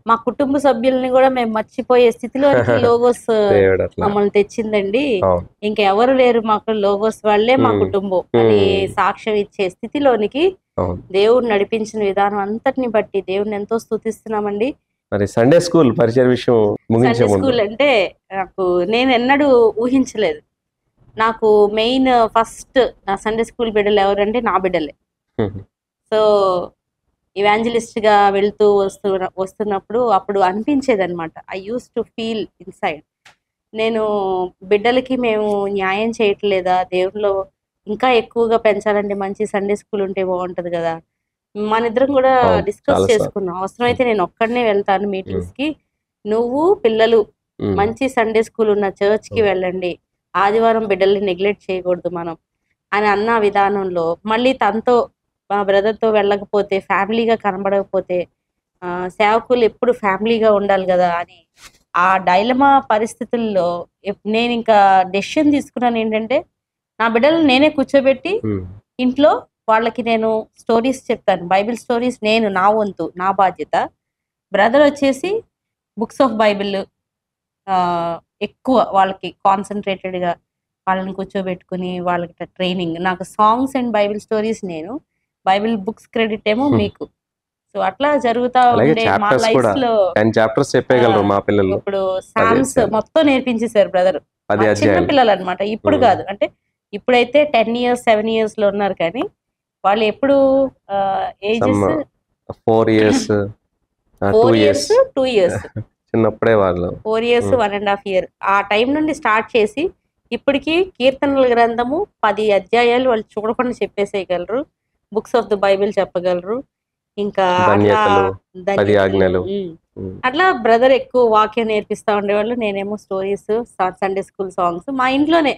మా కుటుంబ సభ్యుల్ని కూడా మేము మర్చిపోయే స్థితిలో లోగోస్ మమ్మల్ని తెచ్చిందండి, ఇంకెవరు లేరు మాకు, లోగోస్ వాళ్ళే మా కుటుంబం అని సాక్ష్యం ఇచ్చే స్థితిలోనికి దేవుడు నడిపించిన విధానం అంతటిని బట్టి దేవుడిని ఎంతో స్తుతిస్తున్నామండి. మరి సండే స్కూల్ పరిచయ విషయం సండే స్కూల్ అంటే నేను ఎన్నడూ ఊహించలేదు. నాకు మెయిన్ ఫస్ట్ నా సండే స్కూల్ బిడ్డలు ఎవరంటే నా బిడ్డలే. సో ఇవాంజలిస్ట్ గా వెళ్తూ వస్తున్నప్పుడు అప్పుడు అనిపించేది అనమాట, I use to feel inside, నేను బిడ్డలకి మేము న్యాయం చేయట్లేదా, దేవునిలో ఇంకా ఎక్కువగా పెంచాలంటే మంచి సండే స్కూల్ ఉంటే బాగుంటది కదా. మన ఇద్దరం కూడా డిస్కస్ చేసుకున్నాం, అవసరమైతే నేను ఒక్కడనే వెళ్తాను మీటింగ్స్ కి, నువ్వు పిల్లలు మంచి సండే స్కూల్ ఉన్న చర్చ్ కి వెళ్ళండి, ఆదివారం బిడ్డల్ని నెగ్లెక్ట్ చేయకూడదు మనం అని అన్న విధానంలో, మళ్ళీ తనతో మా బ్రదర్తో వెళ్ళకపోతే, ఫ్యామిలీగా కనబడకపోతే, సేవకులు ఎప్పుడు ఫ్యామిలీగా ఉండాలి కదా అని ఆ డైలమా పరిస్థితుల్లో నేను ఇంకా డెసిషన్ తీసుకున్నాను ఏంటంటే, నా బిడ్డలను నేనే కూర్చోబెట్టి ఇంట్లో వాళ్ళకి నేను స్టోరీస్ చెప్తాను, బైబిల్ స్టోరీస్, నేను నా వంతు నా బాధ్యత. బ్రదర్ వచ్చేసి బుక్స్ ఆఫ్ బైబిల్ ఎక్కువ వాళ్ళకి కాన్సన్ట్రేటెడ్గా వాళ్ళని కూర్చోబెట్టుకుని వాళ్ళకి ట్రైనింగ్, నాకు సాంగ్స్ అండ్ బైబిల్ స్టోరీస్, నేను బైబిల్ బుక్స్ క్రెడిట్ ఏమో మీకు. సో అట్లా జరుగుతా ఉండే మా లైఫ్ లో. ఇప్పుడు సామ్స్ మొత్తం నేర్పించేశారు బ్రదర్, చిన్న పిల్లలు అనమాట. ఇప్పుడు కాదు, అంటే ఇప్పుడైతే 10 years 7 years లో ఉన్నారు, కానీ వాళ్ళు ఎప్పుడు ఏజెస్ 4 years 2 years చిన్నప్పుడే వాళ్ళు 4 years 1.5 years ఆ టైం నుండి స్టార్ట్ చేసి ఇప్పటికి కీర్తనల గ్రంథము 10 అధ్యాయాలు వాళ్ళు చూడకుండా చెప్పేసేయగలరు, బుక్స్ ఆఫ్ ద బైబిల్ చెప్పగలరు, ఇంకా అట్లా బ్రదర్ ఎక్కువ వాక్యం నేర్పిస్తా ఉండేవాళ్ళు, నేనేమో స్టోరీస్, సండే స్కూల్ సాంగ్స్. మా ఇంట్లోనే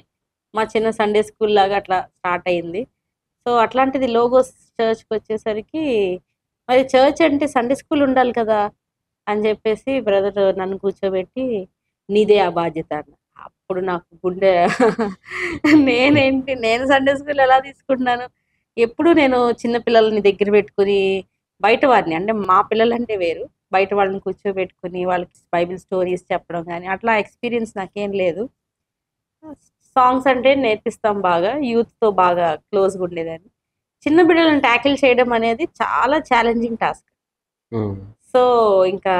మా చిన్న సండే స్కూల్ లాగా అట్లా స్టార్ట్ అయింది. సో అట్లాంటిది లోగోస్ చర్చ్కి వచ్చేసరికి, మరి చర్చ్ అంటే సండే స్కూల్ ఉండాలి కదా అని చెప్పేసి బ్రదర్ నన్ను కూర్చోబెట్టి, నీదే ఆ బాధ్యత అన్న. అప్పుడు నాకు గుండె నేను సండే స్కూల్ ఎలా తీసుకుంటున్నాను. ఎప్పుడు నేను చిన్న పిల్లల్ని దగ్గర పెట్టుకుని, బయట వారిని అంటే మా పిల్లలంటే వేరు, బయట వాళ్ళని కూర్చోబెట్టుకుని వాళ్ళకి బైబిల్ స్టోరీస్ చెప్పడం కానీ అట్లా ఎక్స్పీరియన్స్ నాకేం లేదు. సాంగ్స్ అంటే నేర్పిస్తాం, బాగా యూత్తో బాగా క్లోజ్గా ఉండేదాన్ని. చిన్న బిడ్డలను ట్యాకిల్ చేయడం అనేది చాలా ఛాలెంజింగ్ టాస్క్. సో ఇంకా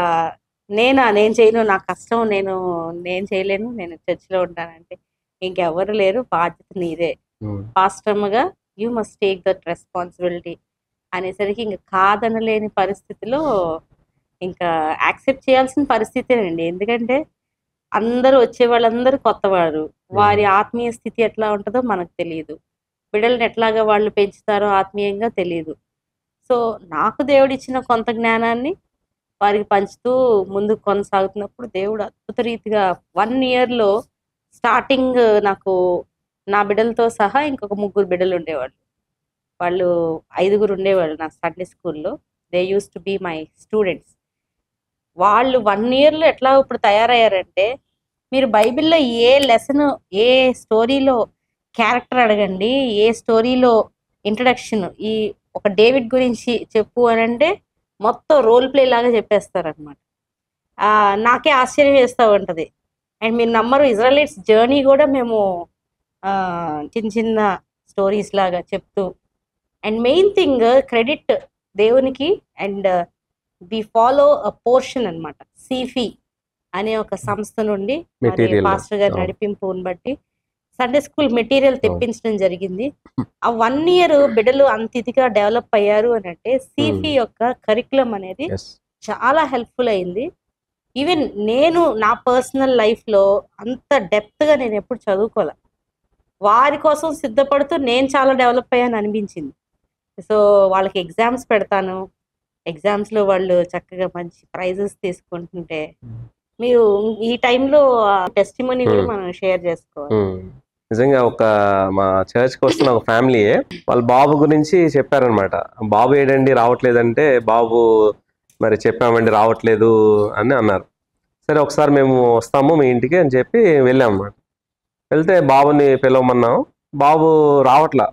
నేను చేయను, నా కష్టం, నేను చేయలేను, నేను చర్చిలో ఉంటానంటే ఇంకెవరు లేరు, బాధ్యత నీదే పాస్టర్గా, you must take that responsibility అనేసరికి ఇంకా కాదనలేని పరిస్థితిలో ఇంకా యాక్సెప్ట్ చేయాల్సిన పరిస్థితేనండి. ఎందుకంటే అందరూ వచ్చే వాళ్ళందరూ కొత్తవారు, వారి ఆత్మీయ స్థితి ఎట్లా ఉంటుందో మనకు తెలియదు, బిడ్డలను ఎట్లాగా వాళ్ళు పెంచుతారో ఆత్మీయంగా తెలియదు. సో నాకు దేవుడు ఇచ్చిన కొంత జ్ఞానాన్ని వారికి పంచుతూ ముందుకు కొనసాగుతున్నప్పుడు దేవుడు అద్భుత రీతిగా 1 ఇయర్లో స్టార్టింగ్ నాకు నా బిడ్డలతో సహా ఇంకొక 3 బిడ్డలు ఉండేవాళ్ళు. వాళ్ళు 5గురు ఉండేవాళ్ళు నా సండే స్కూల్లో. They use to be my students. వాళ్ళు 1 ఇయర్లో ఎట్లా ఇప్పుడు తయారయ్యారంటే, మీరు బైబిల్లో ఏ లెసన్, ఏ స్టోరీలో క్యారెక్టర్ అడగండి, ఏ స్టోరీలో ఇంట్రడక్షన్, ఈ ఒక డేవిడ్ గురించి చెప్పు అని అంటే మొత్తం రోల్ ప్లే లాగా చెప్పేస్తారనమాట. నాకే ఆశ్చర్యం వేస్తూ ఉంటుంది. అండ్ మీరు నమ్మరు, ఇజ్రాయెలిట్స్ జర్నీ కూడా మేము చిన్న చిన్న స్టోరీస్ లాగా చెప్తూ, అండ్ మెయిన్ థింగ్ క్రెడిట్ దేవునికి. And we follow a portion అనమాట. సిఫీ అనే ఒక సంస్థ నుండి మరి పాస్టర్ గారి నడిపింపుని బట్టి సండే స్కూల్ మెటీరియల్ తెప్పించడం జరిగింది. ఆ 1 ఇయర్ బిడ్డలు అంత ఇదిగా డెవలప్ అయ్యారు అని అంటే సిఫీ యొక్క కరికులం అనేది చాలా హెల్ప్ఫుల్ అయింది. ఈవెన్ నేను నా పర్సనల్ లైఫ్లో అంత డెప్త్గా నేను ఎప్పుడు చదువుకోలే, వారి కోసం సిద్ధపడుతూ నేను చాలా డెవలప్ అయ్యాను అనిపించింది. సో వాళ్ళకి ఎగ్జామ్స్ పెడతాను, ఎగ్జామ్స్లో వాళ్ళు చక్కగా మంచి ప్రైజెస్ తీసుకుంటుంటే, మీరు ఈ టైంలో టెస్టిమనీ కూడా మనం షేర్ చేసుకోవాలి. నిజంగా మా చర్చ్కి వస్తున్న ఒక ఫ్యామిలీయే వాళ్ళ బాబు గురించి చెప్పారనమాట. బాబు ఏడండి రావట్లేదంటే, బాబు మరి చెప్పామండి రావట్లేదు అని అన్నారు. సరే ఒకసారి మేము వస్తాము మీ ఇంటికి అని చెప్పి వెళ్ళాం అన్నమాట. వెళ్తే బాబుని పిలవమన్నాం, బాబు రావట్లా.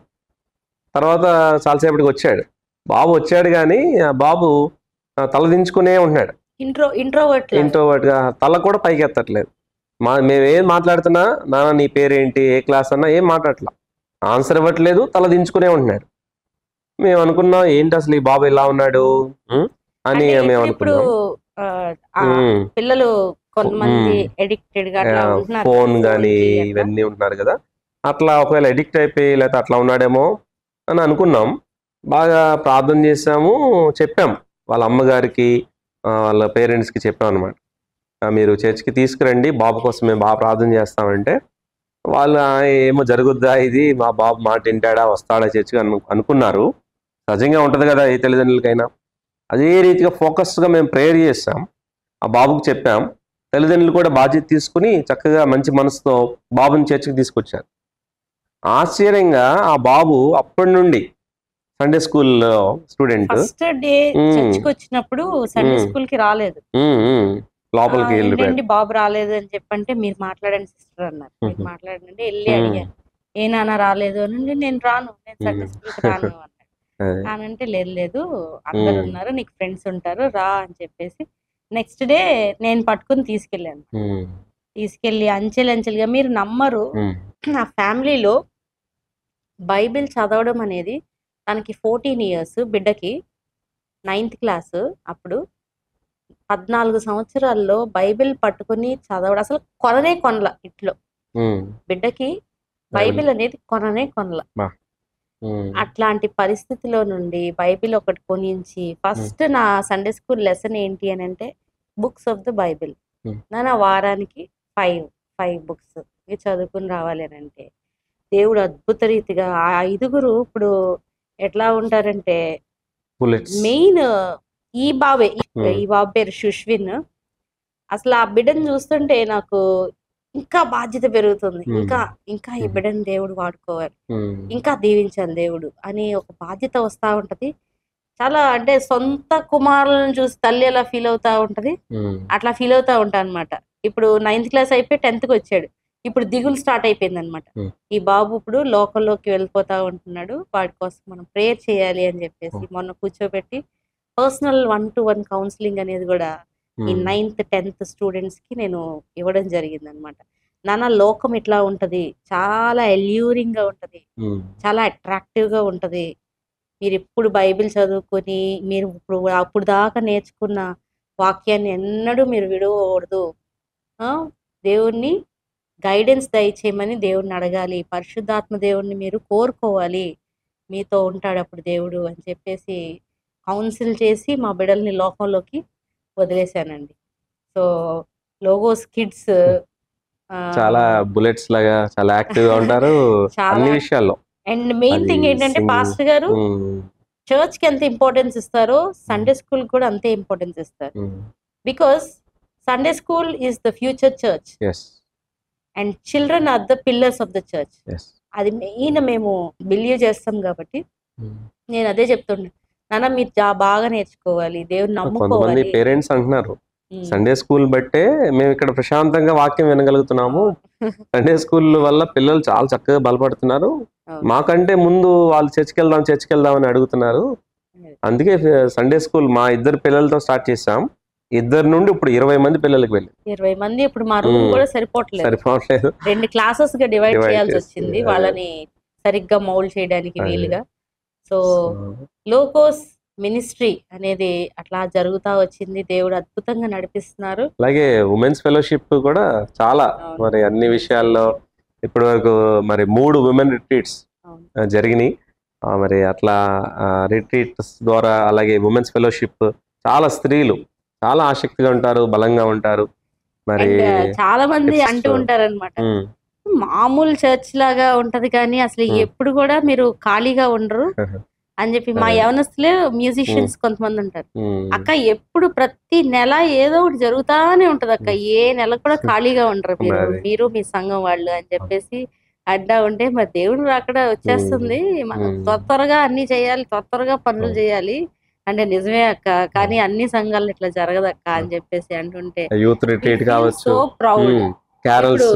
తర్వాత చాలాసేపటికి వచ్చాడు. బాబు వచ్చాడు కానీ ఆ బాబు తలదించుకునే ఉంటున్నాడు, ఇంట్రోవర్ట్గా, తల కూడా పైకి ఎత్తట్లేదు. మేమేం మాట్లాడుతున్నా, నాన్న నీ పేరేంటి, ఏ క్లాస్ అన్నా ఏం మాట్లాడట్లా, ఆన్సర్ ఇవ్వట్లేదు, తల దించుకునే ఉంటున్నాడు. మేము అనుకున్నాం ఏంటి అసలు ఈ బాబు ఇలా ఉన్నాడు అని మేము అనుకున్నాం. పిల్లలు కొంతమంది ఎడిక్టెడ్ గా ఫోన్ కానీ ఇవన్నీ ఉంటున్నారు కదా, అట్లా ఒకవేళ ఎడిక్ట్ అయిపోయి లేకపోతే అట్లా ఉన్నాడేమో అని అనుకున్నాం. బాగా ప్రార్థన చేసాము, చెప్పాం వాళ్ళ అమ్మగారికి వాళ్ళ పేరెంట్స్కి చెప్పాం అనమాట. మీరు చర్చ్కి తీసుకురండి, బాబు కోసం మేము బాగా ప్రార్థన చేస్తామంటే వాళ్ళు ఏమో జరుగుద్దా ఇది, మా బాబు మాట వింటాడా, వస్తాడా చర్చ్కి అనుకున్నారు. సహజంగా ఉంటుంది కదా ఏ తల్లిదండ్రులకైనా. అదే రీతిగా ఫోకస్గా మేము ప్రేయర్ చేస్తాం, ఆ బాబుకి చెప్పాం. తల్లిదండ్రులు కూడా బాధ్యత తీసుకుని చక్కగా మంచి మనసుతో బాబుని చర్చికి తీసుకొచ్చారు. ఆశ్చర్యంగా ఆ బాబు అప్పటి నుండి Sunday school student. First day చర్చికి వచ్చినప్పుడు సండే స్కూల్ కి రాలేదు, లోపలికి వెళ్ళి బాబు రాలేదు అని చెప్పంటే మీరు మాట్లాడండి సిస్టర్ అన్నారు. మీరు మాట్లాడండి, వెళ్ళి అడిగాను ఏ నాన్న రాలేదు అని. నేను రాను, నేను సండే స్కూల్ కి రాను అన్నాడు. అనంటే లేదు అందరు ఉన్నారు, నీకు ఫ్రెండ్స్ ఉంటారు రా అని చెప్పేసి నెక్స్ట్ డే నేను పట్టుకుని తీసుకెళ్ళాను. తీసుకెళ్ళి అంచెలంచెలుగా, మీరు నమ్మరు, నా ఫ్యామిలీలో బైబిల్ చదవడం అనేది తనకి 14 years, బిడ్డకి 9th క్లాస్, అప్పుడు 14 సంవత్సరాల్లో బైబిల్ పట్టుకుని చదవడం అసలు కొనల ఇంట్లో. బిడ్డకి బైబిల్ అనేది కొనల. అట్లాంటి పరిస్థితిలో నుండి బైబిల్ ఒకటి కొనించి, ఫస్ట్ నా సండే స్కూల్ లెసన్ ఏంటి అని అంటే బుక్స్ ఆఫ్ ద బైబిల్. నా వారానికి 5 బుక్స్ ఇవి చదువుకుని రావాలి అని అంటే, దేవుడు అద్భుత రీతిగా ఆ 5గురు ఇప్పుడు ఎట్లా ఉంటారంటే మెయిన్ ఈ బాబే ఈ బాబు పేరు సుష్విన్. అసలు ఆ బిడ్డను చూస్తుంటే నాకు ఇంకా బాధ్యత పెరుగుతుంది. ఇంకా ఇంకా ఈ బిడ్డను దేవుడు వాడుకోవాలి, ఇంకా దీవించాలి దేవుడు అని ఒక బాధ్యత వస్తా ఉంటది. చాలా అంటే సొంత కుమారులను చూసి తల్లి ఎలా ఫీల్ అవుతా ఉంటది, అట్లా ఫీల్ అవుతా ఉంటా అనమాట. ఇప్పుడు 9th క్లాస్ అయిపోయి 10th కి వచ్చాడు. ఇప్పుడు దిగులు స్టార్ట్ అయిపోయింది అనమాట. ఈ బాబు ఇప్పుడు లోకంలోకి వెళ్ళిపోతా ఉంటున్నాడు. వాడి కోసం మనం ప్రేయర్ చేయాలి అని చెప్పేసి మొన్న కూర్చోబెట్టి పర్సనల్ 1-to-1 కౌన్సిలింగ్ అనేది కూడా ఈ 9th 10th స్టూడెంట్స్ కి నేను ఇవ్వడం జరిగింది అనమాట. నాన్న లోకం ఇట్లా ఉంటది, చాలా అల్యూరింగ్ గా ఉంటది, చాలా అట్రాక్టివ్ గా ఉంటది. మీరు ఎప్పుడు బైబిల్ చదువుకొని మీరు ఇప్పుడు అప్పుడు దాకా నేర్చుకున్న వాక్యాన్ని ఎన్నడూ మీరు విడవకూడదు. దేవుణ్ణి గైడెన్స్ దయచేయమని దేవుణ్ణి అడగాలి, పరిశుద్ధాత్మ దేవుణ్ణి మీరు కోరుకోవాలి, మీతో ఉంటాడు అప్పుడు దేవుడు అని చెప్పేసి కౌన్సిల్ చేసి మా బిడ్డల్ని లోకంలోకి వదిలేశానండి. సో లోగోస్ కిడ్స్ చాలా బుల్లెట్స్ లాగా చాలా యాక్టివ్ గా ఉంటారు అన్ని విషయాల్లో. అండ్ మెయిన్ థింగ్ ఏంటంటే పాస్టర్ గారు చర్చ్ కి ఎంత ఇంపార్టెన్స్ ఇస్తారో సండే స్కూల్ కూడా అంతే ఇంపార్టెన్స్ ఇస్తారు. Because Sunday school is the future church and children are the pillars of the church. అది మెయిన్ మేము బిలీవ్ చేస్తాం కాబట్టి నేను అదే చెప్తుండే, నాన్న మీరు బాగా నేర్చుకోవాలి, దేవుని నమ్ముకోవాలి. పేరెంట్స్ అంటున్నారు సండే స్కూల్ బట్టే మేము ఇక్కడ ప్రశాంతంగా వాక్యం వినగలుగుతున్నాము, సండే స్కూల్ వల్ల పిల్లలు చాలా చక్కగా బలపడుతున్నారు, మాకంటే ముందు వాళ్ళు చర్చికి వెళ్దాం అని అడుగుతున్నారు. అందుకే సండే స్కూల్ మా 2 పిల్లలతో స్టార్ట్ చేసాం. 2 నుండి ఇప్పుడు 20 మంది పిల్లలకి వెళ్ళి 20 మంది. ఇప్పుడు మా రూమ్ కూడా సరిపోవట్లేదు, 2 క్లాసెస్ గా డివైడ్ చేయాల్సి వచ్చింది వాళ్ళని సరిగ్గా మౌల్డ్ చేయడానికి వీలుగా. సో లోకోస్ మినిస్ట్రీ అనేది అట్లా జరుగుతా వచ్చింది, దేవుడు అద్భుతంగా నడిపిస్తున్నారు. అలాగే ఉమెన్స్ ఫెలోషిప్ కూడా చాలా మరి అన్ని విషయాల్లో ఇప్పటి వరకు మరి 3 విమెన్ రిట్రీట్స్ జరిగినాయి. మరి అట్లా రిట్రీట్స్ ద్వారా అలాగే ఉమెన్స్ ఫెలోషిప్ చాలా స్త్రీలు చాలా ఆసక్తిగా ఉంటారు, బలంగా ఉంటారు. మరి చాలా మంది అంటూ ఉంటారు అనమాట, మామూలు చర్చ్ లాగా ఉంటది కానీ అసలు ఎప్పుడు కూడా మీరు ఖాళీగా ఉండరు అని చెప్పి. మా యవనస్తులే మ్యూజిషియన్స్ కొంతమంది ఉంటారు, అక్క ఎప్పుడు ప్రతి నెల ఏదో ఒకటి జరుగుతానే ఉంటది అక్క, ఏ నెల కూడా ఖాళీగా ఉండరు మీరు మీ సంఘం వాళ్ళు అని చెప్పేసి అడ్డా ఉంటే, మరి దేవుడు అక్కడ వచ్చేస్తుంది, మనం త్వరగా అన్ని చేయాలి, త్వరగా పనులు చేయాలి అంటే నిజమే అక్క, కానీ అన్ని సంఘాలు ఇట్లా జరగదక్క అని చెప్పేసి అంటుంటే యూత్ రిట్రీట్ కావచ్చు, సో ప్రౌడ్. ఇప్పుడు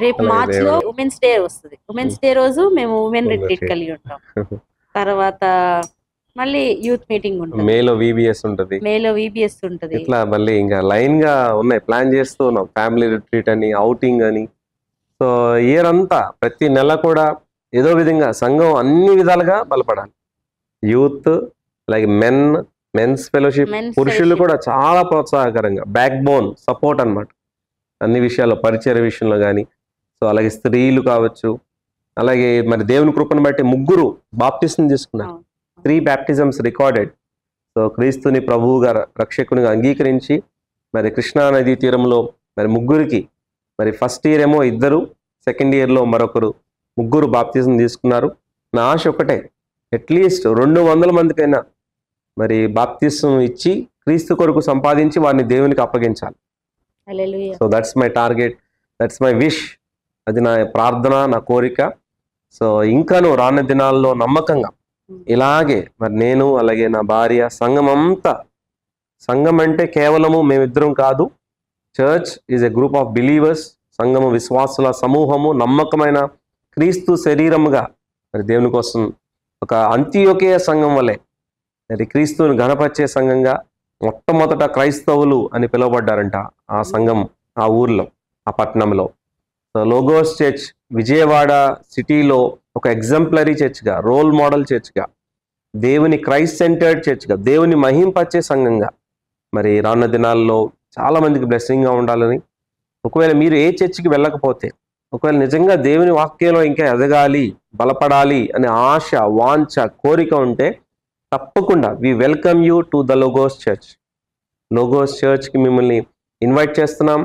రేపు మార్చ్ లో ఉమెన్స్ డే వస్తుంది, ఉమెన్స్ డే రోజు మేము ఉమెన్ రిట్రీట్ కలిగి ఉంటాం. తర్వాత మళ్ళీ యూత్ మీటింగ్ ఉంటుంది, మేలో విబిఎస్ ఉంటుంది. ఇట్లా మళ్ళీ ఇంకా లైన్ గా ఉన్నాయి, ప్లాన్ చేస్తూ ఉన్నాం. ఫ్యామిలీ రిట్రీట్ అని, అవుటింగ్ అని. సో ఇయర్ అంతా ప్రతి నెల కూడా ఏదో విధంగా సంఘం అన్ని విధాలుగా బలపడాలి. యూత్ అలాగే మెన్స్ ఫెలోషిప్, పురుషులు కూడా చాలా ప్రోత్సాహకరంగా బ్యాక్ బోన్ సపోర్ట్ అన్నమాట అన్ని విషయాల్లో, పరిచయ విషయంలో కానీ. సో అలాగే స్త్రీలు కావచ్చు, అలాగే మరి దేవుని కృపను బట్టి 3 బాప్టిజం తీసుకున్నారు, 3 బ్యాప్టిజమ్స్ రికార్డెడ్. సో క్రీస్తుని ప్రభువుగా రక్షకునిగా అంగీకరించి మరి కృష్ణా నదీ తీరంలో మరి 3కి మరి ఫస్ట్ ఇయర్ ఏమో 2, సెకండ్ ఇయర్లో మరొకరు, 3 బాప్తిజం తీసుకున్నారు. నా ఆశ ఒకటే, అట్లీస్ట్ 200 మందికైనా మరి బాప్తిజం ఇచ్చి క్రీస్తు కొరకు సంపాదించి వారిని దేవునికి అప్పగించాలి. So that's my target, that's my wish. అది నా ప్రార్థన, నా కోరిక. సో ఇంకాను రానున్న దినాల్లో నమ్మకంగా ఇలాగే మరి నేను అలాగే నా భార్య, సంఘం అంతా, సంఘం అంటే కేవలము మేమిద్దరం కాదు, church is a group of believers, సంఘము విశ్వాసుల సమూహము, నమ్మకమైన క్రీస్తు శరీరముగా మరి దేవుని కోసం ఒక అంత్యోకేయ సంఘం వలె మరి క్రీస్తుని ఘనపరిచే సంఘంగా మొట్టమొదట క్రైస్తవులు అని పిలువబడ్డారంట ఆ సంఘం, ఆ ఊర్లో, ఆ పట్టణంలో. సో లోగోస్ చర్చ్ విజయవాడ సిటీలో ఒక ఎగ్జాంపులరీ చర్చ్గా, రోల్ మోడల్ చర్చ్గా, దేవుని క్రైస్ట్ సెంటర్డ్ చర్చ్గా, దేవుని మహింపరిచే సంఘంగా మరి రానున్న దినాల్లో చాలా మందికి బ్లెస్సింగ్గా ఉండాలని. ఒకవేళ మీరు ఏ చర్చికి వెళ్ళకపోతే, ఒకవేళ నిజంగా దేవుని వాక్యంలో ఇంకా ఎదగాలి, బలపడాలి అనే ఆశ, వాంఛ, కోరిక ఉంటే తప్పకుండా we welcome you to the Logos church. Logos చర్చ్కి మిమ్మల్ని ఇన్వైట్ చేస్తున్నాం.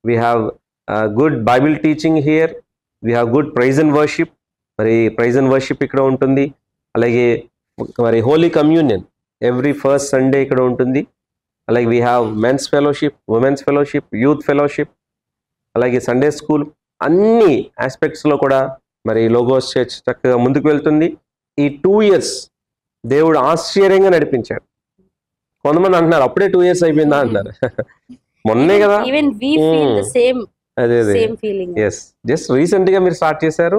We have good Bible teaching here, we have good praise and worship. మరి ప్రైజ్ అండ్ వర్షిప్ ఇక్కడ ఉంటుంది. అలాగే మరి holy communion, every first Sunday ఇక్కడ ఉంటుంది. అలాగే we have men's fellowship, women's fellowship, youth fellowship, అలాగే సండే స్కూల్, అన్ని ఆస్పెక్ట్స్లో కూడా మరి లోగోస్ చర్చ్ చక్కగా ముందుకు వెళ్తుంది. ఈ 2 years దేవుడు ఆశ్చర్యంగా నడిపించాడు. కొంతమంది అంటున్నారు అప్పుడే 2 years అయిపోయిందా అంటున్నారు. మొన్నే కదా. Even we feel the same అదే ఫీలింగ్. ఎస్, జస్ట్ రీసెంట్గా మీరు స్టార్ట్ చేశారు.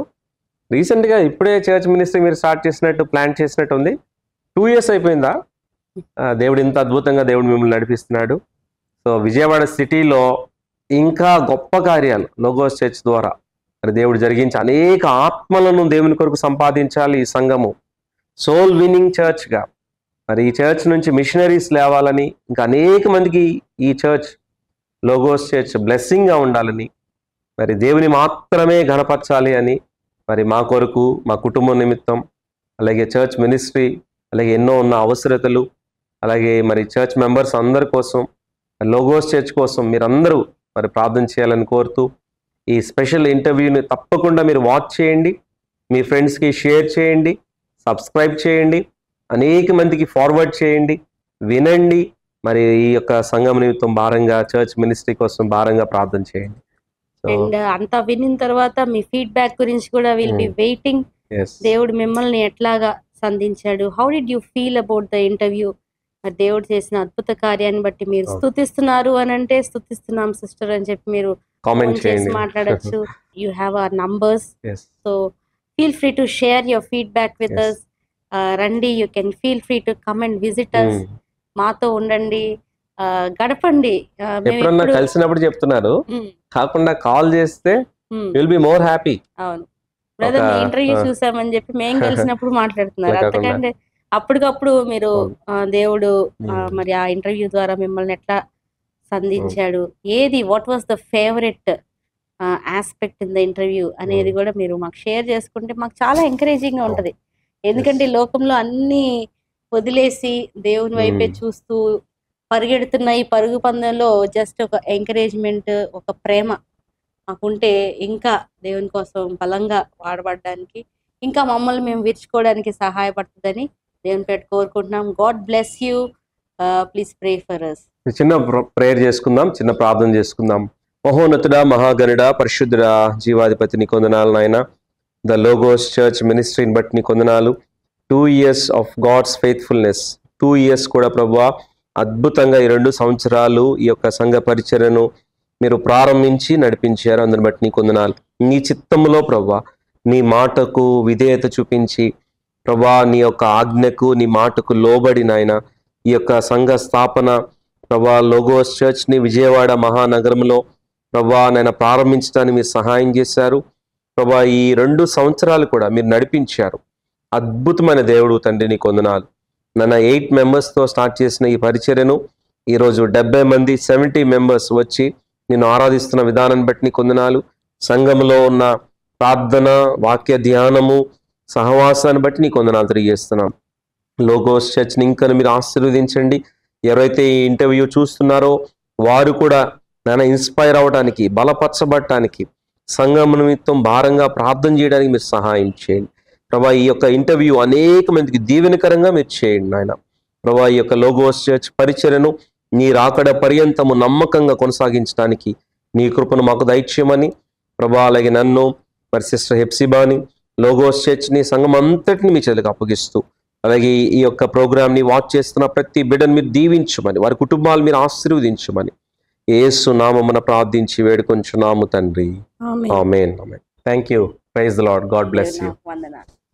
రీసెంట్గా ఇప్పుడే చర్చ్ మినిస్ట్రీ మీరు స్టార్ట్ చేసినట్టు ప్లాన్ చేసినట్టు ఉంది. 2 years అయిపోయిందా? దేవుడు ఇంత అద్భుతంగా దేవుడు మిమ్మల్ని నడిపిస్తున్నాడు. సో విజయవాడ సిటీలో ఇంకా గొప్ప కార్యాలు లోగోస్ చర్చ్ ద్వారా మరి దేవుడు జరిగించి అనేక ఆత్మలను దేవుని కొరకు సంపాదించాలి. ఈ సంఘము సోల్ విన్నింగ్ చర్చ్గా మరి ఈ చర్చ్ నుంచి మిషనరీస్ లేవాలని, ఇంకా అనేక మందికి ఈ చర్చ్ లోగోస్ చర్చ్ బ్లెస్సింగ్గా ఉండాలని, మరి దేవుని మాత్రమే ఘనపరచాలి అని మరి మా కొరకు, మా కుటుంబం నిమిత్తం, అలాగే చర్చ్ మినిస్ట్రీ, అలాగే ఎన్నో ఉన్న అవసరతలు, అలాగే మరి చర్చ్ మెంబర్స్ అందరి కోసం, లోగోస్ చర్చ్ కోసం మీరందరూ మరి ప్రార్థన చేయాలని కోరుతూ, ఈ స్పెషల్ ఇంటర్వ్యూని తప్పకుండా మీరు వాచ్ చేయండి, మీ ఫ్రెండ్స్కి షేర్ చేయండి, సబ్స్క్రైబ్ చేయండి, అనేక మందికి ఫార్వర్డ్ చేయండి, వినండి. మరి ఈ యొక్క సంఘం నిమిత్తం భారంగా, చర్చ్ మినిస్ట్రీ కోసం భారంగా ప్రార్థన చేయండి. అండ్ అంతా వినిన తర్వాత మీ ఫీడ్బ్యాక్ గురించి కూడా విల్ బి వెయిటింగ్. దేవుడు మిమ్మల్ని ఎట్లాగా సంధించాడు, how did you feel about the interview? దేవుడు చేసిన అద్భుత కార్యాన్ని బట్టి మీరు స్తుతిస్తున్నారు అని అంటే స్తుతిస్తున్నాం సిస్టర్ అని చెప్పి మీరు కామెంట్ చేసి మాట్లాడచ్చు. You have our numbers, so feel free to share your feedback with us. రండి, you can feel free to come and visit us. మాతో ఉండండి, గడపండి. ఎప్పుడన్నా కలిసినప్పుడు చెప్తున్నారు, కాకుండా కాల్ చేస్తే విల్ బి మోర్ హ్యాపీ. అవును బ్రదర్, మీ ఇంటర్వ్యూ చూసామని చెప్పి మేము కలిసినప్పుడు మాట్లాడుతున్నారు. అంతకంటే అప్పటికప్పుడు మీరు దేవుడు మరి ఆ ఇంటర్వ్యూ ద్వారా మిమ్మల్ని ఎట్లా సంధించాడు, ఏది what was the favourite aspect in the interview అనేది కూడా మీరు మాకు షేర్ చేసుకుంటే మాకు చాలా ఎంకరేజింగ్ గా ఉంటది. ఎందుకంటే లోకంలో అన్ని వదిలేసి దేవుని వైపే చూస్తూ పరిగెడుతున్న ఈ పరుగు పందెంలో జస్ట్ ఒక ఎంకరేజ్మెంట్, ఒక ప్రేమ మాకుంటే ఇంకా దేవుని కోసం బలంగా వాడబడడానికి, ఇంకా మమ్మల్ని మేము విరుచుకోవడానికి సహాయపడుతుందని దేవుని పేట కోరుకుంటున్నాం. God bless you. Please pray for us. చిన్న ప్రేయర్ చేసుకుందాం, చిన్న ప్రార్థన చేసుకుందాం. మహోన్నతుడా, మహాగణుడా, పరిశుద్ధుడా, జీవాధిపతిని కొందనాలు నాయన. ద లోగోస్ చర్చ్ మినిస్ట్రీని బట్టి నీ కొందనాలు. 2 years of God's faithfulness, 2 years కూడా ప్రభువా అద్భుతంగా ఈ 2 సంవత్సరాలు ఈ యొక్క సంఘ పరిచర్యను మీరు ప్రారంభించి నడిపించారు. అందుని బట్టి నీ కొందనాలు. నీ చిత్తములో ప్రభువా నీ మాటకు విధేయత చూపించి ప్రభువా నీ యొక్క ఆజ్ఞకు, నీ మాటకు లోబడి నాయన ఈ యొక్క సంఘ స్థాపన ప్రభువా లోగోస్ చర్చ్ని విజయవాడ మహానగరంలో ప్రభువా నాయన ప్రారంభించడానికి మీరు సహాయం చేశారు. ప్రభువా ఈ 2 సంవత్సరాలు కూడా మీరు నడిపించారు. అద్భుతమైన దేవుడు తండ్రి నీ కొందనాలు. నన్న 8 members-తో స్టార్ట్ చేసిన ఈ పరిచర్యను ఈరోజు 70 మంది 70 members వచ్చి నిన్ను ఆరాధిస్తున్న విధానాన్ని బట్టి నీ కొందనాలు. సంఘంలో ఉన్న ప్రార్థన, వాక్య ధ్యానము, సహవాసాన్ని బట్టి నీ కొందనాలు తెలియజేస్తున్నాం. లోగోస్ చర్చ్ని ఇంకా మీరు ఆశీర్వదించండి. ఎవరైతే ఈ ఇంటర్వ్యూ చూస్తున్నారో వారు కూడా నాన్న ఇన్స్పైర్ అవడానికి, బలపరచబడటానికి, సంఘం నిమిత్తం భారంగా ప్రార్థన చేయడానికి మీరు సహాయం చేయండి ప్రభా. ఈ యొక్క ఇంటర్వ్యూ అనేక మందికి దీవెనకరంగా మీరు చేయండి నాయన ప్రభా. ఈ యొక్క లోగోస్ చర్చ్ పరిచర్యను నీ రాకడ పర్యంతము నమ్మకంగా కొనసాగించడానికి నీ కృపను మాకు దయచేయమని ప్రభా. అలాగే నన్ను మరి సిస్టర్ హెప్సిబాని, లోగోస్ చర్చ్ని, సంఘం అంతటిని మీ చేతులకు అప్పగిస్తూ, అలాగే ఈ యొక్క ప్రోగ్రామ్ని వాచ్ చేస్తున్న ప్రతి బిడ్డను మీరు దీవించమని, వారి కుటుంబాలు మీరు ఆశీర్వదించమని యేసు నామమున ప్రార్థించి వేడుకొంచున్నాము తండ్రి. Amen. Thank you. Praise the lord. God bless you. వందనాలు.